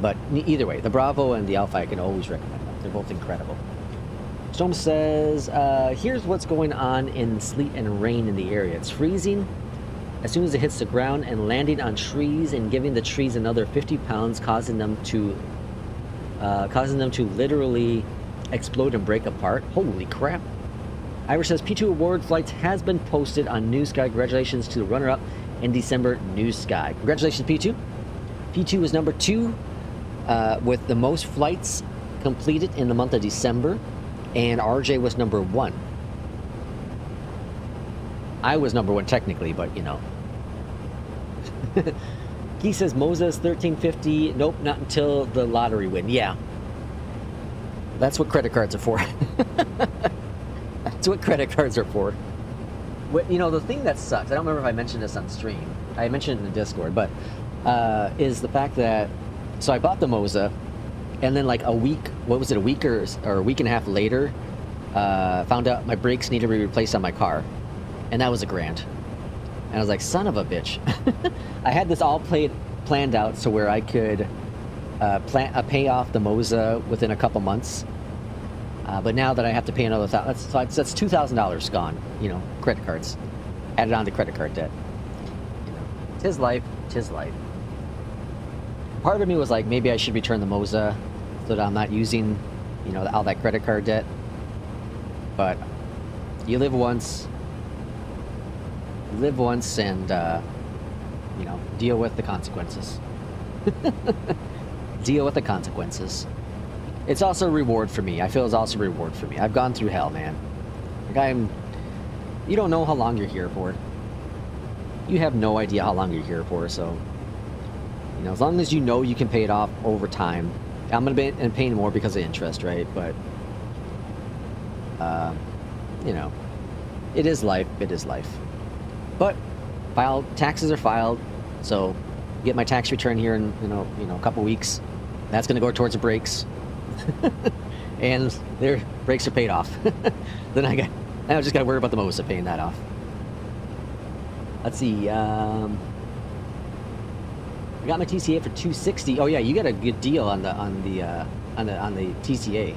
But either way, the Bravo and the Alpha I can always recommend them. They're both incredible. Storm says, here's what's going on in sleet and rain in the area. It's freezing as soon as it hits the ground and landing on trees and giving the trees another 50 pounds, causing them to literally explode and break apart. Holy crap. Irish says, P2 award flights has been posted on NewSky. Congratulations to the runner-up in December, NewSky. Congratulations, P2. P2 is number 2 with the most flights completed in the month of December. and RJ was number 1. I was number 1 technically, but you know. He says Moza's 1350. Nope, not until the lottery win. Yeah. That's what credit cards are for. That's what credit cards are for. What, you know, the thing that sucks, I don't remember if I mentioned this on stream. I mentioned it in the Discord, but is the fact that, so I bought the Moza, and then like a week, what was it, a week or a week and a half later, found out my brakes needed to be replaced on my car. And that was $1,000. And I was like, son of a bitch. I had this all planned out so where I could pay off the Moza within a couple months. But now that I have to pay another $1,000, that's $2,000 gone, you know, credit cards. Added on to credit card debt. You know, 'tis life, 'tis life. Part of me was like, maybe I should return the Moza so that I'm not using, you know, all that credit card debt. But you live once. You live once and, you know, deal with the consequences. Deal with the consequences. It's also a reward for me. I feel it's also a reward for me. I've gone through hell, man. Like you don't know how long you're here for. You have no idea how long you're here for, so, you know, as long as you know you can pay it off over time. I'm going to be paying more because of interest, right? But, you know, it is life. It is life. But taxes are filed, so get my tax return here in a couple weeks. That's going to go towards the brakes, and their brakes are paid off. Then I just got to worry about the Moza paying that off. Let's see. I got my TCA for $260. Oh yeah, you got a good deal on the TCA.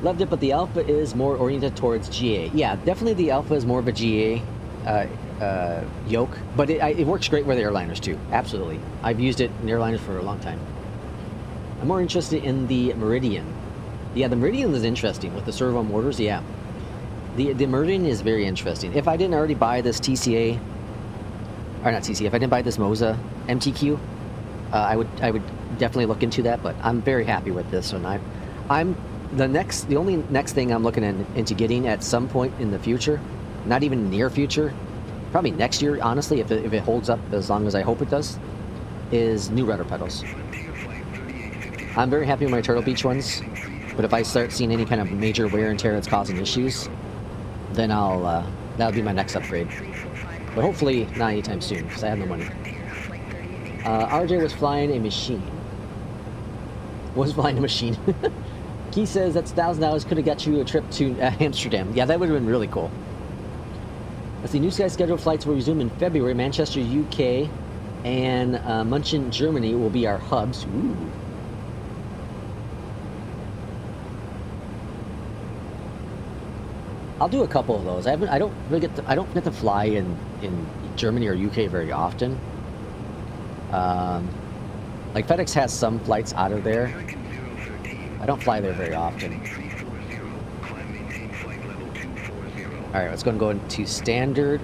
Loved it, but the Alpha is more oriented towards GA. Yeah, definitely the Alpha is more of a GA yoke, but it works great with airliners too. Absolutely. I've used it in airliners for a long time. I'm more interested in the Meridian. Yeah, the Meridian is interesting with the servo motors. Yeah, the Meridian is very interesting. If I didn't already buy this TCA, or not TCA, if I didn't buy this Moza MTQ, I would definitely look into that. But I'm very happy with this one. The only next thing I'm looking into getting at some point in the future, not even near future, probably next year, honestly, if it holds up as long as I hope it does, is new rudder pedals. I'm very happy with my Turtlebeach ones, but if I start seeing any kind of major wear and tear that's causing issues, then that'll be my next upgrade. But hopefully not anytime soon, because I have no money. RJ was flying a machine. He says that's $1,000 could have got you a trip to Amsterdam. Yeah, that would have been really cool. Let's see, NewSky scheduled flights will resume in February. Manchester, UK, and München, Germany will be our hubs. Ooh. I'll do a couple of those. I don't get to fly in Germany or UK very often. Like FedEx has some flights out of there. I don't fly there very often. Alright, let's go into standard.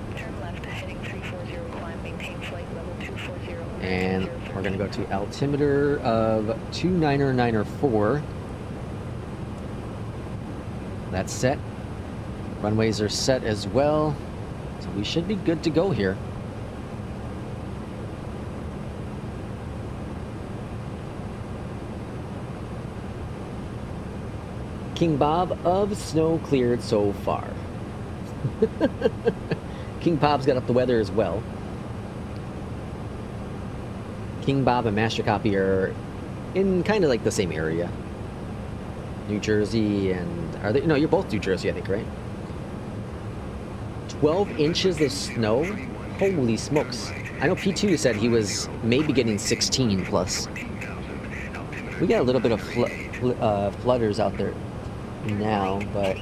And we're going to go to altimeter of 29904. That's set. Runways are set as well. So we should be good to go here. King Bob of snow cleared so far. King Bob's got up the weather as well. King Bob and Master Copy are in kind of like the same area. New Jersey and... are they? No, you're both New Jersey, I think, right? 12 inches of snow? Holy smokes. I know P2 said he was maybe getting 16 plus. We got a little bit of flutters out there now, but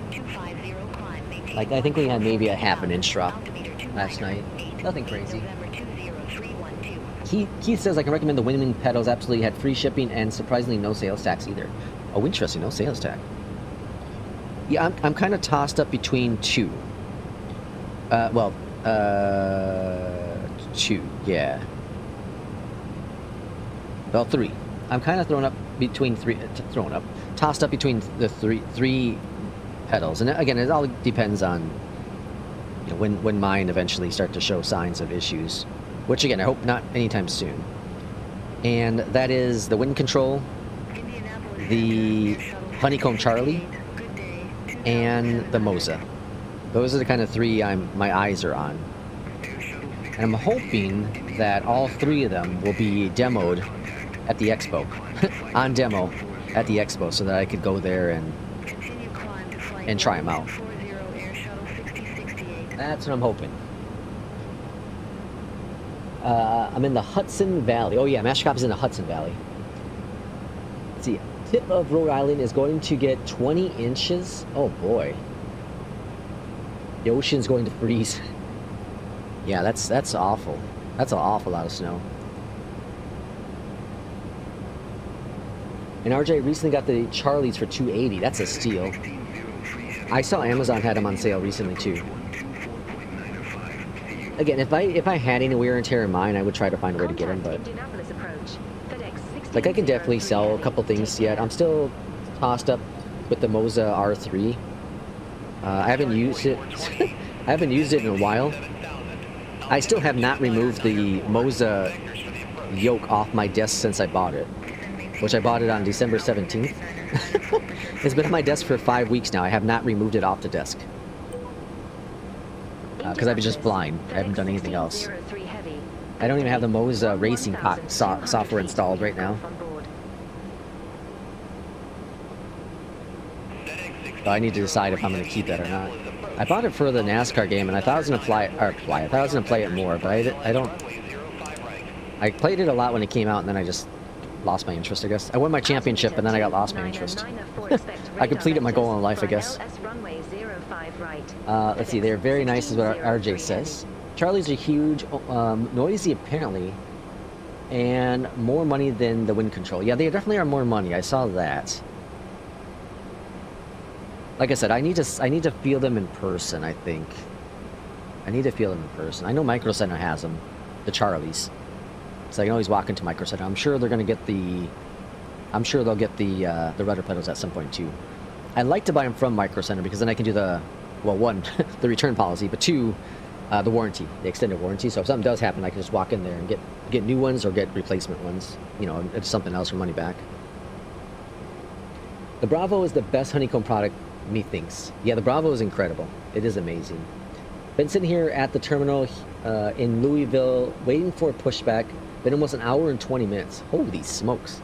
like I think we had maybe a half an inch drop last night. Nothing crazy. Keith says I can recommend the WinWing pedals. Absolutely had free shipping and surprisingly no sales tax either. Oh, interesting, no sales tax. Yeah, I'm kind of tossed up between two. Two, yeah. Well, three. I'm kind of thrown up between three, thrown up, tossed up between the three pedals. And again, it all depends on, you know, when mine eventually start to show signs of issues, which again, I hope not anytime soon. And that is the wind control, the Honeycomb Charlie, and the Moza. Those are the kind of three my eyes are on. And I'm hoping that all three of them will be demoed at the expo, on demo at the expo, so that I could go there and try them out. That's what I'm hoping. I'm in the Hudson Valley. Oh yeah, Master Copy's in the Hudson Valley. Let's see. Tip of Rhode Island is going to get 20 inches. Oh boy. The ocean's going to freeze. Yeah, that's awful. That's an awful lot of snow. And RJ recently got the Charlies for $280. That's a steal. I saw Amazon had them on sale recently too. Again, if I had any wear and tear in mine, I would try to find a way to get them, but like I can definitely sell a couple things yet. I'm still tossed up with the Moza R3. I haven't used it. I haven't used it in a while. I still have not removed the Moza yoke off my desk since I bought it, which I bought it on December 17th. It's been on my desk for 5 weeks now. I have not removed it off the desk. Because I've been just flying. I haven't done anything else. I don't even have the Moza racing software installed right now. So I need to decide if I'm going to keep that or not. I bought it for the NASCAR game, and I thought I was going to I thought I was going to play it more, but I don't. I played it a lot when it came out, and then I just lost my interest, I guess. I won my championship, and then I got lost my interest. I completed my goal in life, I guess. Let's see, they're very nice, is what RJ says. Charlies are huge, noisy apparently, and more money than the wind control. Yeah, they definitely are more money. I saw that. Like I said, I need to feel them in person, I think. I need to feel them in person. I know Micro Center has them, the Charlies. So I can always walk into Micro Center. I'm sure they're gonna get the. I'm sure they'll get the rudder pedals at some point too. I like to buy them from Micro Center because then I can do the, well, one, the return policy, but two, the warranty, the extended warranty. So if something does happen, I can just walk in there and get new ones or get replacement ones. You know, it's something else for money back. The Bravo is the best honeycomb product, methinks. Yeah, the Bravo is incredible. It is amazing. Been sitting here at the terminal in Louisville waiting for a pushback. Been almost an hour and 20 minutes. Holy smokes.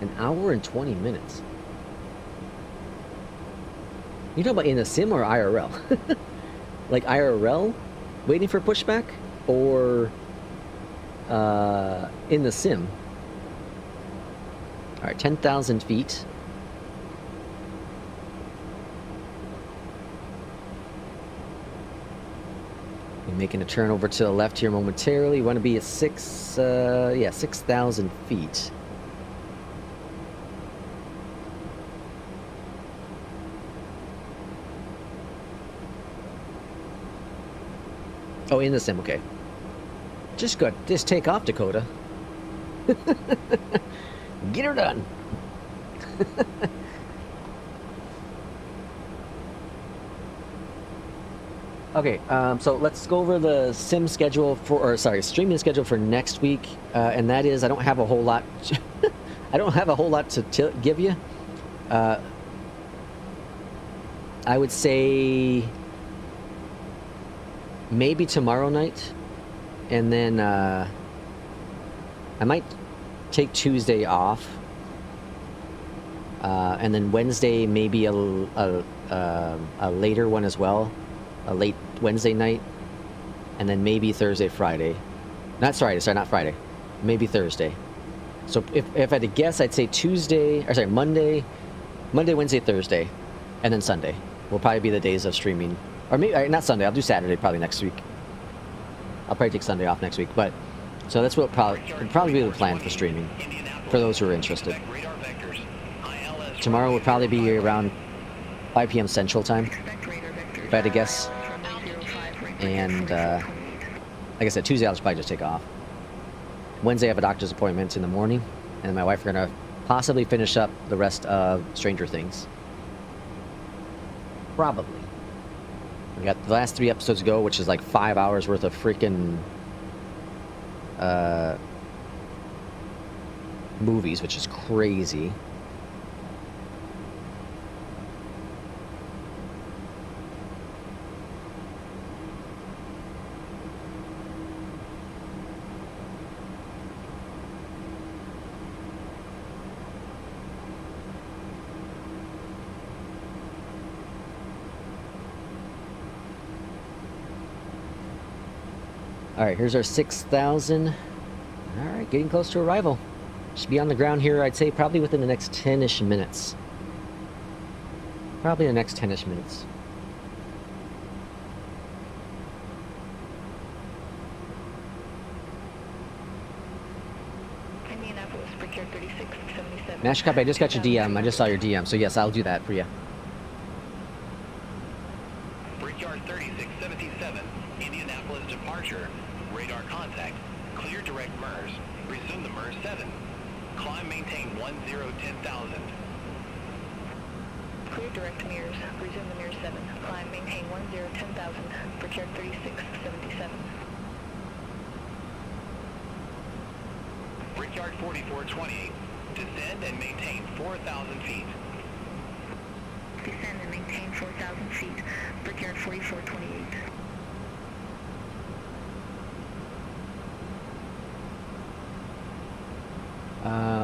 An hour and 20 minutes. You talking about in a sim or IRL? Like IRL waiting for pushback, or in the sim? All right, 10,000 feet. We're making a turn over to the left here momentarily. Want to be at 6,000 feet. Oh, in the sim, okay. Just good. Just take off, Dakota. Get her done. Okay, so let's go over the sim schedule for, or sorry, streaming schedule for next week, and that is I don't have a whole lot. I don't have a whole lot to give you. I would say maybe tomorrow night, and then I might take Tuesday off, and then Wednesday maybe a later one as well, a late Wednesday night, and then maybe Thursday, Friday. Not Friday, maybe Thursday. So if I had to guess, I'd say Tuesday, or sorry, Monday, Wednesday, Thursday, and then Sunday will probably be the days of streaming. Or maybe, not Sunday, I'll do Saturday probably next week. I'll probably take Sunday off next week, but, so that's what would probably be the plan for streaming, for those who are interested. Tomorrow would probably be around 5 p.m. Central Time, if I had to guess. And, like I said, Tuesday I'll probably just take off. Wednesday I have a doctor's appointment in the morning, and my wife are gonna possibly finish up the rest of Stranger Things. Probably. We got the last 3 episodes to go, which is like 5 hours worth of freaking movies, which is crazy. Alright, here's our 6,000. Alright, getting close to arrival. Should be on the ground here, I'd say, probably within the next 10-ish minutes. Probably the next 10-ish minutes. Indianapolis, Brickyard 3677. Mashcop, I just got your DM. I just saw your DM, so yes, I'll do that for you. Brickyard 3677, Indianapolis departure. Radar contact. Clear direct MERS. Resume the MERS 7. Climb maintain 1010,000. Clear direct mirrors. Resume the mirror 7. Climb maintain 1010,000. Brickyard 3677. Brickyard 4428. Descend and maintain 4,000 feet. Descend and maintain 4,000 feet. Brickyard 4428.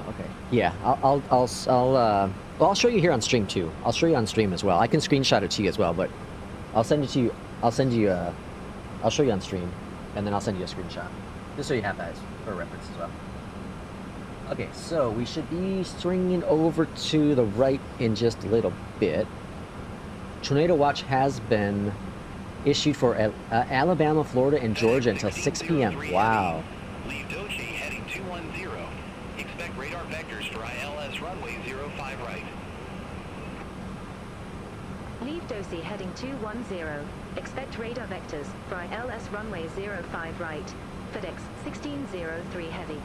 Okay. Yeah, well, I'll show you here on stream too. I'll show you on stream as well. I can screenshot it to you as well, but I'll send it to you. I'll show you on stream, and then I'll send you a screenshot, just so you have that for reference as well. Okay, so we should be swinging over to the right in just a little bit. Tornado watch has been issued for Alabama, Florida, and Georgia until 6 p.m. Wow. Leave Dochi heading 210. Expect radar vectors for ILS runway 05 right. Leave Dosi heading 210. Expect radar vectors for ILS runway 05 right. FedEx 1603 heavy.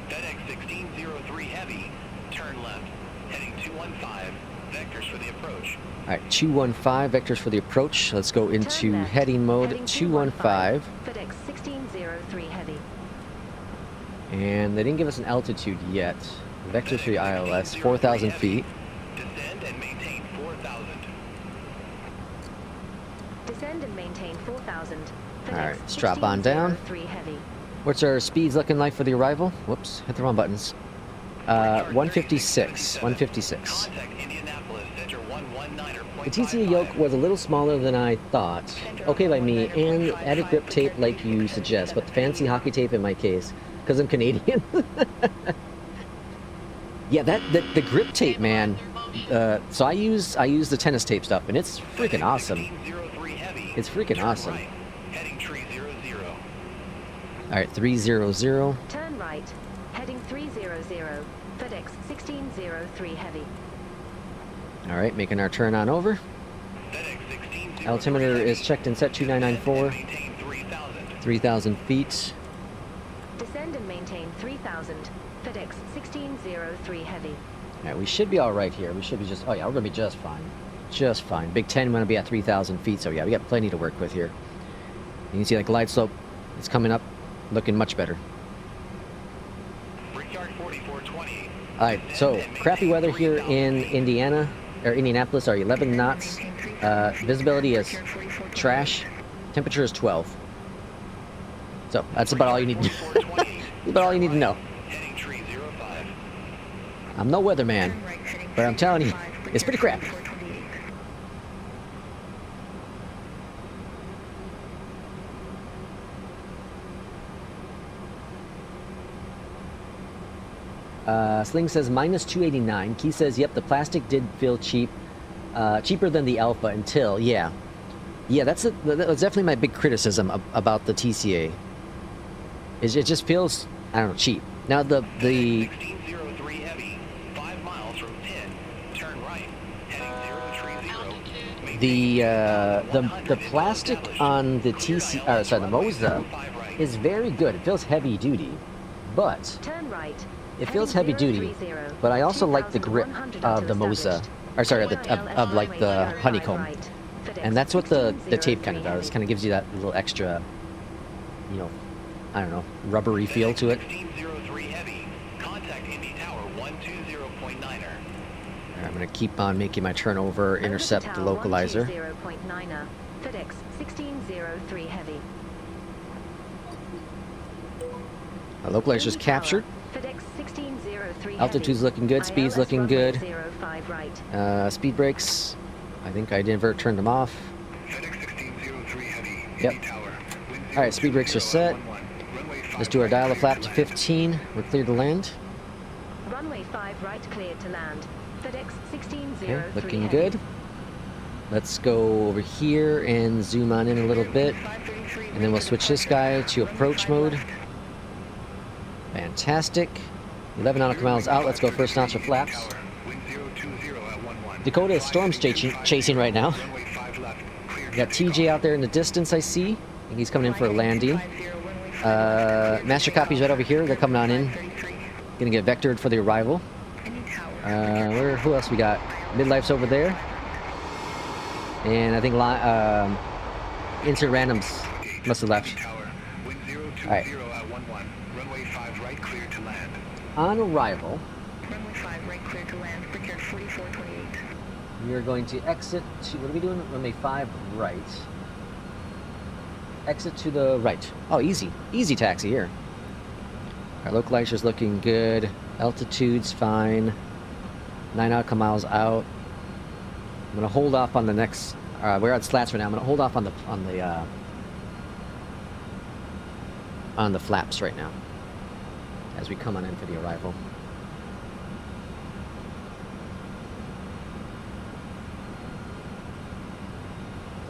FedEx 1603 heavy. Turn left. Heading 215. Vectors for the approach. Alright, 215 vectors for the approach. Let's go into left, heading mode. heading 215. FedEx 1603 heavy. And they didn't give us an altitude yet. Vectors for the ILS, 4,000 feet. Descend and maintain 4,000. Descend and maintain 4,000. Alright, let's drop on down. Heavy. What's our speeds looking like for the arrival? Whoops, hit the wrong buttons. 156. 156. Contact Indianapolis, Center 119er. The TCA yoke was a little smaller than I thought. Okay by me, and added grip tape like you suggest, but the fancy hockey tape in my case, because I'm Canadian. Yeah, the grip tape, man. So I use the tennis tape stuff, and it's freaking awesome. It's freaking awesome. Heading 300. All right, 300. Turn right. Heading 300. FedEx 1603 heavy. All right, making our turn on over. Altimeter is checked and set 2994. 3,000 feet. Descend and maintain 3,000. FedEx 1603 heavy. All right, we should be all right here. We should be just, oh yeah, we're gonna be just fine. Just fine. Big 10 gonna be at 3,000 feet, so yeah, we got plenty to work with here. You can see like glide slope, it's coming up, looking much better. Brickyard 4428. All right, so crappy weather here in Indiana, or Indianapolis, sorry, 11 knots. Visibility is trash. Temperature is 12. So that's about all you need to about all you need to know. Heading 305. I'm no weatherman, but I'm telling you, it's pretty crappy. Sling says minus 289. Key says, yep, the plastic did feel cheap. Cheaper than the Alpha until, yeah. Yeah, that's definitely my big criticism about the TCA. It just feels, I don't know, cheap. Now the 1603 heavy, 5 miles from pin. Turn right. Heading 030. Altitude The plastic on the the Moza is very good. It feels heavy duty, but Turn right. it feels heavy duty. 030, But I also like the grip of the Moza, or sorry, of like the honeycomb, and that's what the tape kind of does. Kind of gives you that little extra, you know, I don't know, rubbery feel to it. 1603 heavy. Contact Indy Tower 120.9er. I'm gonna keep on making my turnover, intercept the localizer. 0.9er. FedEx 1603 heavy. The localizer's captured. FedEx 1603 Altitude's looking good, speed's looking good. 05 right. Speed brakes, I think I didn't turn them off. FedEx 1603 heavy. Yep. Indy Tower. Alright, speed brakes are set. Let's do our dial a flap to 15. We're cleared to land. Runway 5 right cleared to land. FedEx 1603 Okay, looking heavy. good. Let's go over here and zoom on in a little bit. And then we'll switch this guy to approach mode. Fantastic. 11 nautical miles out. Let's go first notch of flaps. Dakota is storm chasing right now. We got TJ out there in the distance, I see. I think he's coming in for a landing. Master copies right over here. They're coming on in. Gonna get vectored for the arrival. Who else we got? Midlife's over there. And I think insert randoms must have left. Alright. On arrival, Runway 5 right clear to land. Brickyard 4428. we are going to exit to, what are we doing? Runway 5 right. Exit to the right. Oh, easy. Easy taxi here. Our localizer's looking good. Altitude's fine. 9 nautical miles out. I'm gonna hold off on the next. We're at slats right now. I'm gonna hold off on the flaps right now as we come on in for the arrival.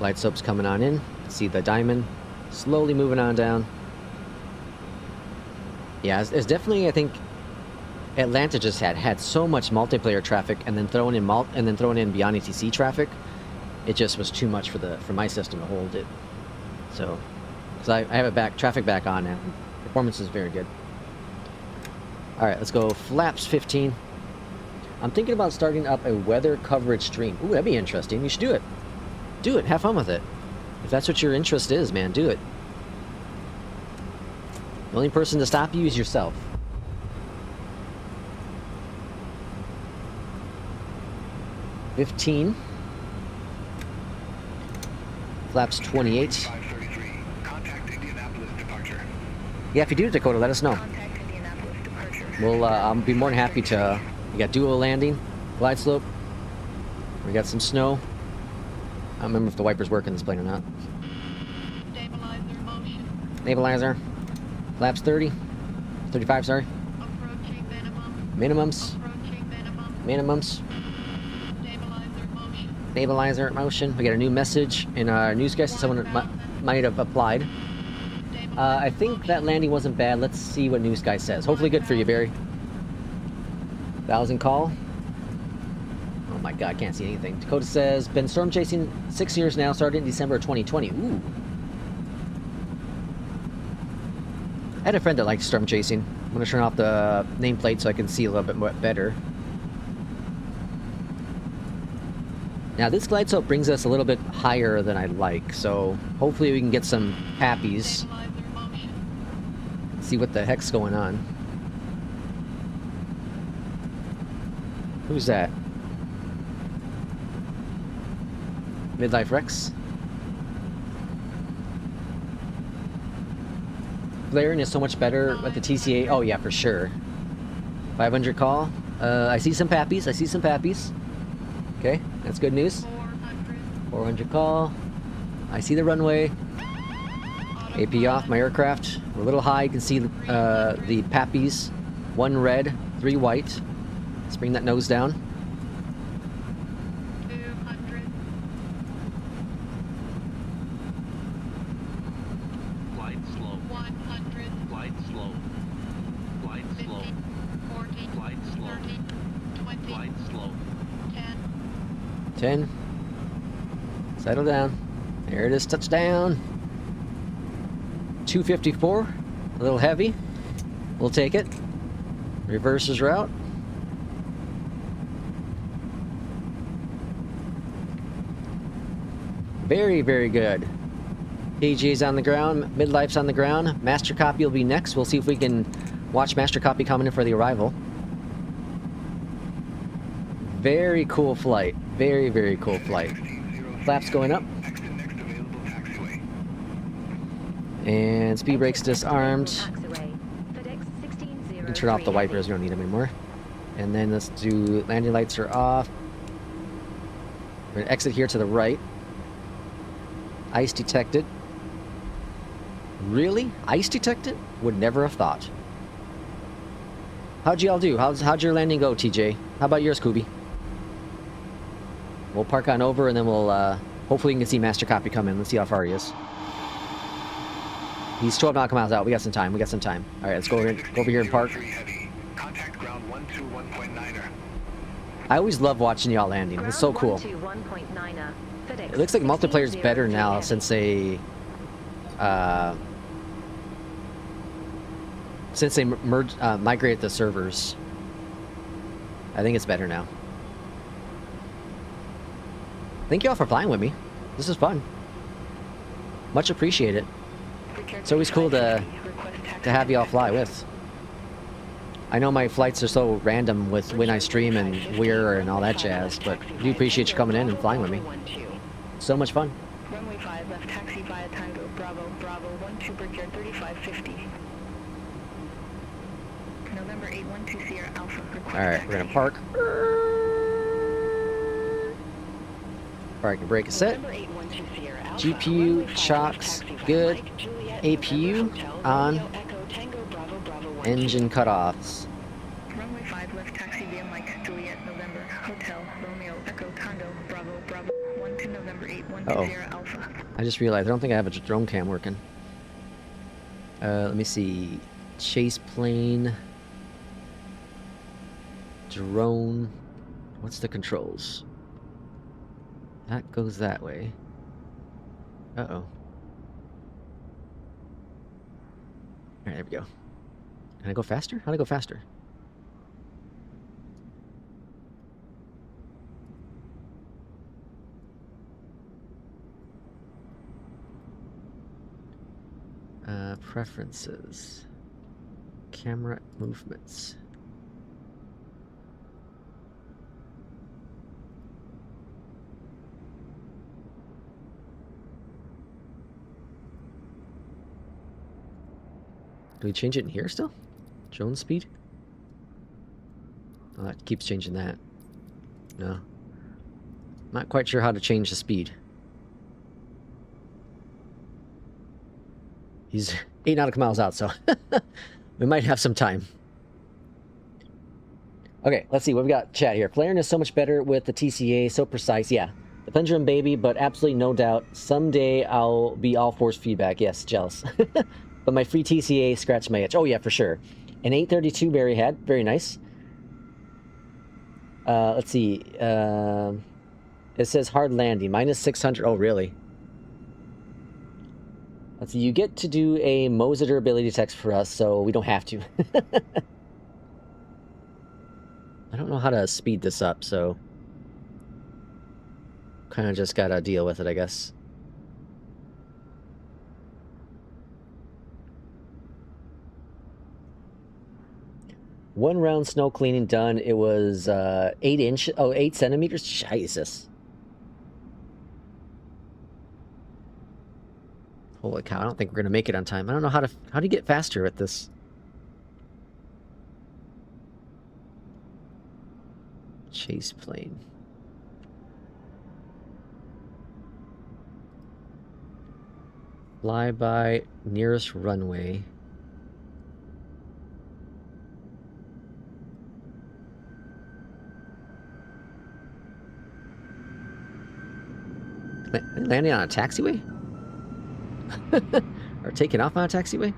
Light soap's coming on in. See the diamond slowly moving on down. Yeah, it's definitely, I think, Atlanta just had so much multiplayer traffic, and then throwing in Beyondatc traffic, it just was too much for my system to hold it. So I have traffic back on now. Performance is very good. All right, let's go flaps 15. I'm thinking about starting up a weather coverage stream. Ooh, that'd be interesting. You should do it. Do it. Have fun with it. If that's what your interest is, man, do it. The only person to stop you is yourself. $15. Flaps 28. Yeah, if you do it, Dakota, let us know. Contact Indianapolis departure. We'll, I'll be more than happy to. We got dual landing, glide slope. We got some snow. I don't remember if the wiper's working this plane or not. Stabilizer motion. Stabilizer. Flaps 30. 35, sorry. Approaching minimum. Minimums. Approaching minimum. Minimums. Stabilizer motion. Stabilizer motion. We got a new message in our NewSky. Someone might have applied. I think that landing wasn't bad. Let's see what NewSky says. Hopefully good for you, Barry. 1,000 call. Oh my god, can't see anything. Dakota says, been storm chasing 6 years now, started in December of 2020. Ooh. I had a friend that liked storm chasing. I'm going to turn off the nameplate so I can see a little bit more better. Now this glide slope brings us a little bit higher than I'd like, so hopefully we can get some pappies. Stabilizer motion. See what the heck's going on. Who's that? Midlife Rex. Flaring is so much better with the TCA. Oh yeah, for sure. 500 call. I see some pappies. I see some pappies. Okay, that's good news. 400. 400 call. I see the runway. AP off my aircraft. We're a little high. You can see the pappies. 1 red, 3 white. Let's bring that nose down. 200. Glide slow. 100. Glide slow. Glide 50. slow. 40. Glide slow. 30. 20. Glide slow. 10. 10. Settle down. There it is, touchdown. 254, a little heavy. We'll take it. Reverses route. Very, very good. AJ's on the ground, midlife's on the ground. Master copy will be next. We'll see if we can watch master copy coming in for the arrival. Very cool flight. Very, very cool flight. Flaps going up. And speed brakes disarmed. You can turn off the wipers, we don't need them anymore. And then let's do landing lights are off. We're gonna exit here to the right. Ice detected. Really? Ice detected? Would never have thought. How'd you all do? How'd your landing go, TJ? How about yours, Kubi? We'll park on over and then we'll, hopefully you can see master copy come in. Let's see how far he is. He's 12 nautical miles out. We got some time. We got some time. All right, let's go over here and park. Contact ground 121.9er. I always love watching y'all landing. It's so cool. It looks like multiplayer's better now since they migrated the servers. I think it's better now. Thank you all for flying with me. This is fun. Much appreciated. It's always cool to have y'all fly with. I know my flights are so random with when I stream and where and all that jazz, but I do appreciate you coming in and flying with me. So much fun. Runway 5 left taxi via Tango, Bravo, Bravo, 12 Brickyard 3550. November 812 Sierra Alpha. Alright, we're gonna park. Alright, can brake is set. GPU chocks good. APU on. Engine cutoffs. Runway 5 left taxi via Mike, Juliet, November, Hotel, Romeo, Echo, Tango, Bravo, Bravo, 12 November 812 Sierra Alpha. I just realized I don't think I have a drone cam working. Let me see. Chase plane. Drone. What's the controls? That goes that way. Uh-oh. Alright, there we go. Can I go faster? How do I go faster? Preferences. Camera movements. Do we change it in here still? Drone speed? Oh, it keeps changing that. No. Not quite sure how to change the speed. He's 8 nautical miles out, so we might have some time. Okay, let's see what we got chat here. Flaring is so much better with the TCA, so precise. Yeah, the pendulum baby, but absolutely no doubt someday I'll be all force feedback. Yes, jealous. But my free TCA scratched my itch. Oh yeah, for sure. An 832 Barry had, very nice. Let's see. It says hard landing, -600. Oh really? Let's see. You get to do a Moza durability text for us, so we don't have to. I don't know how to speed this up, so kind of just gotta deal with it, I guess. One round snow cleaning done. It was 8 centimeters. Jesus. Holy cow! I don't think we're gonna make it on time. I don't know how do you get faster at this. Chase plane. Fly by nearest runway. Landing on a taxiway? Or taking off on a taxiway?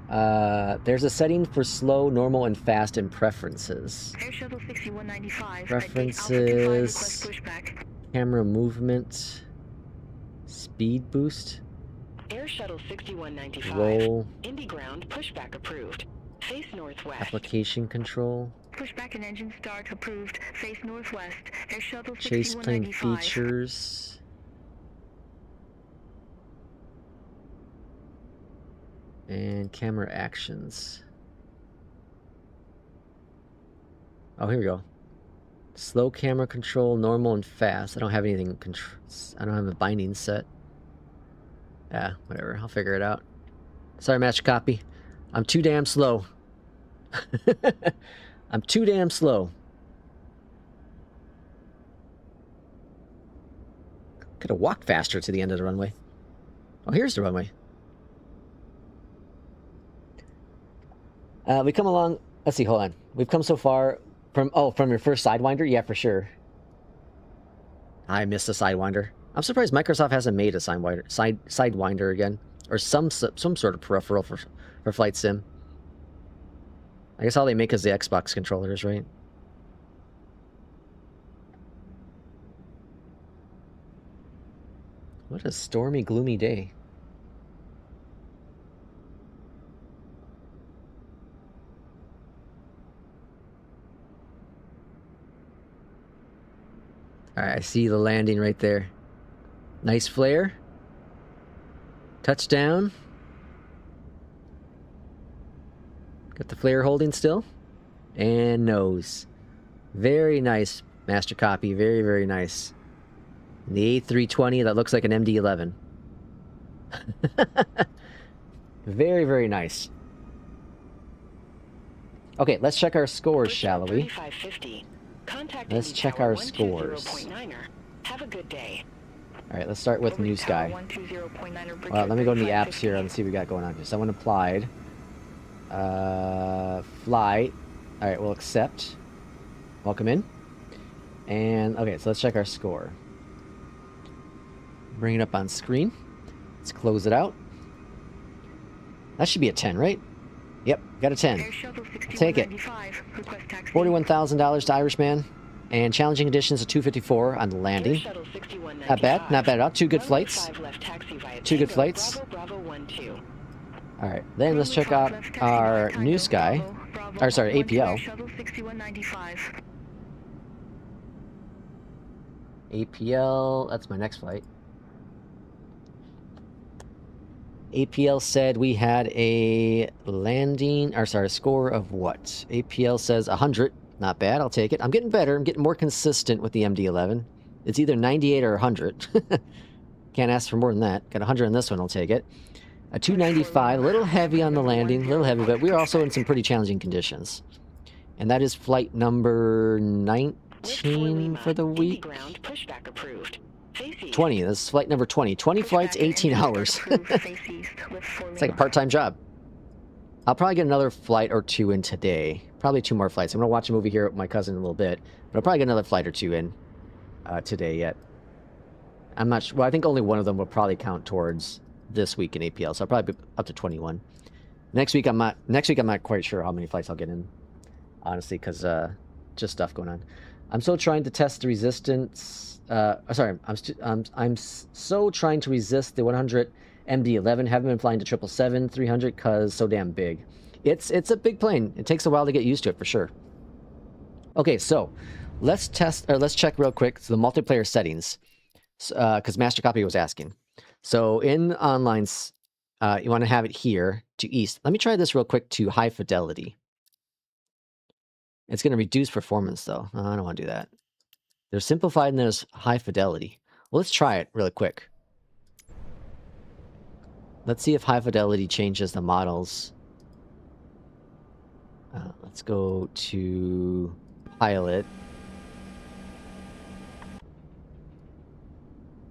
There's a setting for slow, normal, and fast in preferences. Air Shuttle 6195. Preferences. Camera movement. Speed boost. Air Shuttle 6195. Roll. Indy ground pushback approved. Face northwest. Application control. Pushback and engine start approved. Face northwest. Air Shuttle Chase plane 6195. features. And camera actions. Oh, here we go. Slow camera control, normal and fast. I don't have anything. I don't have a binding set. Yeah, whatever. I'll figure it out. Sorry, Master Copy. I'm too damn slow. I'm too damn slow. Could have walked faster to the end of the runway. Oh, here's the runway. We come along. Let's see. Hold on. We've come so far from. Oh, from your first Sidewinder. Yeah, for sure. I missed a Sidewinder. I'm surprised Microsoft hasn't made a Sidewinder again, or some sort of peripheral for flight sim. I guess all they make is the Xbox controllers, right? What a stormy, gloomy day. Alright, I see the landing right there. Nice flare. Touchdown. Got the flare holding still. And nose. Very nice, Master Copy. Very, very nice. And the A320 that looks like an MD-11. Very, very nice. Okay, let's check our scores, shall we? Let's check our scores. Have a good day. Alright, let's start with NewSky. Let me go to the apps here and see what we got going on. Someone applied. Flight. Alright, we'll accept. Welcome in. And, okay, so let's check our score. Bring it up on screen. Let's close it out. That should be a 10, right? Yep, got a 10. Take it. $41,000 to Irishman. And challenging conditions of 254 on the landing. Not bad, not bad at all. Two good flights. Two good flights. Alright, then let's check out our NewSky. Or sorry, APL. APL, that's my next flight. APL said we had a landing, or sorry, a score of what? APL says 100. Not bad, I'll take it. I'm getting better. I'm getting more consistent with the MD-11. It's either 98 or 100. Can't ask for more than that. Got 100 on this one, I'll take it. A 295, a little heavy on the landing, a little heavy, but we're also in some pretty challenging conditions. And that is flight number 19 for the week. 20, this is flight number 20. 20 flights, 18 hours. It's like a part-time job. I'll probably get another flight or two in today. Probably 2 more flights. I'm going to watch a movie here with my cousin in a little bit. But I'll probably get another flight or 2 in today yet. I'm not sure. Well, I think only one of them will probably count towards this week in APL. So I'll probably be up to 21. Next week I'm not quite sure how many flights I'll get in. Honestly, because just stuff going on. I'm still trying to test the resistance. Sorry, I'm so trying to resist the 100 MD-11. Haven't been flying to 777, 300 because so damn big. It's a big plane. It takes a while to get used to it for sure. Okay, so let's check real quick the multiplayer settings because Master Copy was asking. So in online, you want to have it here to east. Let me try this real quick to high fidelity. It's going to reduce performance though. I don't want to do that. There's simplified and there's high fidelity. Well, let's try it really quick. Let's see if high fidelity changes the models. Let's go to pilot.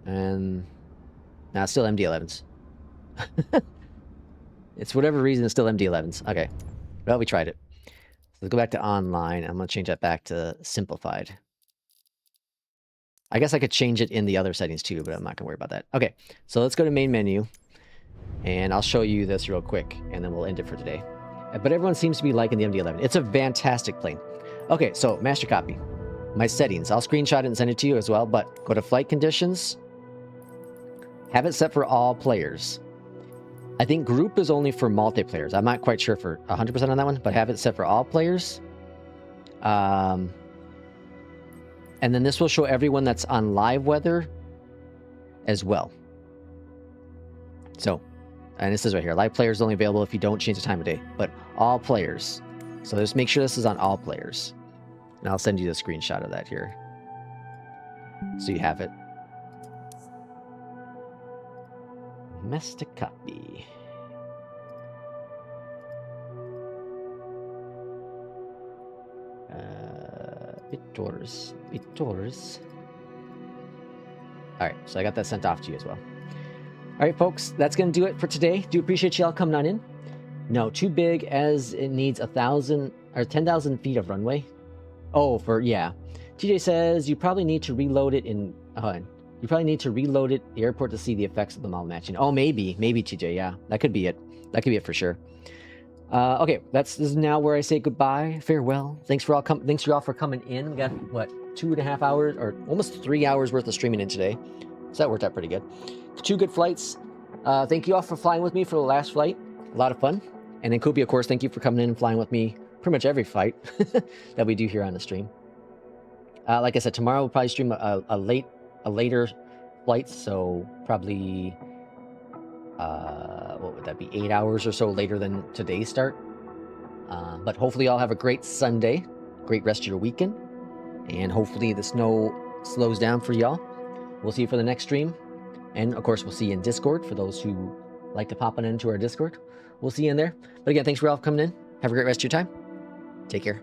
And now it's still MD-11s. It's whatever reason, it's still MD-11s. Okay. Well, we tried it. So let's go back to online. I'm going to change that back to simplified. I guess I could change it in the other settings too, but I'm not going to worry about that. Okay. So let's go to main menu. And I'll show you this real quick, and then we'll end it for today. But everyone seems to be liking the MD-11. It's a fantastic plane. Okay, so master copy. My settings. I'll screenshot it and send it to you as well, but go to flight conditions. Have it set for all players. I think group is only for multiplayers. I'm not quite sure for 100% on that one, but have it set for all players. And then this will show everyone that's on live weather as well. So, and this is right here. Live players only available if you don't change the time of day, but all players. So just make sure this is on all players. And I'll send you the screenshot of that here, so you have it. Master copy. Bitors. All right, so I got that sent off to you as well. All right, folks, that's going to do it for today. Do appreciate y'all coming on in. No, too big as it needs 1,000 or 10,000 feet of runway. Oh, yeah. TJ says you probably need to reload it in. You probably need to reload it at the airport to see the effects of the model matching. Oh, maybe TJ. Yeah, that could be it. That could be it for sure. Okay, this is now where I say goodbye, farewell. Thanks for y'all for coming in. We got what, 2.5 hours or almost 3 hours worth of streaming in today, so that worked out pretty good. 2 good flights. Thank you all for flying with me for the last flight. A lot of fun. And then Kobe, of course, thank you for coming in and flying with me pretty much every flight that we do here on the stream. Like I said, tomorrow we'll probably stream a later flight, so probably what would that be, 8 hours or so later than today's start. But hopefully y'all have a great Sunday, great rest of your weekend, and hopefully the snow slows down for y'all. We'll see you for the next stream, and of course we'll see you in Discord for those who like to pop on into our Discord. We'll see you in there. But again, thanks for all coming in. Have a great rest of your time. Take care.